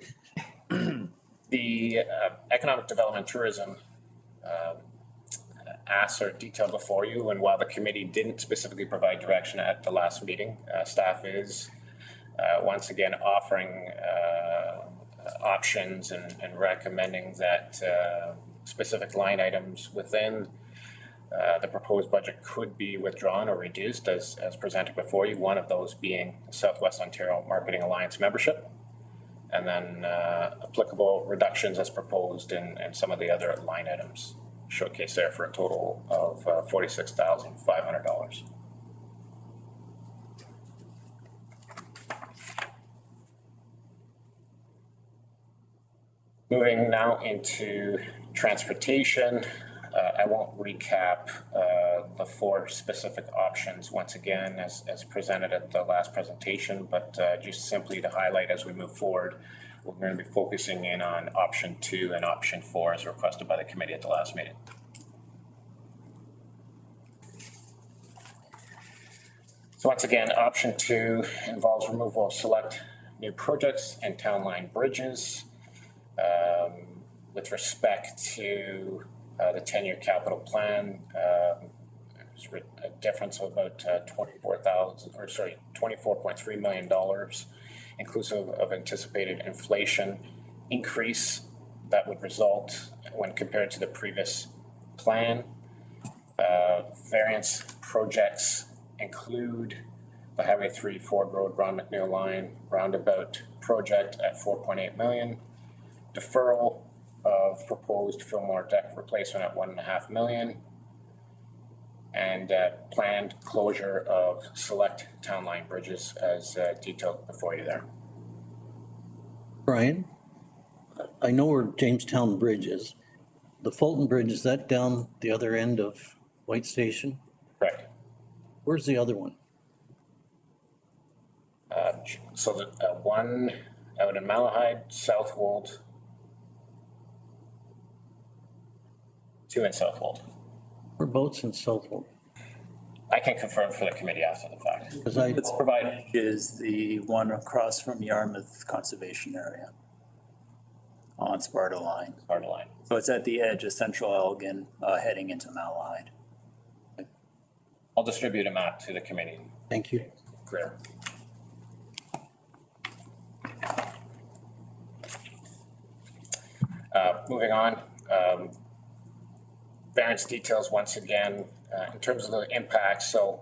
The economic development tourism asks are detailed before you, and while the committee didn't specifically provide direction at the last meeting, staff is once again offering options and recommending that specific line items within the proposed budget could be withdrawn or reduced as presented before you, one of those being Southwest Ontario Marketing Alliance membership, and then applicable reductions as proposed in some of the other line items showcased there for a total of $46,500. Moving now into transportation. I won't recap the four specific options once again as presented at the last presentation, but just simply to highlight as we move forward, we're going to be focusing in on option 2 and option 4 as requested by the committee at the last meeting. So once again, option 2 involves removal of select new projects and town line bridges. With respect to the 10-year capital plan, there's a difference of about $24.3 million, inclusive of anticipated inflation increase that would result when compared to the previous plan. Variance projects include the Highway 3 Ford Road Ron McNeil line roundabout project at $4.8 million, deferral of proposed Fillmore deck replacement at $1.5 million, and planned closure of select town line bridges as detailed before you there. Brian, I know where Jamestown Bridge is. The Fulton Bridge, is that down the other end of White Station? Correct. Where's the other one? So the one out in Malahide, Southwold, 2 in Southwold. We're boats in Southwold. I can confirm for the committee after the fact. Because I, It's provided is the one across from Yarmouth Conservation Area on Sparta Line. Sparta line. So it's at the edge of Central Elgin, heading into Malahide. I'll distribute a map to the committee. thank you. Clear. Moving on, variance details once again, in terms of the impact. So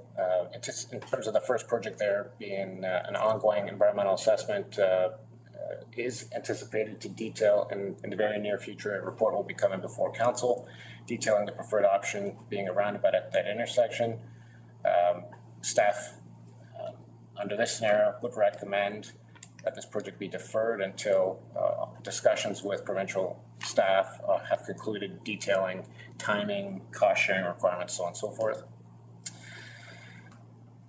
in terms of the first project there being an ongoing environmental assessment is anticipated to detail in the very near future. A report will be coming before council detailing the preferred option being a roundabout at that intersection. Staff under this scenario would recommend that this project be deferred until discussions with provincial staff have concluded detailing timing, cost sharing requirements, so on and so forth.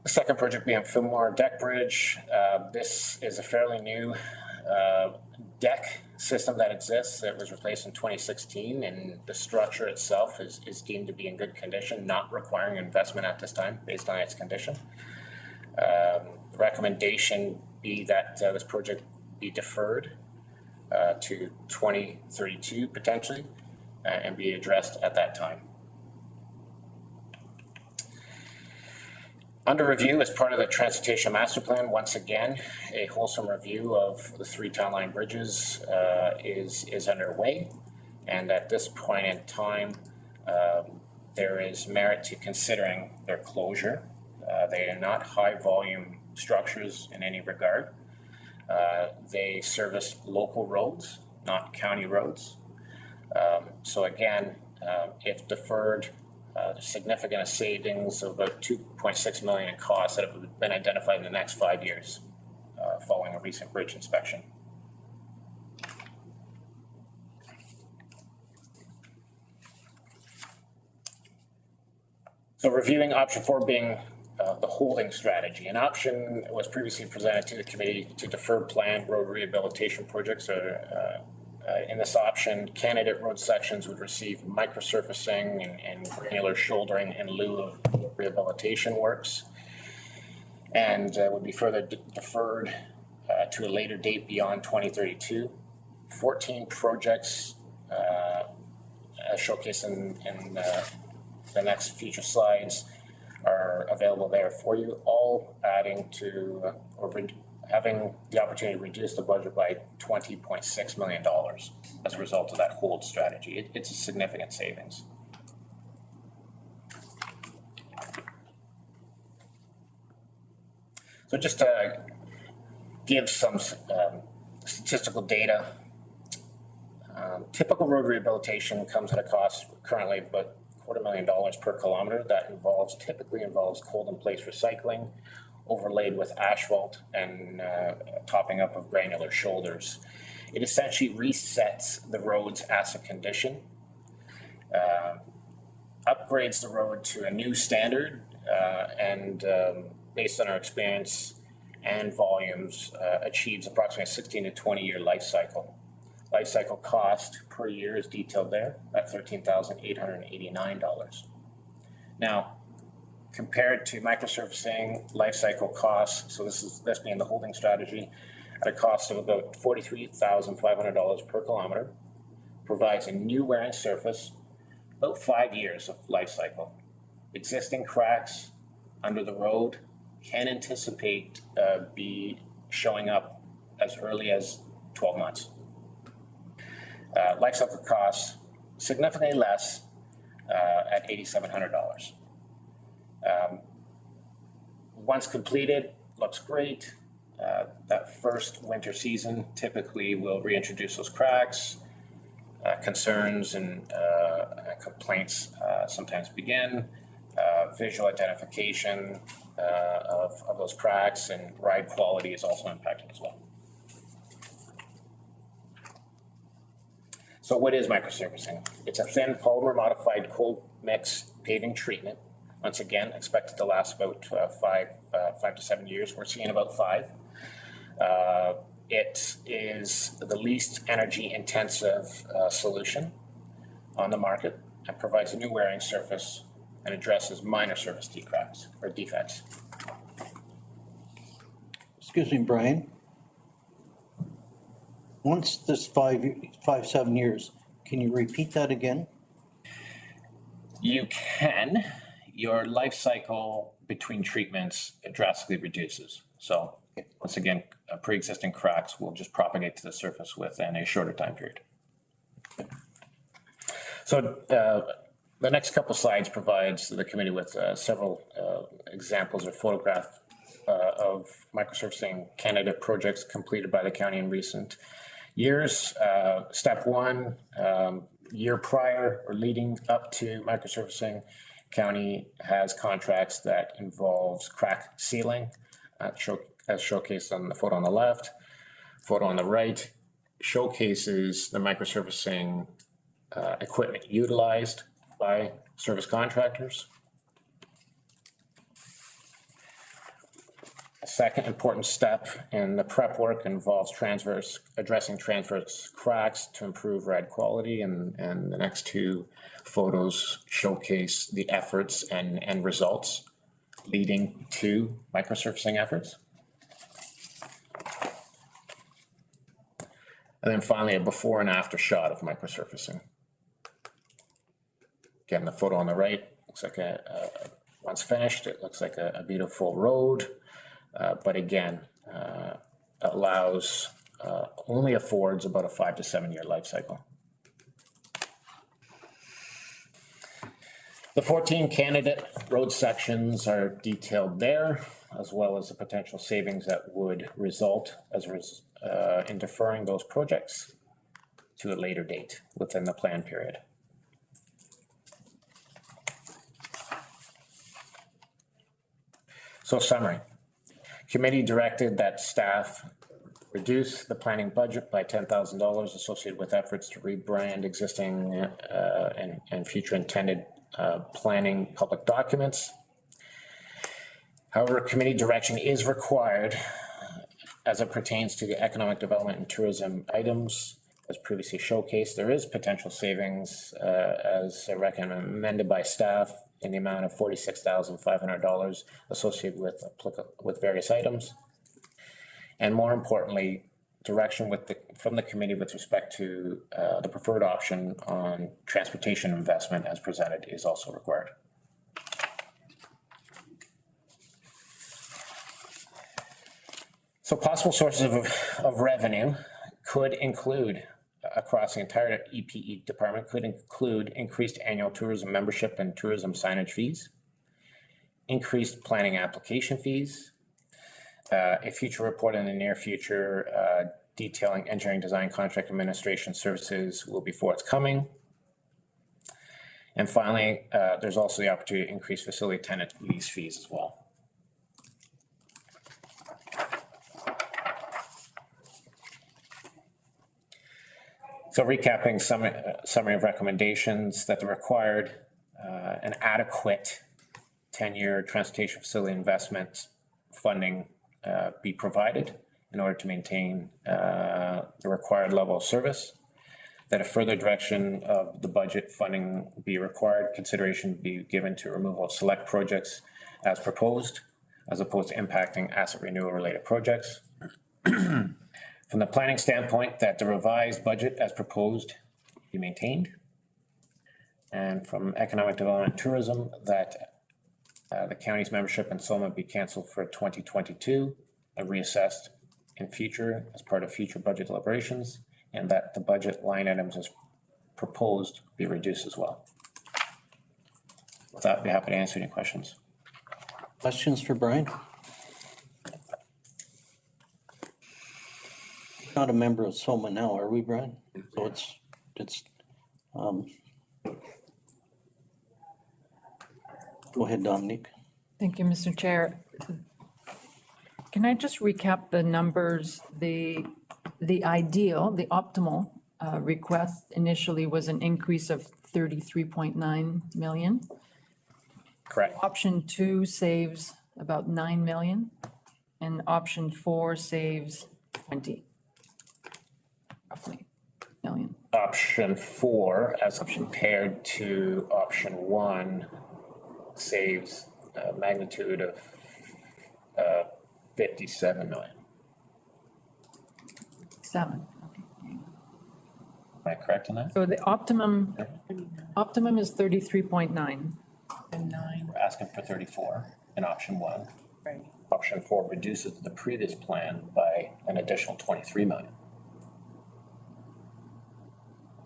The second project being Fillmore Deck Bridge. This is a fairly new deck system that exists. It was replaced in 2016, and the structure itself is deemed to be in good condition, not requiring investment at this time based on its condition. The recommendation be that this project be deferred to 2032 potentially and be addressed at that time. Under review as part of the Transportation Master Plan, once again, a wholesome review of the 3 town line bridges is underway. And at this point in time, there is merit to considering their closure. They are not high volume structures in any regard. They service local roads, not county roads. So again, if deferred, significant savings of about $2.6 million in costs that have been identified in the next 5 years following a recent bridge inspection. So reviewing option 4 being the holding strategy. An option was previously presented to the committee to defer planned road rehabilitation projects. In this option, candidate road sections would receive microsurfacing and granular shouldering in lieu of rehabilitation works, and would be further deferred to a later date beyond 2032. 14 projects, as showcased in the next future slides, are available there for you, all adding to having the opportunity to reduce the budget by $20.6 million as a result of that hold strategy. It's a significant savings. So just to give some statistical data, typical road rehabilitation comes at a cost currently about $250,000 per kilometer. That typically involves cold in place recycling, overlaid with asphalt and topping up of granular shoulders. It essentially resets the road's asset condition, upgrades the road to a new standard, and based on our experience and volumes, achieves approximately a 16 to 20 year life cycle. Life cycle cost per year is detailed there at $13,889. Now, compared to microservicing life cycle costs, so this being the holding strategy, at a cost of about $43,500 per kilometer, provides a new wearing surface, about 5 years of life cycle. Existing cracks under the road can anticipate be showing up as early as 12 months. Life cycle costs significantly less at $8,700. Once completed, looks great. That first winter season typically will reintroduce those cracks. Concerns and complaints sometimes begin. Visual identification of those cracks and ride quality is also impacted as well. So what is microservicing? It's a thin polymer modified cold mix paving treatment. Once again, expected to last about 5 to 7 years. We're seeing about 5. It is the least energy intensive solution on the market and provides a new wearing surface and addresses minor surface cracks or defects. Excuse me, Brian. Once this 7 years, can you repeat that again? You can. Your life cycle between treatments drastically reduces. So once again, pre-existing cracks will just propagate to the surface within a shorter time period. So the next couple slides provides the committee with several examples or photographs of microservicing candidate projects completed by the county in recent years. Step 1, year prior or leading up to microservicing, county has contracts that involves crack sealing, as showcased on the photo on the left. Photo on the right showcases the microservicing equipment utilized by service contractors. A second important step in the prep work involves addressing transverse cracks to improve ride quality, and the next 2 photos showcase the efforts and results leading to microsurfacing efforts. And then finally, a before and after shot of microsurfacing. Again, the photo on the right looks like once finished, it looks like a beautiful road. But again, only affords about a 5 to 7 year life cycle. The 14 candidate road sections are detailed there, as well as the potential savings that would result in deferring those projects to a later date within the plan period. So summary. Committee directed that staff reduce the planning budget by $10,000 associated with efforts to rebrand existing and future intended planning public documents. However, committee direction is required as it pertains to the economic development and tourism items. As previously showcased, there is potential savings as recommended by staff in the amount of $46,500 associated with various items. And more importantly, direction from the committee with respect to the preferred option on transportation investment as presented is also required. So possible sources of revenue could include, across the entire EPE department, could include increased annual tourism membership and tourism signage fees, increased planning application fees, a future report in the near future detailing engineering design contract administration services will be forthcoming. And finally, there's also the opportunity to increase facility tenant lease fees as well. So recapping summary of recommendations that the required an adequate 10-year transportation facility investment funding be provided in order to maintain the required level of service, that a further direction of the budget funding be required, consideration be given to removal of select projects as proposed, as opposed to impacting asset renewal related projects. From the planning standpoint, that the revised budget as proposed be maintained. And from economic development and tourism, that the county's membership in SOMA be canceled for 2022 and reassessed in future as part of future budget deliberations, and that the budget line items as proposed be reduced as well. With that, I'd be happy to answer any questions. Questions for Brian? Not a member of SOMA now, are we, Brian? So it's go ahead, Dominique. Thank you, Mr. Chair. Can I just recap the numbers? The ideal, the optimal request initially was an increase of 33.9 million. Correct. Option 2 saves about 9 million, and option 4 saves 20. Roughly million. Option 4 as compared to option 1 saves a magnitude of 57 million. 7. Am I correct on that? So the optimum is 33.9. And 9, We're asking for 34 in option 1. right. Option 4 reduces the previous plan by an additional 23 million.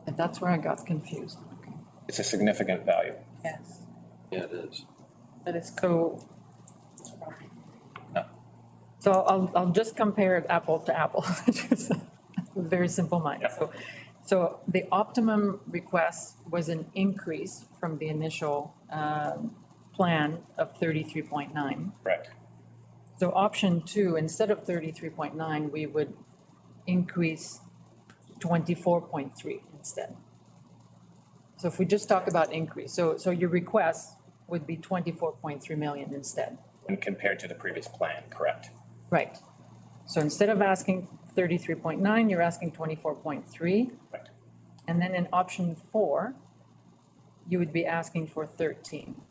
And that's where I got confused. Okay. It's a significant value. Yes. Yeah, it is. But it's So, No. so I'll just compare it apple to apple. Just a very simple mind. Yeah. So the optimum request was an increase from the initial plan of 33.9. Correct. So option 2, instead of 33.9, we would increase 24.3 instead. So if we just talk about increase, so your request would be 24.3 million instead. When compared to the previous plan, correct. Right. So instead of asking 33.9, you're asking 24.3. Right. And then in option 4, you would be asking for 13.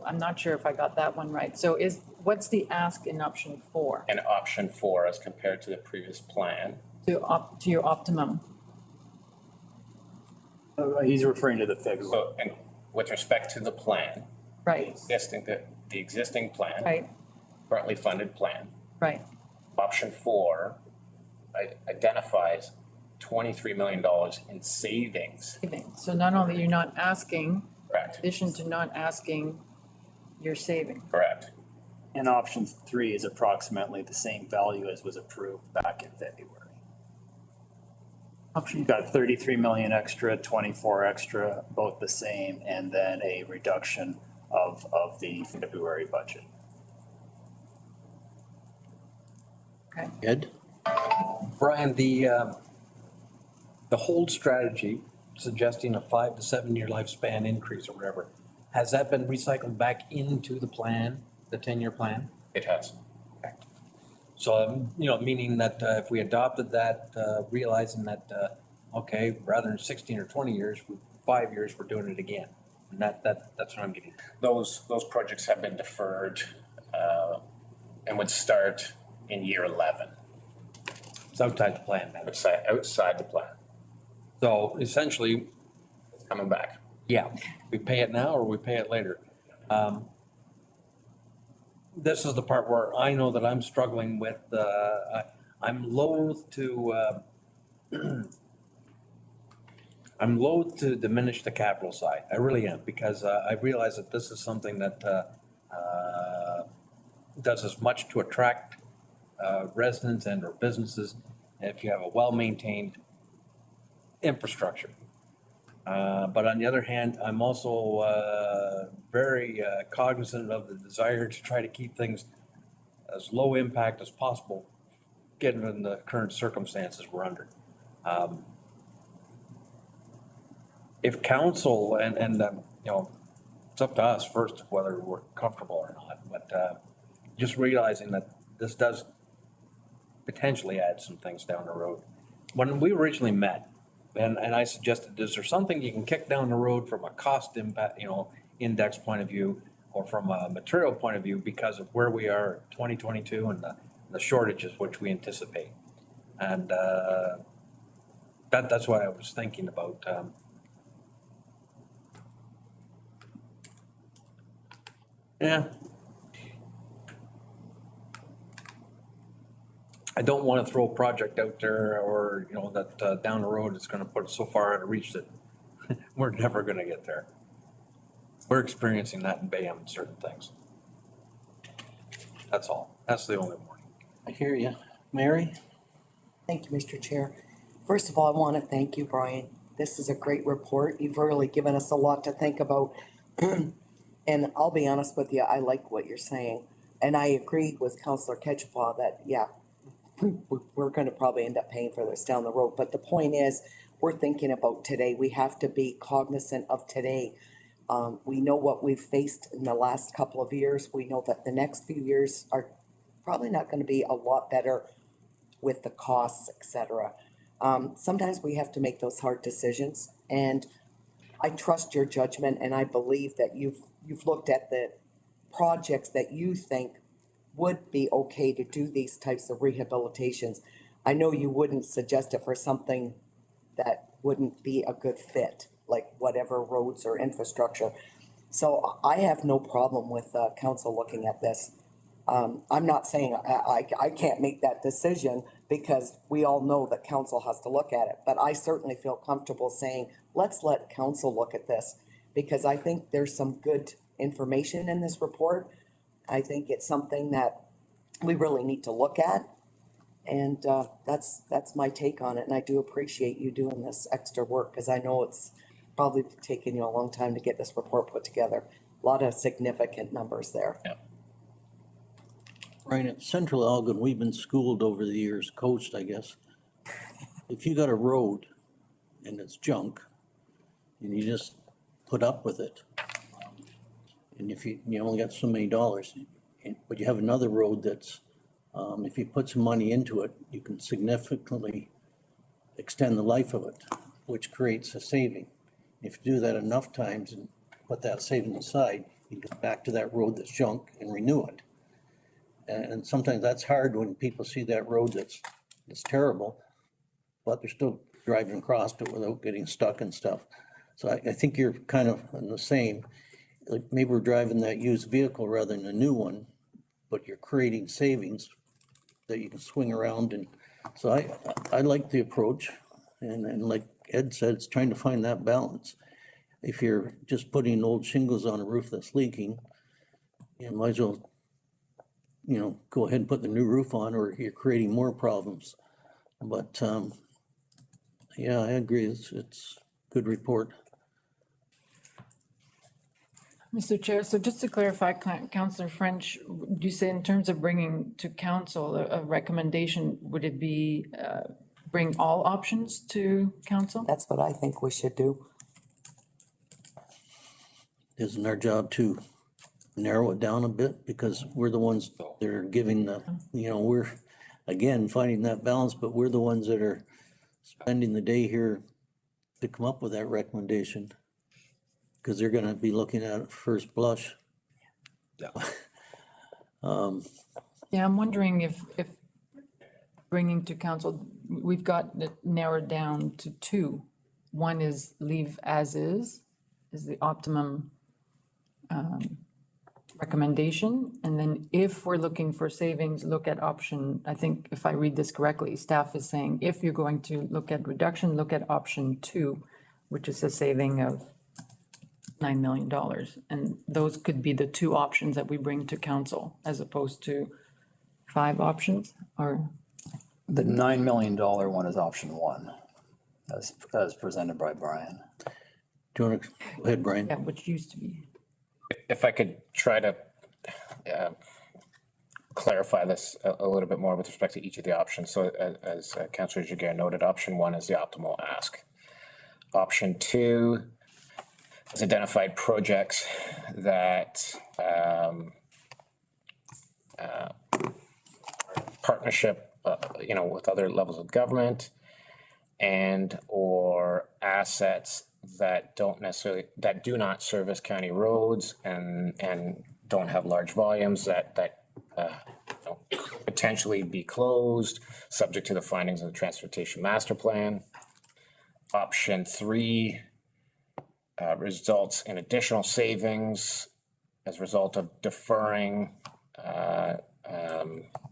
I'm not sure if I got that one right. So what's the ask in option 4? And option 4 as compared to the previous plan. To your optimum? He's referring to the figure. So, and with respect to the plan, Right, the existing plan, right, currently funded plan, right. option 4 identifies $23 million in savings. So not only you're not asking, in Correct. addition to not asking, you're saving. Correct. And option 3 is approximately the same value as was approved back in February. Option You've got 33 million extra, 24 extra, both the same, and then a reduction of the February budget. Ed? Brian, the hold strategy suggesting a 5 to 7 year lifespan increase or whatever. Has that been recycled back into the plan, the 10-year plan? It has. So, meaning that if we adopted that, realizing that, okay, rather than 16 or 20 years, 5 years, we're doing it again. And that's what I'm getting. Those projects have been deferred, and would start in year 11. It's outside the plan, then. Outside the plan, So essentially, coming back. yeah, we pay it now or we pay it later. This is the part where I know that I'm struggling with, I'm loath to, I'm loath to diminish the capital side. I really am, because I realize that this is something that does as much to attract residents and or businesses if you have a well-maintained infrastructure. But on the other hand, I'm also very cognizant of the desire to try to keep things as low impact as possible, given the current circumstances we're under. If council and it's up to us first whether we're comfortable or not, but just realizing that this does potentially add some things down the road. When we originally met, and I suggested, is there something you can kick down the road from a cost impact, index point of view, or from a material point of view, because of where we are in 2022 and the shortages which we anticipate. And that's what I was thinking about. Yeah. I don't want to throw a project out there or, that down the road it's going to put us so far out of reach that we're never going to get there. We're experiencing that in Bayham and certain things. That's all. That's the only warning. I hear you. Mary? Thank you, Mr. Chair. First of all, I want to thank you, Brian. This is a great report. You've really given us a lot to think about. And I'll be honest with you, I like what you're saying. And I agree with Councillor Ketchapaw that, yeah, we're going to probably end up paying for this down the road. But the point is, we're thinking about today. We have to be cognizant of today. We know what we've faced in the last couple of years. We know that the next few years are probably not going to be a lot better with the costs, et cetera. Sometimes we have to make those hard decisions, and I trust your judgment, and I believe that you've looked at the projects that you think would be okay to do these types of rehabilitations. I know you wouldn't suggest it for something that wouldn't be a good fit, like whatever roads or infrastructure. So I have no problem with council looking at this. I'm not saying I can't make that decision, because we all know that council has to look at it, but I certainly feel comfortable saying, let's let council look at this, because I think there's some good information in this report. I think it's something that we really need to look at. And that's my take on it. And I do appreciate you doing this extra work, because I know it's probably taken you a long time to get this report put together. A lot of significant numbers there. Yeah. Right, at Central Elgin, we've been schooled over the years, coached, I guess. If you got a road and it's junk, and you just put up with it, and if you only got so many dollars, but you have another road that's, if you put some money into it, you can significantly extend the life of it, which creates a saving. If you do that enough times and put that saving aside, you go back to that road that's junk and renew it. And sometimes that's hard when people see that road that's terrible, but they're still driving across it without getting stuck and stuff. So I think you're kind of in the same, like maybe we're driving that used vehicle rather than a new one, but you're creating savings that you can swing around. And so I like the approach. And like Ed said, it's trying to find that balance. If you're just putting old shingles on a roof that's leaking, you might as well, go ahead and put the new roof on, or you're creating more problems. But yeah, I agree. It's a good report. Mr. Chair, so just to clarify, Councillor French, do you say in terms of bringing to council a recommendation, would it be bring all options to council? That's what I think we should do. Isn't our job to narrow it down a bit? Because we're the ones that are giving the, we're, again, finding that balance, but we're the ones that are spending the day here to come up with that recommendation. Because they're gonna be looking at it first blush. Yeah. Yeah, I'm wondering if bringing to council, we've got it narrowed down to two. One is leave as is the optimum recommendation. And then if we're looking for savings, look at option, I think if I read this correctly, staff is saying, if you're going to look at reduction, look at option 2, which is a saving of $9 million. And those could be the two options that we bring to council as opposed to 5 options or. The $9 million one is option 1, as presented by Brian. Do you wanna, go ahead, Brian? Yeah, which used to be. If I could try to clarify this a little bit more with respect to each of the options. So as Councillor Jiguer noted, option 1 is the optimal ask. Option 2 has identified projects that partnership, with other levels of government and or assets that do not service county roads and don't have large volumes that could potentially be closed, subject to the findings of the Transportation Master Plan. Option 3 results in additional savings as a result of deferring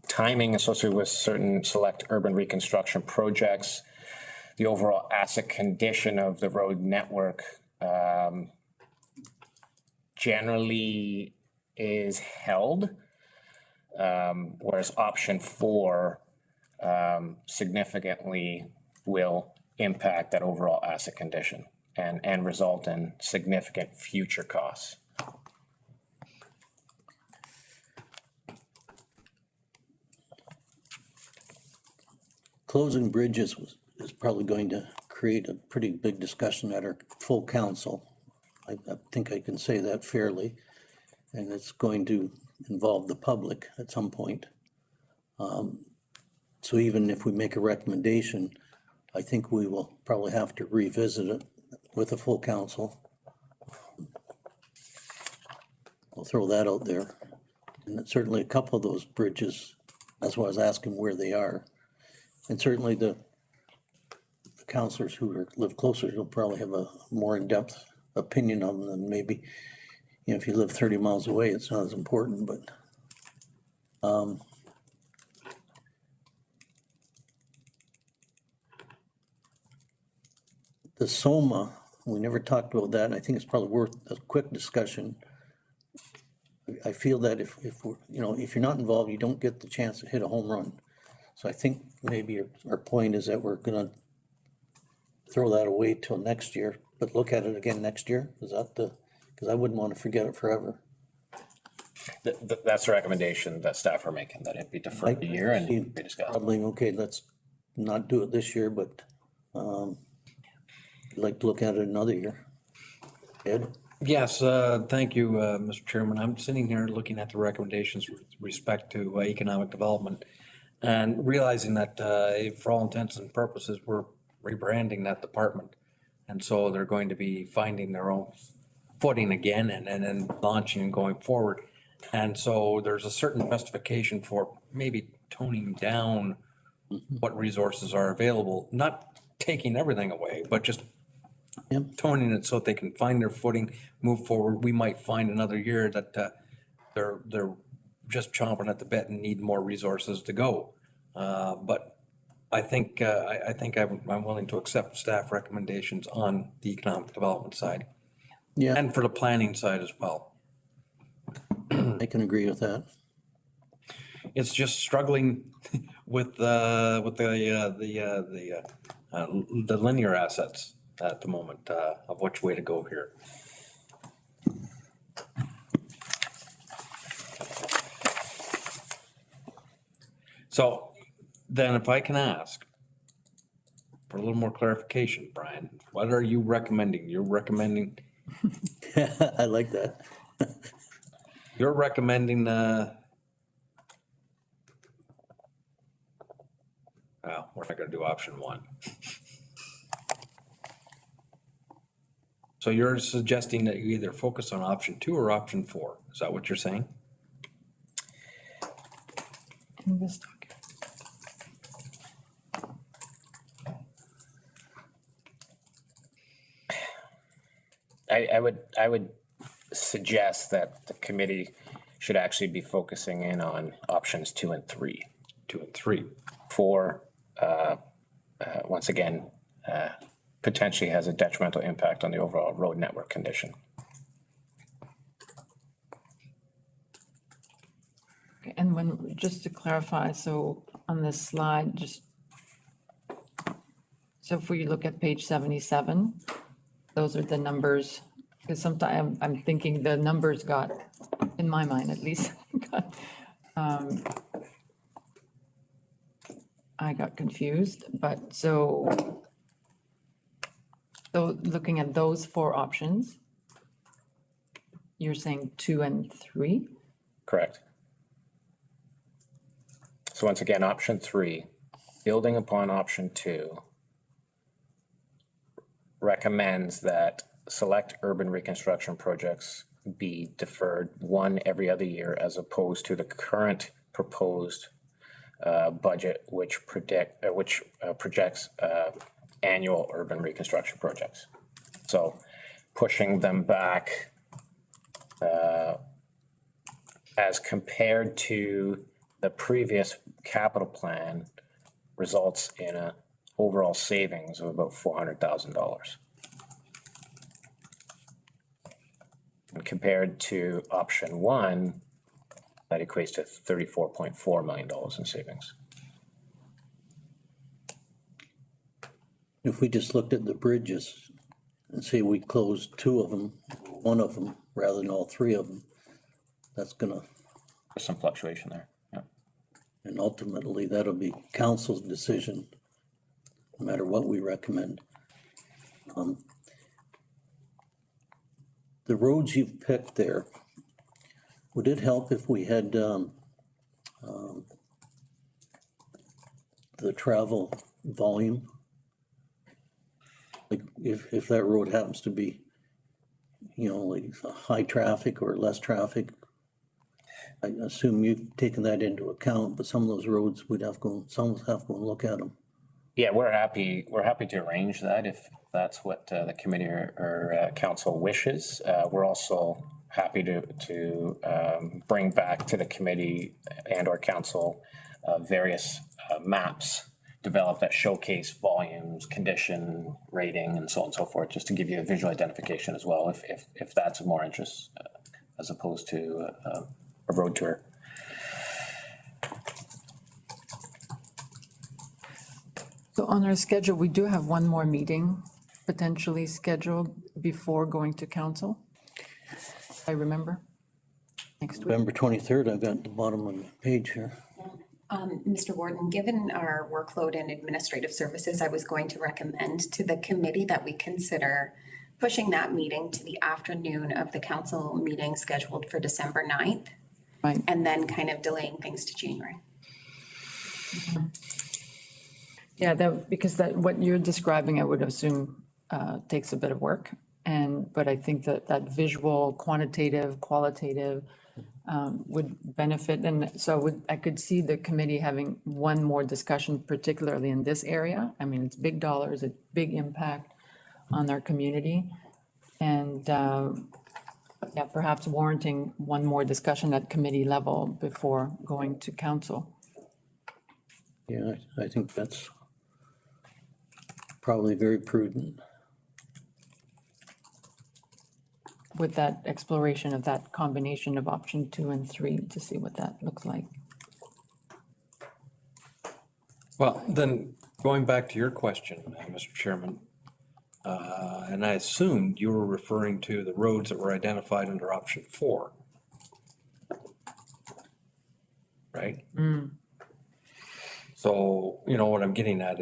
timing associated with certain select urban reconstruction projects. The overall asset condition of the road network generally is held, whereas option 4 significantly will impact that overall asset condition and result in significant future costs. Closing bridges is probably going to create a pretty big discussion at our full council. I think I can say that fairly. And it's going to involve the public at some point. So even if we make a recommendation, I think we will probably have to revisit it with the full council. I'll throw that out there. And certainly a couple of those bridges, that's why I was asking where they are. And certainly the councillors who live closer will probably have a more in-depth opinion on them than maybe, if you live 30 miles away, it's not as important, but the SOMA, we never talked about that, and I think it's probably worth a quick discussion. I feel that if we're, if you're not involved, you don't get the chance to hit a home run. So I think maybe our point is that we're gonna throw that away till next year, but look at it again next year. Is that because I wouldn't want to forget it forever. That's the recommendation that staff are making, that it be deferred a year and be discussed. Probably, okay, let's not do it this year, but I'd like to look at it another year. Ed? Yes, thank you, Mr. Chairman. I'm sitting here looking at the recommendations with respect to economic development and realizing that for all intents and purposes, we're rebranding that department. And so they're going to be finding their own footing again and then launching and going forward. And so there's a certain justification for maybe toning down what resources are available, not taking everything away, but just toning it so that they can find their footing, move forward. We might find another year that they're just chomping at the bit and need more resources to go. But I think I'm willing to accept staff recommendations on the economic development side. Yeah. And for the planning side as well. I can agree with that. It's just struggling with the linear assets at the moment of which way to go here. So then if I can ask, for a little more clarification, Brian. What are you recommending? You're recommending, I like that. you're recommending, well, we're not gonna do option one. So you're suggesting that you either focus on option 2 or option 4. Is that what you're saying? In this document. I would suggest that the committee should actually be focusing in on options 2 and 3. 2 and 3. 4, once again, potentially has a detrimental impact on the overall road network condition. Okay, and when, just to clarify, so on this slide, just, so if we look at page 77, those are the numbers, because sometimes I'm thinking the numbers got, in my mind at least, I got confused, but so looking at those 4 options, you're saying 2 and 3? Correct. So once again, option 3, building upon option 2, recommends that select urban reconstruction projects be deferred 1 every other year as opposed to the current proposed budget, which projects annual urban reconstruction projects. So pushing them back as compared to the previous capital plan results in a overall savings of about $400,000. And compared to option 1, that equates to $34.4 million in savings. If we just looked at the bridges and say we closed 2 of them, 1 of them, rather than all 3 of them, that's gonna, There's some fluctuation there. Yeah. and ultimately that'll be council's decision, no matter what we recommend. The roads you've picked there, would it help if we had the travel volume? Like if that road happens to be, you know, like high traffic or less traffic, I assume you've taken that into account, but some of those roads we'd have to go, some of us have to go and look at them. Yeah, we're happy to arrange that if that's what the committee or council wishes. We're also happy to bring back to the committee and or council various maps developed that showcase volumes, condition, rating, and so on and so forth, just to give you a visual identification as well, if that's of more interest, as opposed to a road tour. So on our schedule, we do have one more meeting potentially scheduled before going to council. I remember. Next week. November 23rd, I've got at the bottom of the page here. Mr. Warden, given our workload in administrative services, I was going to recommend to the committee that we consider pushing that meeting to the afternoon of the council meeting scheduled for December 9th. Right. And then kind of delaying things to January. Yeah, because what you're describing, I would assume, takes a bit of work. But I think that visual, quantitative, qualitative would benefit. And so I could see the committee having one more discussion, particularly in this area. I mean, it's big dollars, a big impact on our community. And yeah, perhaps warranting one more discussion at committee level before going to council. Yeah, I think that's probably very prudent. With that exploration of that combination of option 2 and 3 to see what that looks like. Well, then, going back to your question, Mr. Chairman, and I assumed you were referring to the roads that were identified under option 4. Right? So, you know what I'm getting at,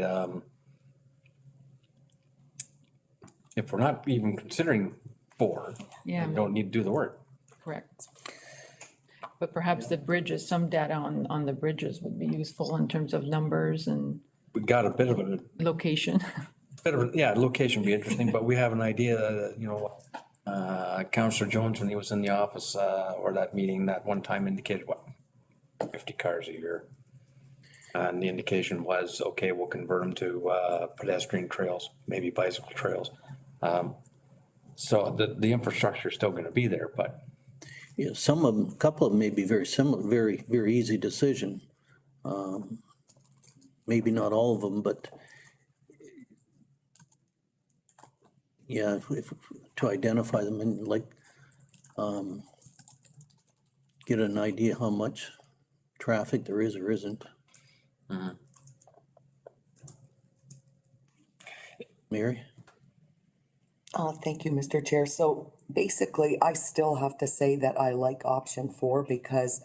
if we're not even considering 4, Yeah. we don't need to do the work. Correct. But perhaps the bridges, some data on the bridges would be useful in terms of numbers and We got a bit of a, location. yeah, location would be interesting, but we have an idea that, Counselor Jones, when he was in the office, or that meeting, that one time indicated, 50 cars a year. And the indication was, okay, we'll convert them to pedestrian trails, maybe bicycle trails. So the infrastructure is still gonna be there, but Yeah, some of them, a couple of them may be very similar, very, very easy decision. Maybe not all of them, but yeah, to identify them and like, get an idea how much traffic there is or isn't. Mary? Oh, thank you, Mr. Chair. So basically, I still have to say that I like option 4 because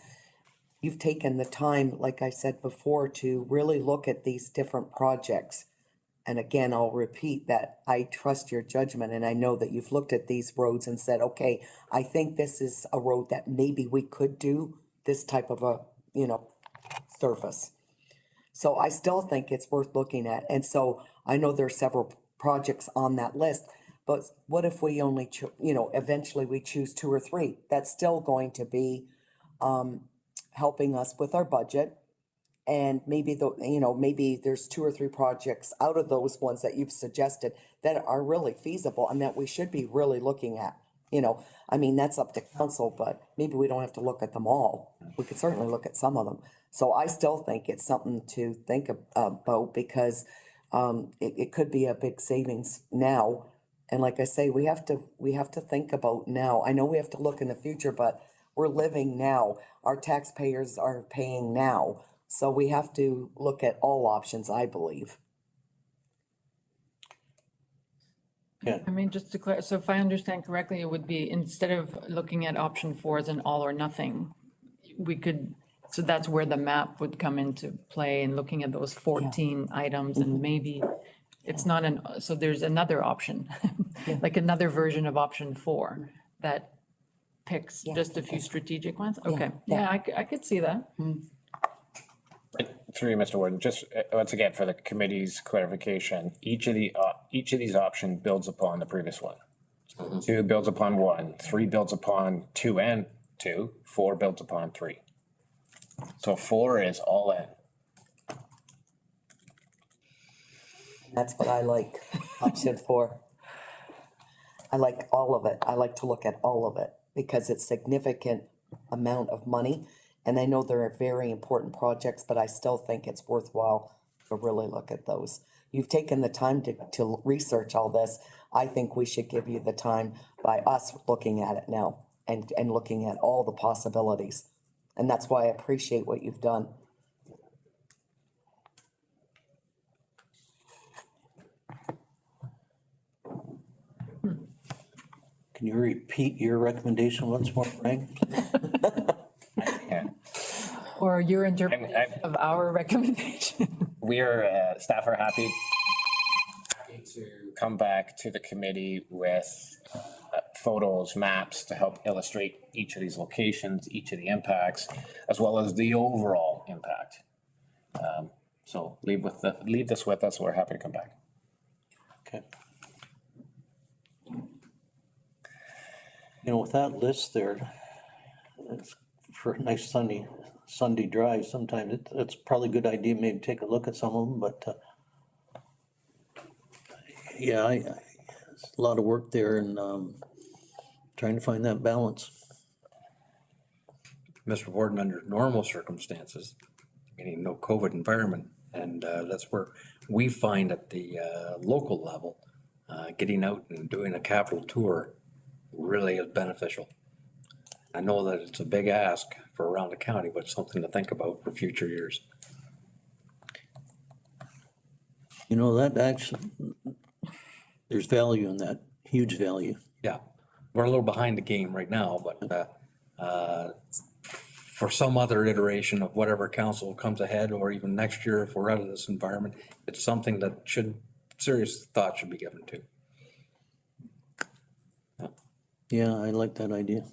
you've taken the time, like I said before, to really look at these different projects. And again, I'll repeat that I trust your judgment and I know that you've looked at these roads and said, okay, I think this is a road that maybe we could do this type of a, surface. So I still think it's worth looking at. And so I know there are several projects on that list, but what if we only, eventually we choose 2 or 3? That's still going to be helping us with our budget. And maybe maybe there's 2 or 3 projects out of those ones that you've suggested that are really feasible and that we should be really looking at. That's up to council, but maybe we don't have to look at them all. We could certainly look at some of them. So I still think it's something to think about because it could be a big savings now. And like I say, we have to think about now. I know we have to look in the future, but we're living now. Our taxpayers are paying now. So we have to look at all options, I believe. Yeah. Just to clarify, so if I understand correctly, it would be instead of looking at option 4 as an all or nothing, we could, so that's where the map would come into play and looking at those 14 items and maybe it's not so there's another option, like another version of option 4 that picks just a few strategic ones. Okay, yeah, I could see that. Through you, Mr. Warden, just once again, for the committee's clarification, each of these options builds upon the previous one. 2 builds upon 1, 3 builds upon 2 and 2, 4 builds upon 3. So 4 is all in. That's what I like, option 4. I like all of it. I like to look at all of it because it's significant amount of money. And I know there are very important projects, but I still think it's worthwhile to really look at those. You've taken the time to research all this. I think we should give you the time by us looking at it now and looking at all the possibilities. And that's why I appreciate what you've done. Can you repeat your recommendation once more, Frank? Yeah. Or your interpretation of our recommendation. Staff are happy to come back to the committee with photos, maps to help illustrate each of these locations, each of the impacts, as well as the overall impact. So leave this with us. We're happy to come back. Okay. With that list there, it's for a nice Sunday drive, sometimes it's probably a good idea maybe take a look at some of them, but yeah, it's a lot of work there and trying to find that balance. Mr. Warden, under normal circumstances, meaning no COVID environment, and that's where we find at the local level, getting out and doing a capital tour really is beneficial. I know that it's a big ask for around the county, but something to think about for future years. That actually, there's value in that, huge value. Yeah, we're a little behind the game right now, but for some other iteration of whatever council comes ahead, or even next year if we're out of this environment, it's something that serious thought should be given to. Yeah, I like that idea.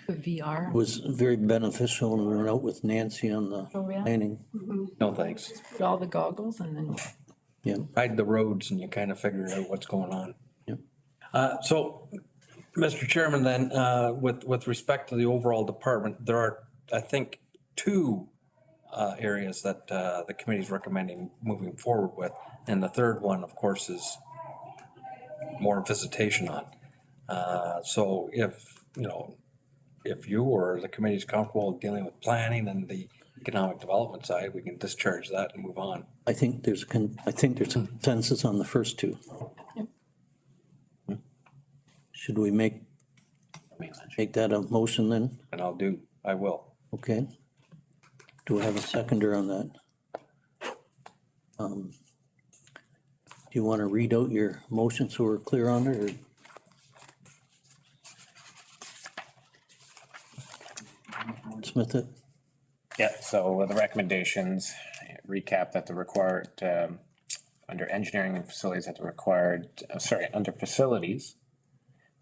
The VR. It was very beneficial when we went out with Nancy on the Oh, yeah? planning. No, thanks. Put all the goggles and then. Yeah, Hide the roads and you kind of figure out what's going on. yeah. So, Mr. Chairman, then, with respect to the overall department, there are, I think, two areas that the committee's recommending moving forward with. And the third one, of course, is more visitation on. So if, if you or the committee's comfortable dealing with planning and the economic development side, we can discharge that and move on. I think there's consensus on the first two. Yep. Should we make that a motion then? And I will. Okay. Do we have a seconder on that? Do you want to read out your motion so we're clear on it, or? Smith it? Yeah, so the recommendations recap that the required, under engineering and facilities, that the required, under facilities,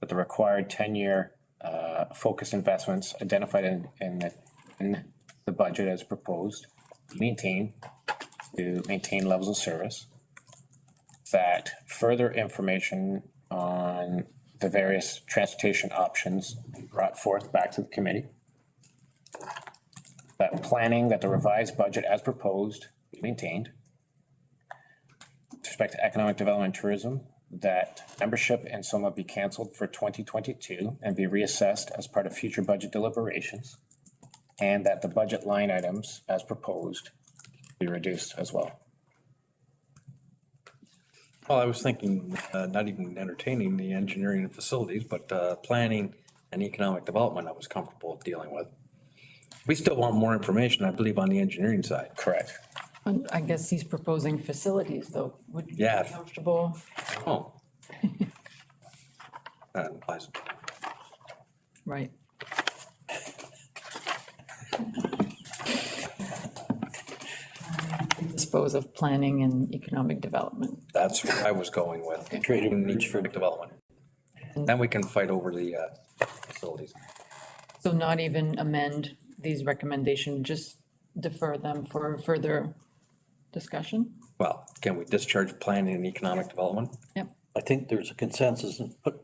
that the required 10-year focused investments identified in the budget as proposed, to maintain levels of service. That further information on the various transportation options brought forth back to the committee. That planning that the revised budget as proposed be maintained. With respect to economic development and tourism, that membership in SOMA be canceled for 2022 and be reassessed as part of future budget deliberations. And that the budget line items as proposed be reduced as well. Well, I was thinking, not even entertaining the engineering and facilities, but planning and economic development I was comfortable dealing with. We still want more information, I believe, on the engineering side. Correct. I guess he's proposing facilities though. Would you be Yeah. comfortable? Oh. That implies. Right. Dispose of planning and economic development. That's what I was going with. Trading needs for development. Then we can fight over the facilities. So not even amend these recommendations, just defer them for further discussion? Well, can we discharge planning and economic development? Yep. I think there's a consensus, and at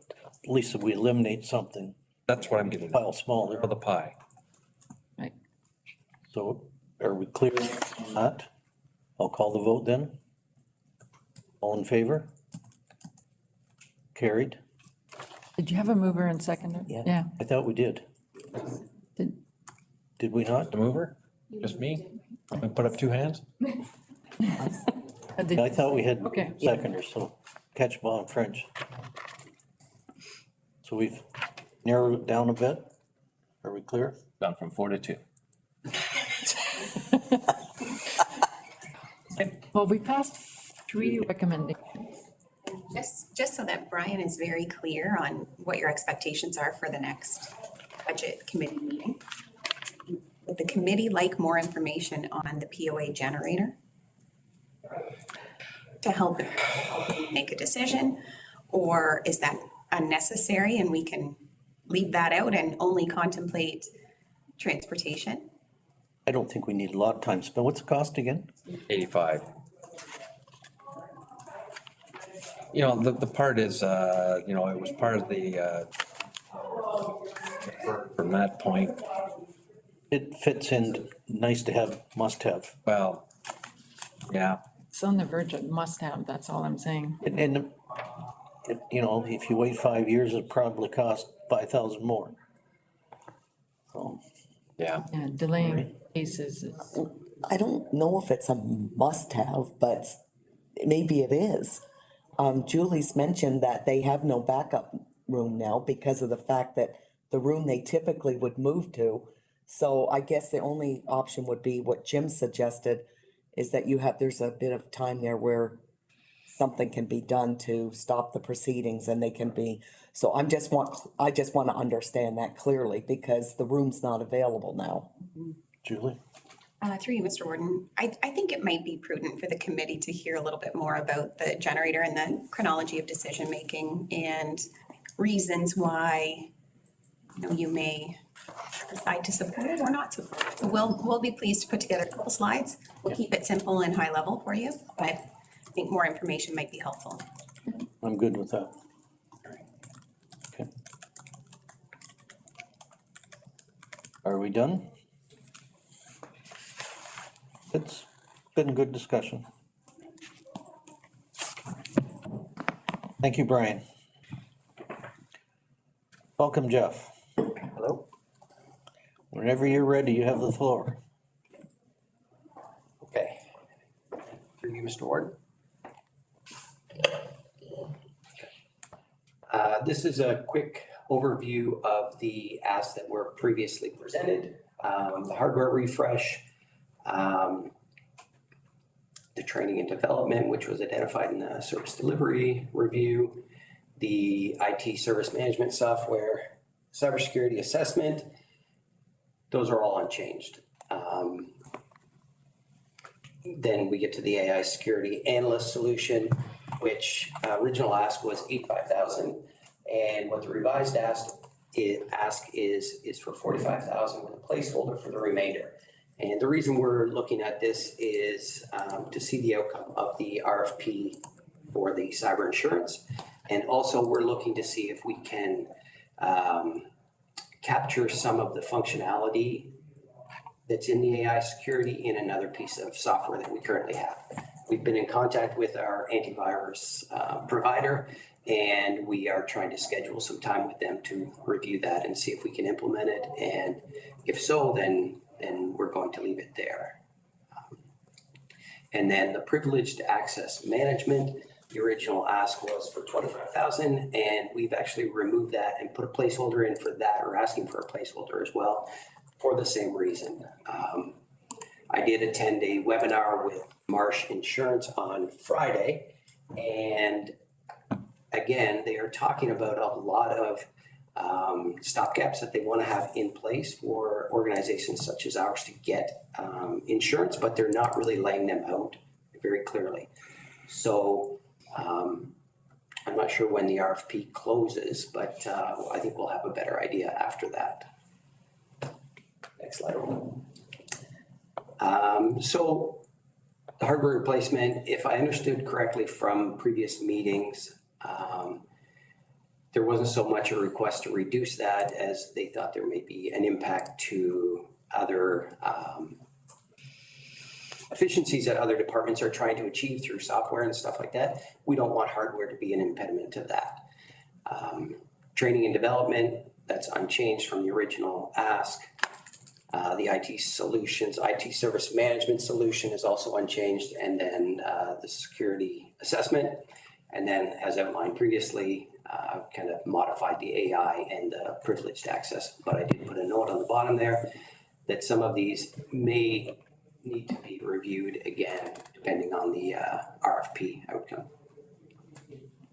least if we eliminate something, That's what I'm getting at. pile smaller. For the pie. Right. So are we clear on that? I'll call the vote then. All in favor? Carried? Did you have a mover and seconder? Yeah. I thought we did. Did- Did we not? The mover? Just me? I put up two hands? Did- I thought we had Okay. seconders, so catch ball in French. So we've narrowed it down a bit. Are we clear? Gone from 4 to 2. Well, we passed 3 recommendations. Just so that Brian is very clear on what your expectations are for the next budget committee meeting. Would the committee like more information on the POA generator? To help make a decision, or is that unnecessary and we can leave that out and only contemplate transportation? I don't think we need a lot of time spent. What's the cost again? 85. The part is, it was part of the, from that point, It fits in, nice to have, must have. well, yeah, It's on the verge of must have, that's all I'm saying. And if you wait 5 years, it probably cost 5,000 more. So, yeah. Yeah, delaying cases is, I don't know if it's a must-have, but maybe it is. Julie's mentioned that they have no backup room now because of the fact that the room they typically would move to. So I guess the only option would be what Jim suggested, is that there's a bit of time there where something can be done to stop the proceedings and they can be, so I just want to understand that clearly because the room's not available now. Julie? Through you, Mr. Warden, I think it might be prudent for the committee to hear a little bit more about the generator and the chronology of decision-making and reasons why, you may decide to support it or not support it. So we'll be pleased to put together a couple slides. We'll keep it simple and high level for you, but I think more information might be helpful. I'm good with that. Okay. Are we done? It's been a good discussion. Thank you, Brian. Welcome, Jeff. Hello. Whenever you're ready, you have the floor. Okay. Through you, Mr. Warden. This is a quick overview of the asks that were previously presented. The hardware refresh, the training and development, which was identified in the service delivery review, the IT service management software, cybersecurity assessment. Those are all unchanged. Then we get to the AI security analyst solution, which original ask was $85,000. And what the revised ask is for $45,000 with a placeholder for the remainder. And the reason we're looking at this is to see the outcome of the RFP for the cyber insurance. And also we're looking to see if we can capture some of the functionality that's in the AI security in another piece of software that we currently have. We've been in contact with our antivirus provider, and we are trying to schedule some time with them to review that and see if we can implement it. And if so, then we're going to leave it there. And then the privileged access management, the original ask was for $25,000, and we've actually removed that and put a placeholder in for that, or asking for a placeholder as well, for the same reason. I did attend a webinar with Marsh Insurance on Friday, and again, they are talking about a lot of stopgaps that they want to have in place for organizations such as ours to get insurance, but they're not really laying them out very clearly. So I'm not sure when the RFP closes, but I think we'll have a better idea after that. Next slide. So the hardware replacement, if I understood correctly from previous meetings, there wasn't so much a request to reduce that as they thought there may be an impact to other efficiencies that other departments are trying to achieve through software and stuff like that. We don't want hardware to be an impediment to that. Training and development, that's unchanged from the original ask. The IT solutions, IT service management solution is also unchanged, and then the security assessment. And then, as outlined previously, kind of modified the AI and the privileged access. But I did put a note on the bottom there that some of these may need to be reviewed again, depending on the RFP outcome.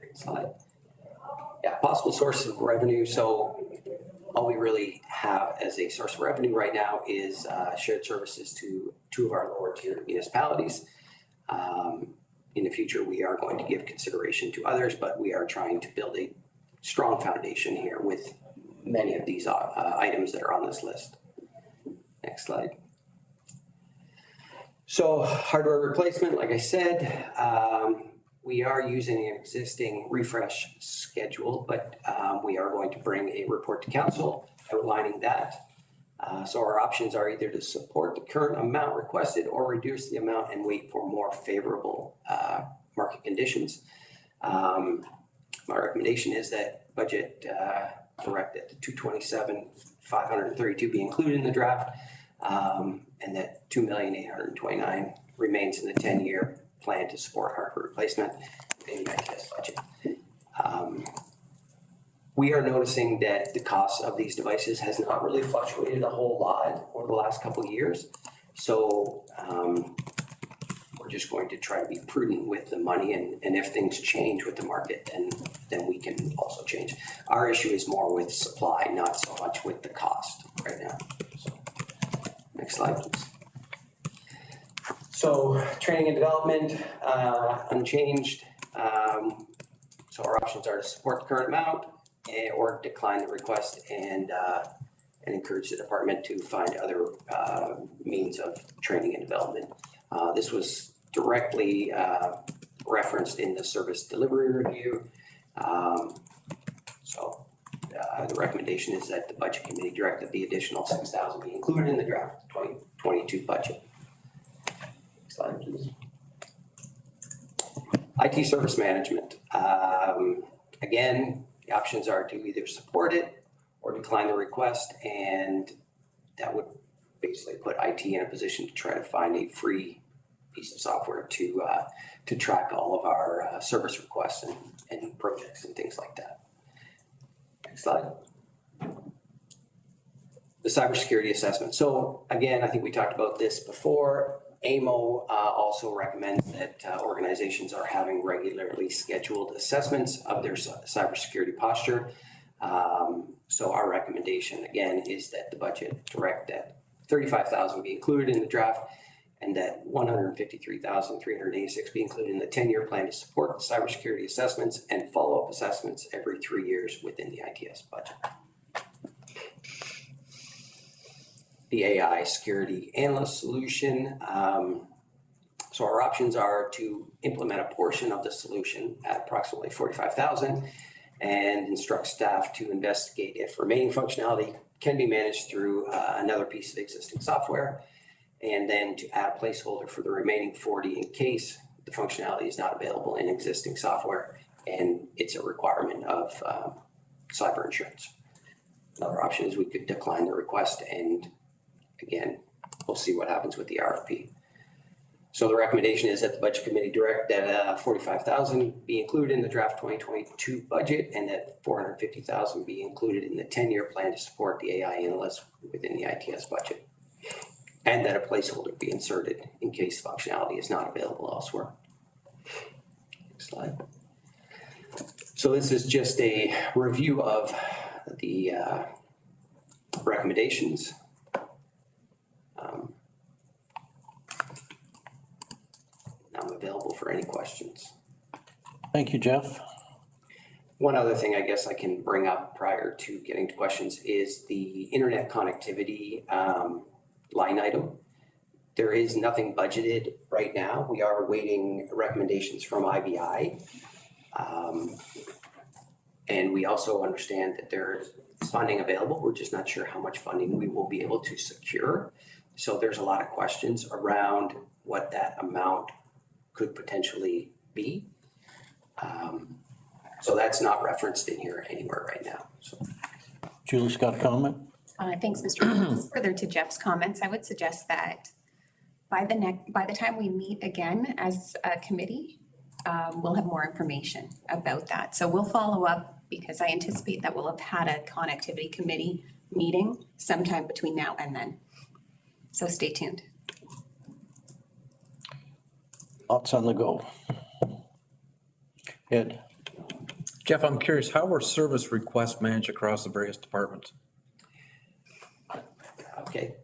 Next slide. Yeah, possible sources of revenue. So all we really have as a source of revenue right now is shared services to two of our lower tier municipalities. In the future, we are going to give consideration to others, but we are trying to build a strong foundation here with many of these items that are on this list. Next slide. So hardware replacement, like I said, we are using an existing refresh schedule, but we are going to bring a report to council outlining that. So our options are either to support the current amount requested or reduce the amount and wait for more favorable market conditions. My recommendation is that budget directed to 227,532 be included in the draft, and that 2,829,000 remains in the 10-year plan to support hardware replacement in the ITS budget. We are noticing that the cost of these devices has not really fluctuated a whole lot over the last couple of years. So we're just going to try to be prudent with the money, and if things change with the market, then we can also change. Our issue is more with supply, not so much with the cost right now. So, next slide, please. So training and development, unchanged. So our options are to support the current amount, or decline the request and encourage the department to find other means of training and development. This was directly referenced in the service delivery review. So the recommendation is that the budget committee direct that the additional $6,000 be included in the draft 2022 budget. Next slide, please. IT service management. Again, the options are to either support it or decline the request, and that would basically put IT in a position to try to find a free piece of software to track all of our service requests and projects and things like that. Next slide. The cybersecurity assessment. So again, I think we talked about this before. AMO also recommends that organizations are having regularly scheduled assessments of their cybersecurity posture. So our recommendation again is that the budget direct that $35,000 be included in the draft and that $153,386 be included in the 10-year plan to support the cybersecurity assessments and follow-up assessments every 3 years within the ITS budget. The AI security analyst solution. So our options are to implement a portion of the solution at approximately $45,000 and instruct staff to investigate if remaining functionality can be managed through another piece of existing software, and then to add a placeholder for the remaining 40 in case the functionality is not available in existing software and it's a requirement of cyber insurance. Another option is we could decline the request, and again, we'll see what happens with the RFP. So the recommendation is that the budget committee direct that $45,000 be included in the draft 2022 budget and that $450,000 be included in the 10-year plan to support the AI analyst within the ITS budget, and that a placeholder be inserted in case functionality is not available elsewhere. Next slide. So this is just a review of the recommendations. I'm available for any questions. Thank you, Jeff. One other thing I guess I can bring up prior to getting to questions is the internet connectivity line item. There is nothing budgeted right now. We are awaiting recommendations from IBI. And we also understand that there's funding available. We're just not sure how much funding we will be able to secure. So there's a lot of questions around what that amount could potentially be. So that's not referenced in here anywhere right now. So. Julie's got a comment? Thanks, Mr. Just further to Jeff's comments, I would suggest that by the time we meet again as a committee, we'll have more information about that. So we'll follow up because I anticipate that we'll have had a connectivity committee meeting sometime between now and then. So stay tuned. Lots on the go. Ed. Jeff, I'm curious, how were service requests managed across the various departments? Okay,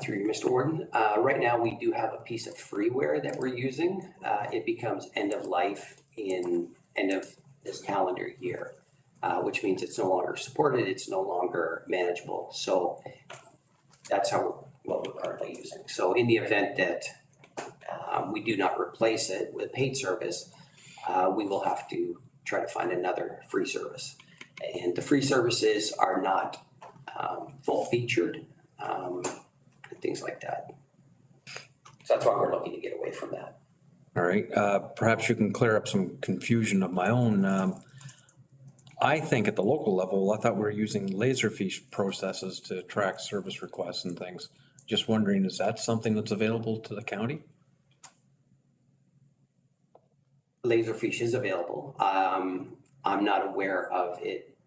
through you, Mr. Warden. Right now, we do have a piece of freeware that we're using. It becomes end of life in end of this calendar year, which means it's no longer supported. It's no longer manageable. So that's what we're currently using. So in the event that we do not replace it with paid service, we will have to try to find another free service. And the free services are not full featured and things like that. So that's why we're looking to get away from that. All right, perhaps you can clear up some confusion of my own. I think at the local level, I thought we were using Laserfish processes to track service requests and things. Just wondering, is that something that's available to the county? Laserfish is available. I'm not aware of it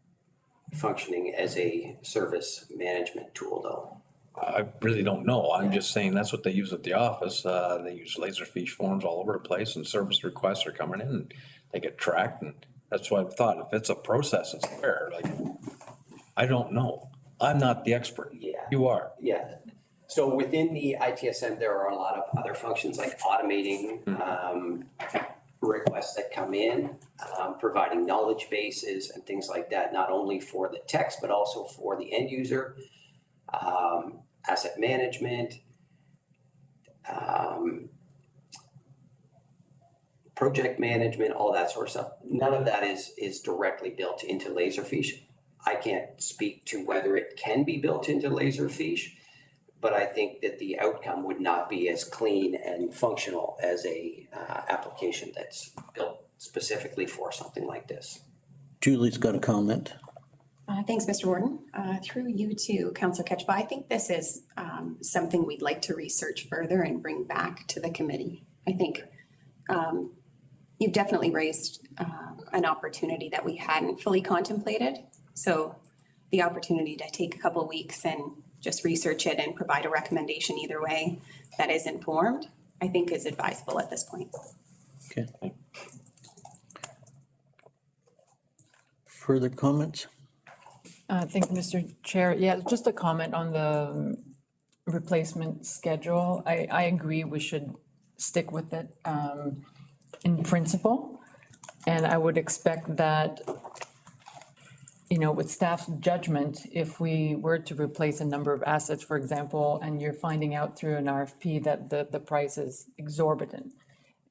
functioning as a service management tool though. I really don't know. I'm just saying that's what they use at the office. They use Laserfish forms all over the place and service requests are coming in and they get tracked, and that's what I thought. If it's a process, it's there. Like, I don't know. I'm not the expert. Yeah. You are. Yeah. So within the ITSM, there are a lot of other functions like automating requests that come in, providing knowledge bases and things like that, not only for the text, but also for the end user, asset management, project management, all that sort of stuff. None of that is directly built into Laserfiche. I can't speak to whether it can be built into Laserfiche, but I think that the outcome would not be as clean and functional as a application that's built specifically for something like this. Julie's got a comment. Thanks, Mr. Warden. Through you to Councillor Ketchba, I think this is something we'd like to research further and bring back to the committee. I think you've definitely raised an opportunity that we hadn't fully contemplated. So the opportunity to take a couple of weeks and just research it and provide a recommendation either way that is informed, I think is advisable at this point. Okay. Further comments? Thank you, Mr. Chair. Yeah, just a comment on the replacement schedule. I agree we should stick with it in principle. And I would expect that, you know, with staff's judgment, if we were to replace a number of assets, for example, and you're finding out through an RFP that the price is exorbitant,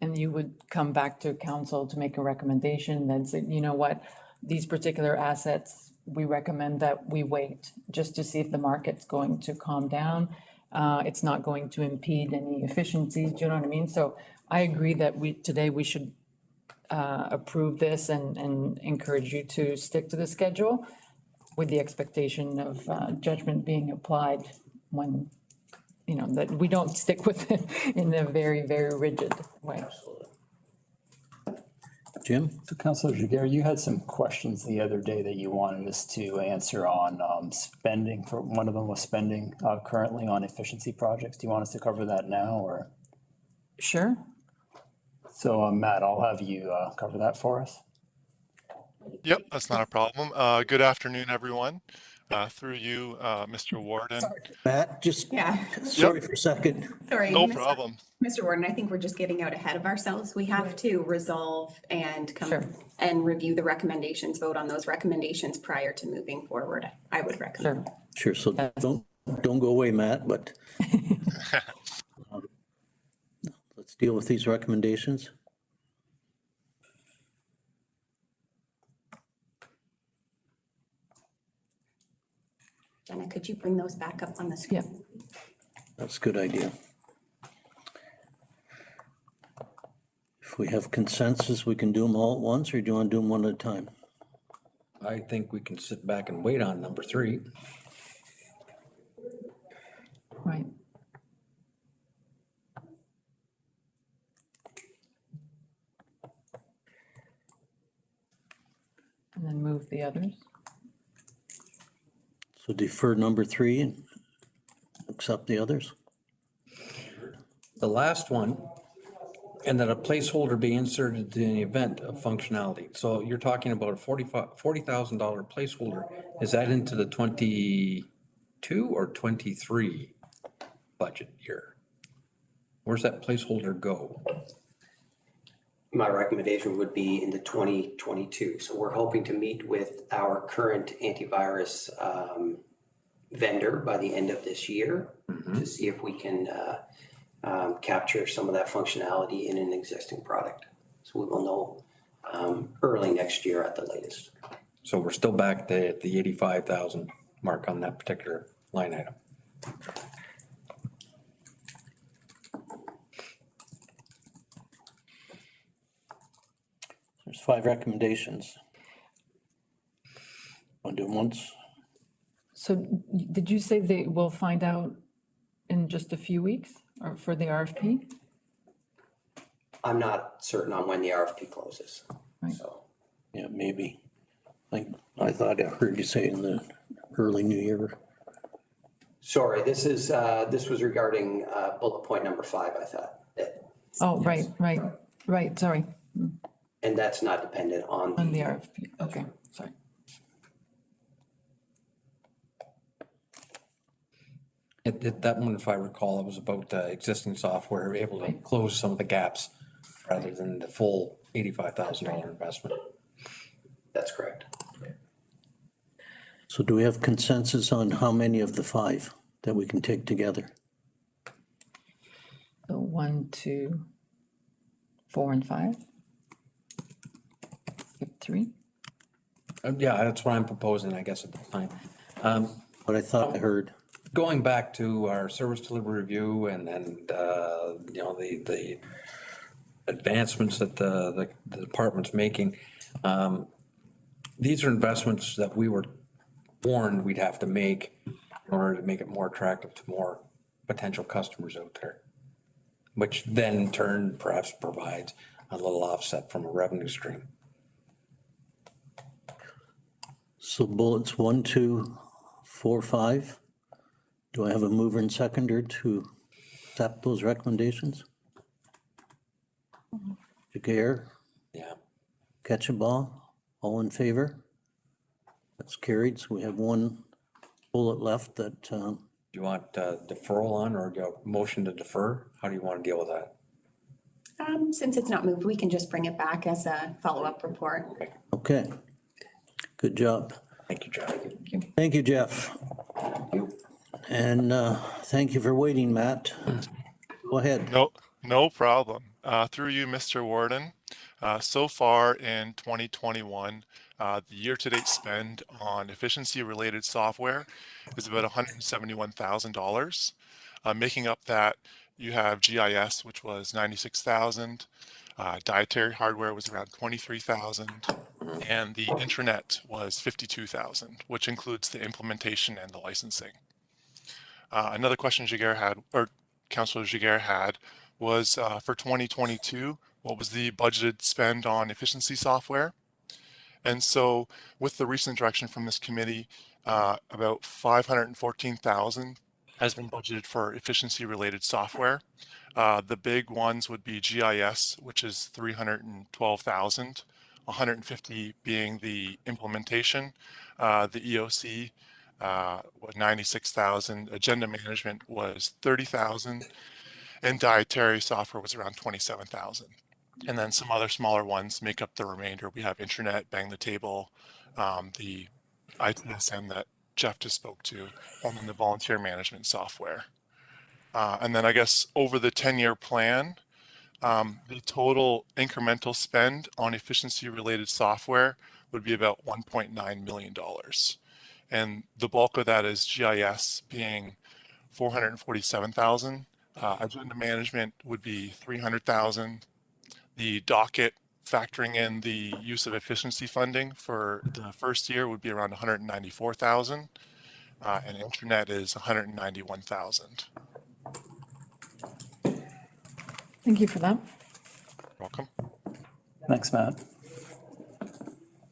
and you would come back to council to make a recommendation that say, you know what, these particular assets, we recommend that we wait just to see if the market's going to calm down. It's not going to impede any efficiencies, do you know what I mean? So I agree that today we should approve this and encourage you to stick to the schedule with the expectation of judgment being applied when, you know, that we don't stick with it in a very, very rigid way. Jim? So Councillor Jiguer, you had some questions the other day that you wanted us to answer on spending. For one of them was spending currently on efficiency projects. Do you want us to cover that now or? Sure. So Matt, I'll have you cover that for us. Yep, that's not a problem. Good afternoon, everyone. Through you, Mr. Warden. Sorry. Matt, just, Yeah. sorry for a second. Sorry. No problem. Mr. Warden, I think we're just getting out ahead of ourselves. We have to resolve and come Sure. and review the recommendations, vote on those recommendations prior to moving forward. I would recommend. Sure. Sure, so don't go away, Matt, but let's deal with these recommendations. Jenna, could you bring those back up on the screen? Yeah. That's a good idea. If we have consensus, we can do them all at once, or do you want to do them one at a time? I think we can sit back and wait on number 3. Right. And then move the others. So defer number 3 and accept the others? The last one, and that a placeholder be inserted in the event of functionality. So you're talking about a $40,000 placeholder. Is that into the 22 or 23 budget year? Where's that placeholder go? My recommendation would be in the 2022. So we're hoping to meet with our current antivirus vendor by the end of this year to see if we can capture some of that functionality in an existing product. So we will know early next year at the latest. So we're still back at the 85,000 mark on that particular line item. There's 5 recommendations. Want to do them once? So did you say they will find out in just a few weeks or for the RFP? I'm not certain on when the RFP closes. Right. So Yeah, maybe. I thought I heard you say in the early new year. sorry, this was regarding bullet point number 5, I thought. Oh, right, sorry, And that's not dependent on on the RFP, okay, sorry. That one, if I recall, it was about existing software, able to close some of the gaps rather than the full $85,000 investment. That's correct. So do we have consensus on how many of the 5 that we can take together? So 1, 2, 4, and 5. Skip 3. Yeah, that's what I'm proposing, I guess, at this time. But I thought I heard. Going back to our service delivery review and you know, the advancements that the department's making, these are investments that we were warned we'd have to make in order to make it more attractive to more potential customers out there, which then in turn perhaps provides a little offset from a revenue stream. So bullets 1, 2, 4, 5. Do I have a mover and seconder to accept those recommendations? Jager, Yeah. Ketchabah, all in favor? That's carried. So we have one bullet left that, Do you want deferral on, or do you want motion to defer? How do you want to deal with that? Since it's not moved, we can just bring it back as a follow-up report. okay. Good job. Thank you, Jeff. Thank you, Jeff. And thank you for waiting, Matt. Go ahead. No problem. Through you, Mr. Warden. So far in 2021, the year-to-date spend on efficiency-related software is about $171,000. Making up that, you have GIS, which was $96,000. Dietary hardware was around $23,000, and the intranet was $52,000, which includes the implementation and the licensing. Another question Jager had, or Councillor Jager had, was for 2022, what was the budgeted spend on efficiency software? And so with the recent direction from this committee, about $514,000 has been budgeted for efficiency related software. The big ones would be GIS, which is $312,000, $150,000 being the implementation, the EOC, was $96,000, agenda management was $30,000, and dietary software was around $27,000. And then some other smaller ones make up the remainder. We have intranet, bang the table, the ITSM that Jeff just spoke to, and then the volunteer management software. And then I guess over the 10-year plan, the total incremental spend on efficiency related software would be about $1.9 million. And the bulk of that is GIS being $447,000. Agenda management would be $300,000. The docket, factoring in the use of efficiency funding for the first year, would be around $194,000. And internet is $191,000. Thank you for that. Welcome. Thanks, Matt.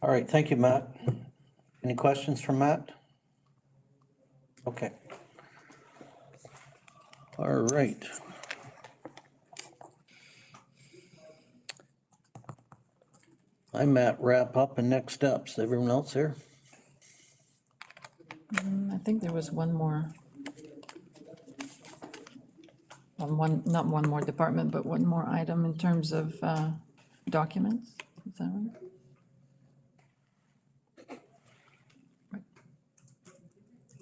All right, thank you, Matt. Any questions from Matt? Okay. All right. I'm Matt, wrap up and next steps. Everyone else here? I think there was one more. Not one more department, but one more item in terms of documents. Is that right?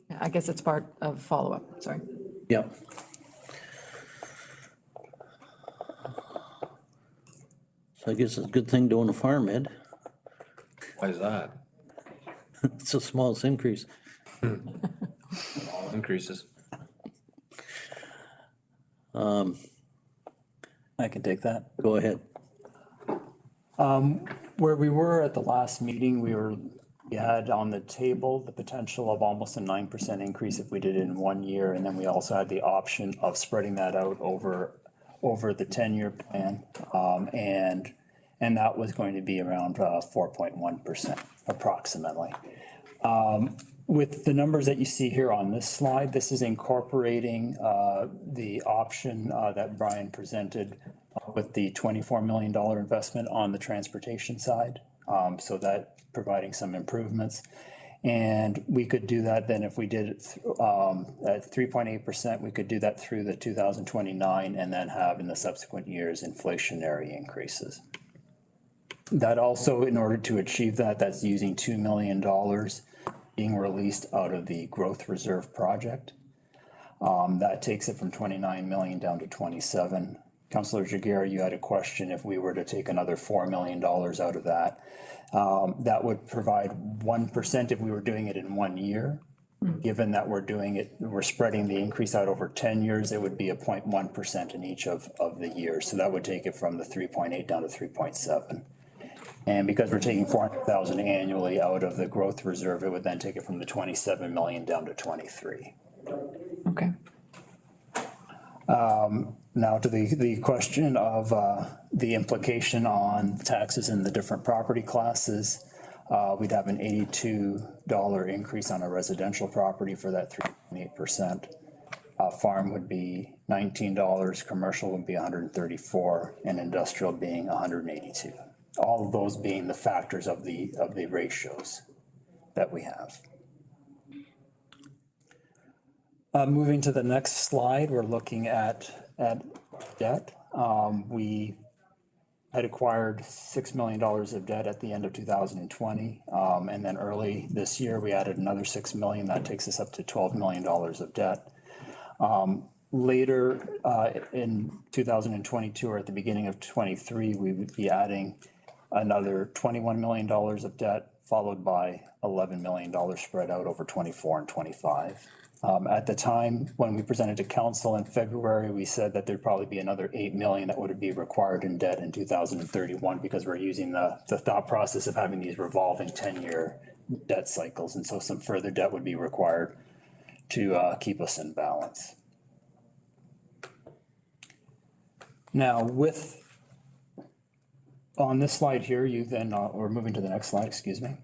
Yeah, I guess it's part of follow-up, sorry. Yep. So I guess it's a good thing doing a farm, Ed. Why is that? It's the smallest increase. All increases. I can take that. Go ahead. Where we were at the last meeting, we had on the table the potential of almost a 9% increase if we did it in 1 year. And then we also had the option of spreading that out over the 10-year plan. And that was going to be around 4.1% approximately. With the numbers that you see here on this slide, this is incorporating the option that Brian presented with the $24 million investment on the transportation side. So that providing some improvements. And we could do that then if we did it at 3.8%, we could do that through the 2029 and then have in the subsequent years inflationary increases. That also, in order to achieve that, that's using $2 million being released out of the growth reserve project. That takes it from 29 million down to 27. Councillor Jagger, you had a question if we were to take another $4 million out of that. That would provide 1% if we were doing it in 1 year. Given that we're spreading the increase out over 10 years, it would be a 0.1% in each of the years. So that would take it from the 3.8 down to 3.7. And because we're taking 400,000 annually out of the growth reserve, it would then take it from the 27 million down to 23. Okay. Now to the question of the implication on taxes in the different property classes. We'd have an $82 increase on a residential property for that 3.8%. Farm would be $19, commercial would be $134, and industrial being $182. All of those being the factors of the ratios that we have. Moving to the next slide, we're looking at debt. We had acquired $6 million of debt at the end of 2020. And then early this year, we added another $6 million. That takes us up to $12 million of debt. Later in 2022 or at the beginning of 23, we would be adding another $21 million of debt, followed by $11 million spread out over 24 and 25. At the time when we presented to council in February, we said that there'd probably be another $8 million that would be required in debt in 2031 because we're using the thought process of having these revolving 10-year debt cycles. And so some further debt would be required to keep us in balance. Now on this slide here, we're moving to the next slide, excuse me.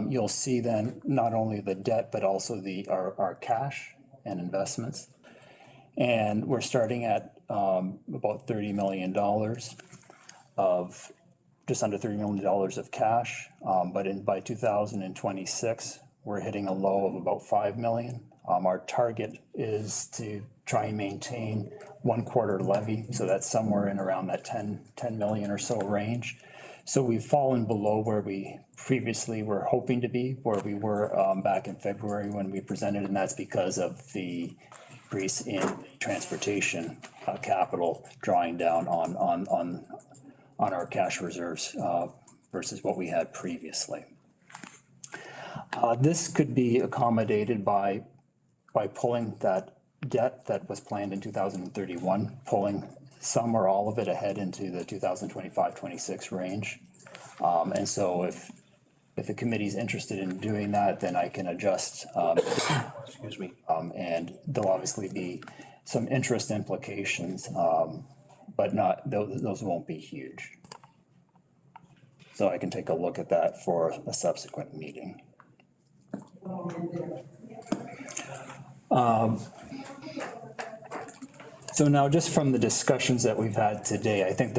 You'll see then not only the debt, but also our cash and investments. And we're starting at about $30 million of, just under $30 million of cash. But by 2026, we're hitting a low of about $5 million. Our target is to try and maintain 1/4 levy. So that's somewhere in around that 10 million or so range. So we've fallen below where we previously were hoping to be, where we were back in February when we presented, and that's because of the increase in transportation capital drawing down on our cash reserves versus what we had previously. This could be accommodated by pulling that debt that was planned in 2031, pulling some or all of it ahead into the 2025-26 range. And so if the committee's interested in doing that, then I can adjust, excuse me, and there'll obviously be some interest implications, but those won't be huge. So I can take a look at that for a subsequent meeting. So now just from the discussions that we've had today, I think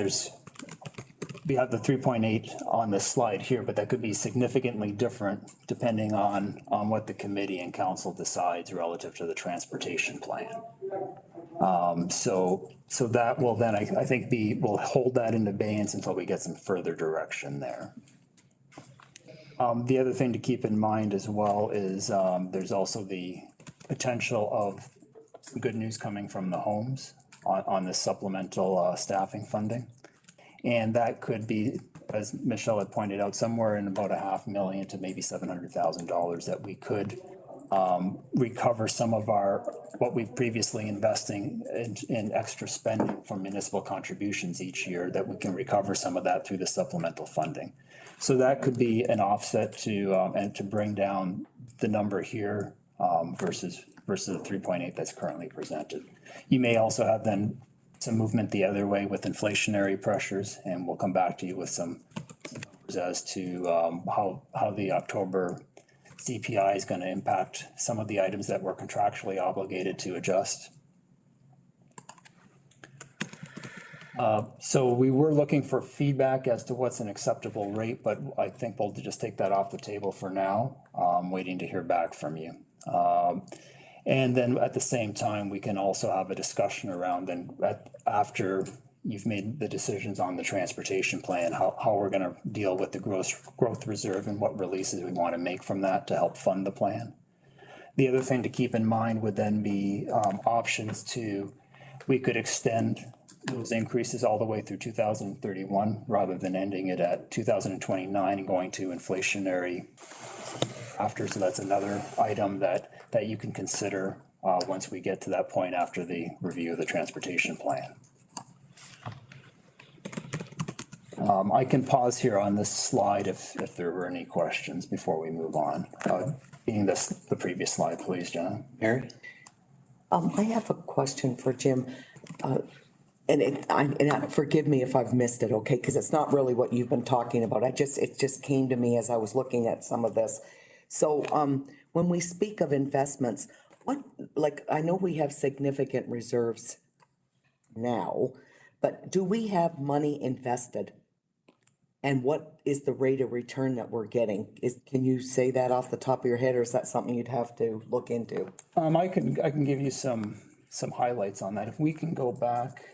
we have the 3.8 on this slide here, but that could be significantly different depending on what the committee and council decides relative to the transportation plan. So that will then, I think, we'll hold that in abeyance until we get some further direction there. The other thing to keep in mind as well is there's also the potential of some good news coming from the homes on this supplemental staffing funding. And that could be, as Michelle had pointed out, somewhere in about $500,000 to maybe $700,000 that we could recover some of what we've previously investing in extra spending from municipal contributions each year, that we can recover some of that through the supplemental funding. So that could be an offset to bring down the number here versus the 3.8 that's currently presented. You may also have then some movement the other way with inflationary pressures, and we'll come back to you with some numbers as to how the October CPI is going to impact some of the items that we're contractually obligated to adjust. So we were looking for feedback as to what's an acceptable rate, but I think we'll just take that off the table for now, waiting to hear back from you. And then at the same time, we can also have a discussion around, and after you've made the decisions on the transportation plan, how we're gonna deal with the growth reserve and what releases we want to make from that to help fund the plan. The other thing to keep in mind would then be options to, we could extend those increases all the way through 2031 rather than ending it at 2029 and going to inflationary after. So that's another item that you can consider once we get to that point after the review of the transportation plan. I can pause here on this slide if there were any questions before we move on. Being the previous slide, please, John. Mary? I have a question for Jim. Forgive me if I've missed it, okay? Because it's not really what you've been talking about. It just came to me as I was looking at some of this. So when we speak of investments, I know we have significant reserves now, but do we have money invested? And what is the rate of return that we're getting? Can you say that off the top of your head, or is that something you'd have to look into? I can give you some highlights on that. If we can go back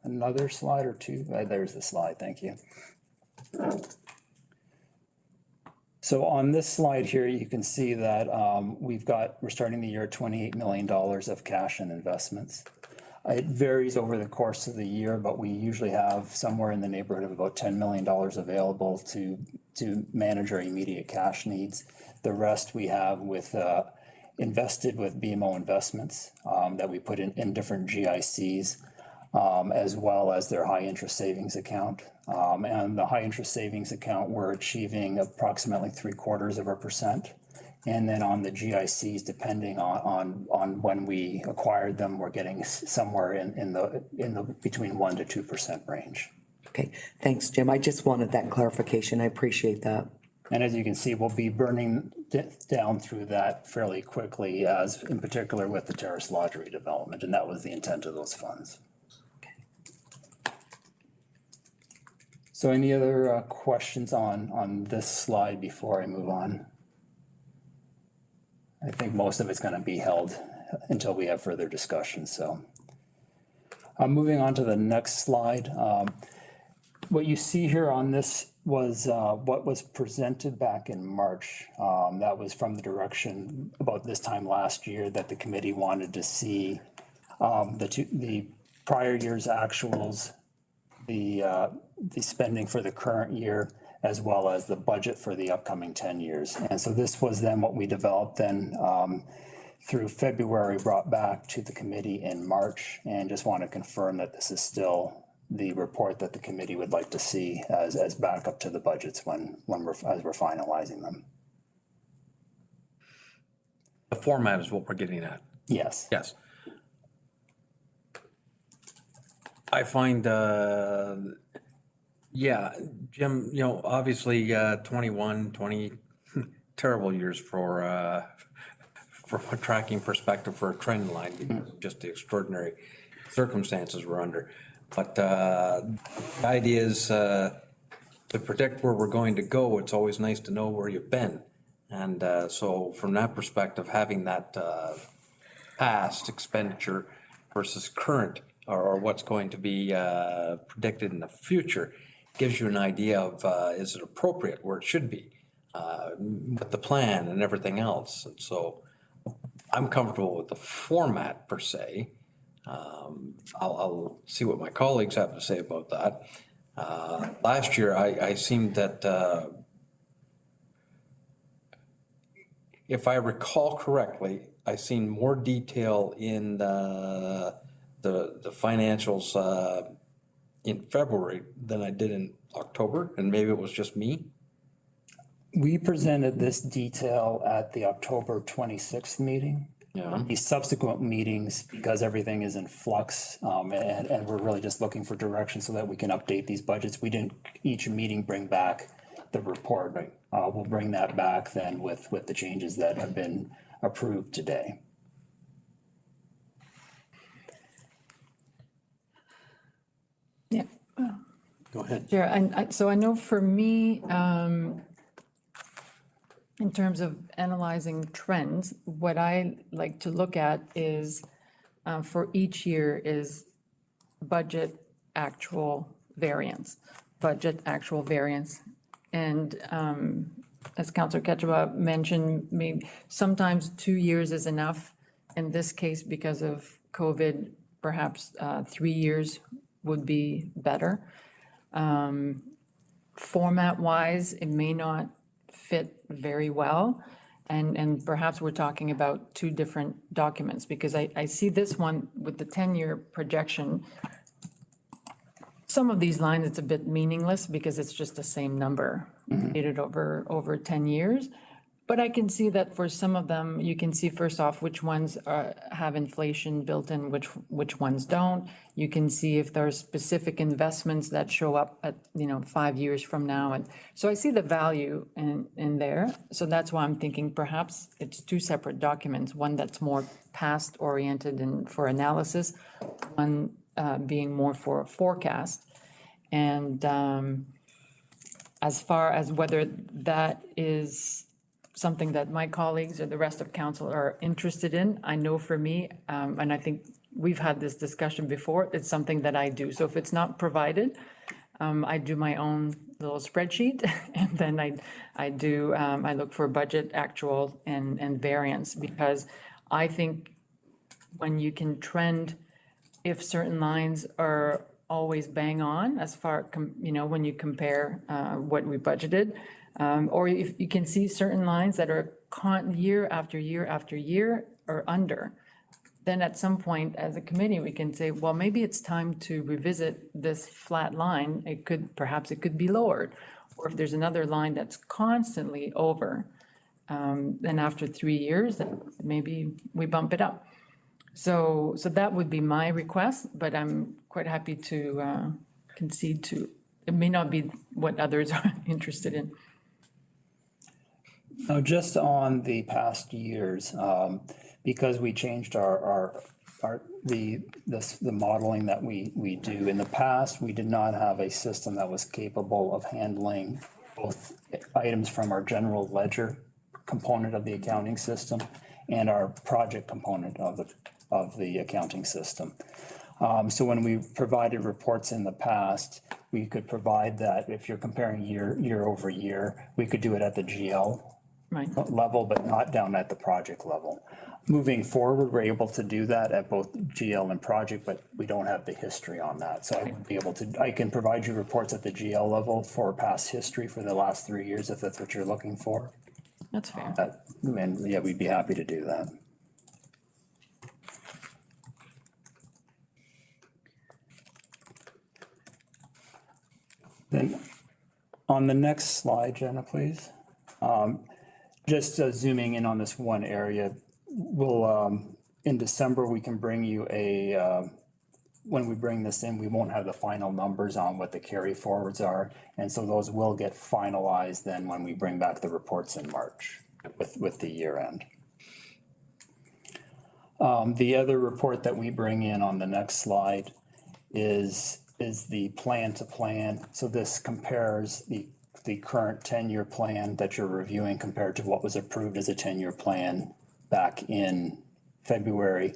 another slide or two. There's the slide, thank you. So on this slide here, you can see that we're starting the year at $28 million of cash and investments. It varies over the course of the year, but we usually have somewhere in the neighborhood of about $10 million available to manage our immediate cash needs. The rest we have invested with BMO investments that we put in different GICs, as well as their high interest savings account. And the high interest savings account, we're achieving approximately 0.75%. And then on the GICs, depending on when we acquired them, we're getting somewhere in the between 1% to 2% range. Okay, thanks, Jim. I just wanted that clarification. I appreciate that. And as you can see, we'll be burning down through that fairly quickly, as in particular with the Terrace Lodge redevelopment, and that was the intent of those funds. So any other questions on this slide before I move on? I think most of it's going to be held until we have further discussion. So moving on to the next slide. What you see here on this was what was presented back in March. That was from the direction about this time last year that the committee wanted to see the prior year's actuals, the spending for the current year, as well as the budget for the upcoming 10 years. And so this was then what we developed then through February, brought back to the committee in March, and just want to confirm that this is still the report that the committee would like to see as backup to the budgets as we're finalizing them. The format is what we're getting at. Yes. Yes. I find, yeah, Jim, obviously 21, 20 terrible years from a tracking perspective for a trend line, because of just the extraordinary circumstances we're under. But the idea is to predict where we're going to go. It's always nice to know where you've been. And so from that perspective, having that past expenditure versus current or what's going to be predicted in the future gives you an idea of is it appropriate where it should be with the plan and everything else. And so I'm comfortable with the format per se. I'll see what my colleagues have to say about that. Last year, I seemed that, if I recall correctly, I seen more detail in the financials in February than I did in October, and maybe it was just me. We presented this detail at the October 26th meeting. Yeah. These subsequent meetings, because everything is in flux, and we're really just looking for direction so that we can update these budgets. We didn't each meeting bring back the report. Right. We'll bring that back then with the changes that have been approved today. Yeah. Go ahead. Sure. And so I know for me, in terms of analyzing trends, what I like to look at is for each year is budget actual variance, budget actual variance. And as Councillor Ketchaba mentioned, maybe sometimes 2 years is enough. In this case, because of COVID, perhaps 3 years would be better. Format-wise, it may not fit very well. And perhaps we're talking about two different documents, because I see this one with the 10-year projection. Some of these lines, it's a bit meaningless because it's just the same number dated over 10 years. But I can see that for some of them, you can see first off which ones have inflation built in, which ones don't. You can see if there are specific investments that show up at 5 years from now, and so I see the value in there. So that's why I'm thinking perhaps it's two separate documents. One that's more past oriented and for analysis, one being more for a forecast, and as far as whether that is something that my colleagues or the rest of council are interested in. I know for me, and I think we've had this discussion before, it's something that I do. So if it's not provided, I do my own little spreadsheet, and then I look for budget, actual, and variance, because I think when you can trend, if certain lines are always bang on as far, when you compare what we budgeted, or if you can see certain lines that are year after year after year or under, then at some point as a committee, we can say, well, maybe it's time to revisit this flat line. Perhaps it could be lowered. Or if there's another line that's constantly over, then after 3 years, then maybe we bump it up. So that would be my request, but I'm quite happy to concede to, it may not be what others are interested in. Now, just on the past years, because we changed the modeling that we do in the past, we did not have a system that was capable of handling both items from our general ledger component of the accounting system and our project component of the accounting system. So when we provided reports in the past, we could provide that if you're comparing year over year, we could do it at the GL level, but not down at the project level. Moving forward, we're able to do that at both GL and project, but we don't have the history on that. So I can provide you reports at the GL level for past history for the last 3 years, if that's what you're looking for. That's fair. And yeah, we'd be happy to do that. Then on the next slide, Jenna, please. Just zooming in on this one area, we'll, in December, we can bring you when we bring this in, we won't have the final numbers on what the carry forwards are. And so those will get finalized then when we bring back the reports in March with the year end. The other report that we bring in on the next slide is the plan to plan. So this compares the current 10-year plan that you're reviewing compared to what was approved as a 10-year plan back in February,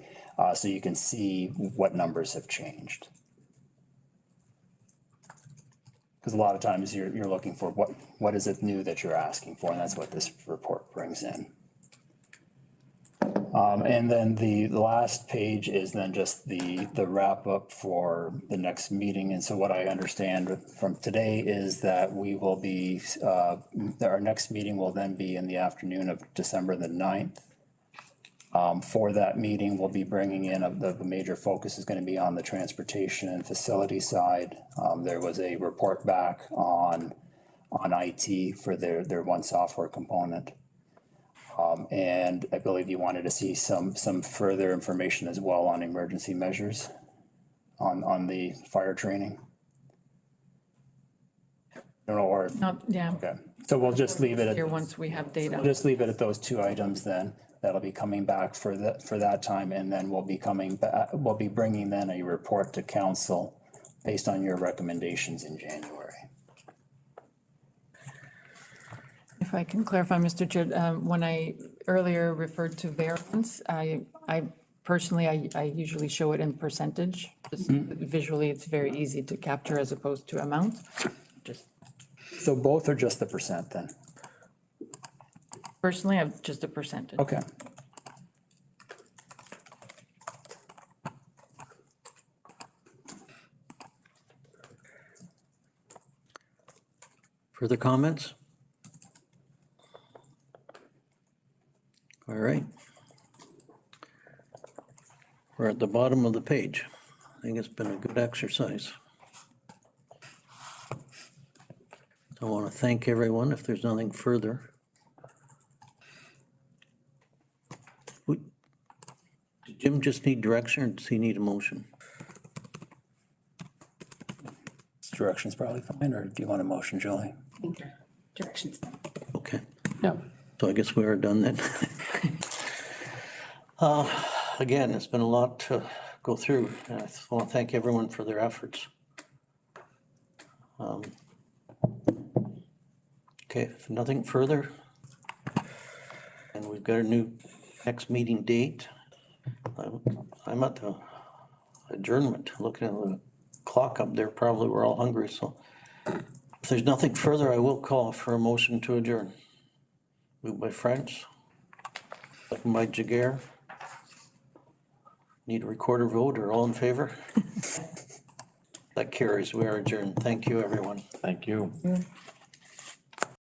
so you can see what numbers have changed. Because a lot of times you're looking for what is it new that you're asking for, and that's what this report brings in. And then the last page is then just the wrap up for the next meeting. And so what I understand from today is that we will be, our next meeting will then be in the afternoon of December the 9th. For that meeting, we'll be bringing in, the major focus is going to be on the transportation and facility side. There was a report back on IT for their one software component. And I believe you wanted to see some further information as well on emergency measures on the fire training. I don't know, or yeah. Okay, so we'll just leave it Here once we have data. We'll just leave it at those two items then. That'll be coming back for that time, and then we'll be coming back. We'll be bringing then a report to council based on your recommendations in January. If I can clarify, Mr. Chair, when I earlier referred to variance, I personally, I usually show it in percentage Just visually, it's very easy to capture as opposed to amount. Just So both are just the percent then? personally, I'm just a percentage. Okay. Further comments? All right. We're at the bottom of the page. I think it's been a good exercise. I want to thank everyone. If there's nothing further. Did Jim just need direction or does he need a motion? Direction's probably fine, or do you want a motion, Julie? I think your direction's fine. Okay, Yeah. so I guess we are done then. Again, it's been a lot to go through. And I want to thank everyone for their efforts. Okay, if nothing further. And we've got a new next meeting date. I'm at the adjournment, looking at the clock up there, probably we're all hungry, so. If there's nothing further, I will call for a motion to adjourn. Moved by French, second by Jaguar. Need a recorder vote or all in favor? That carries, we are adjourned. Thank you, everyone. Thank you.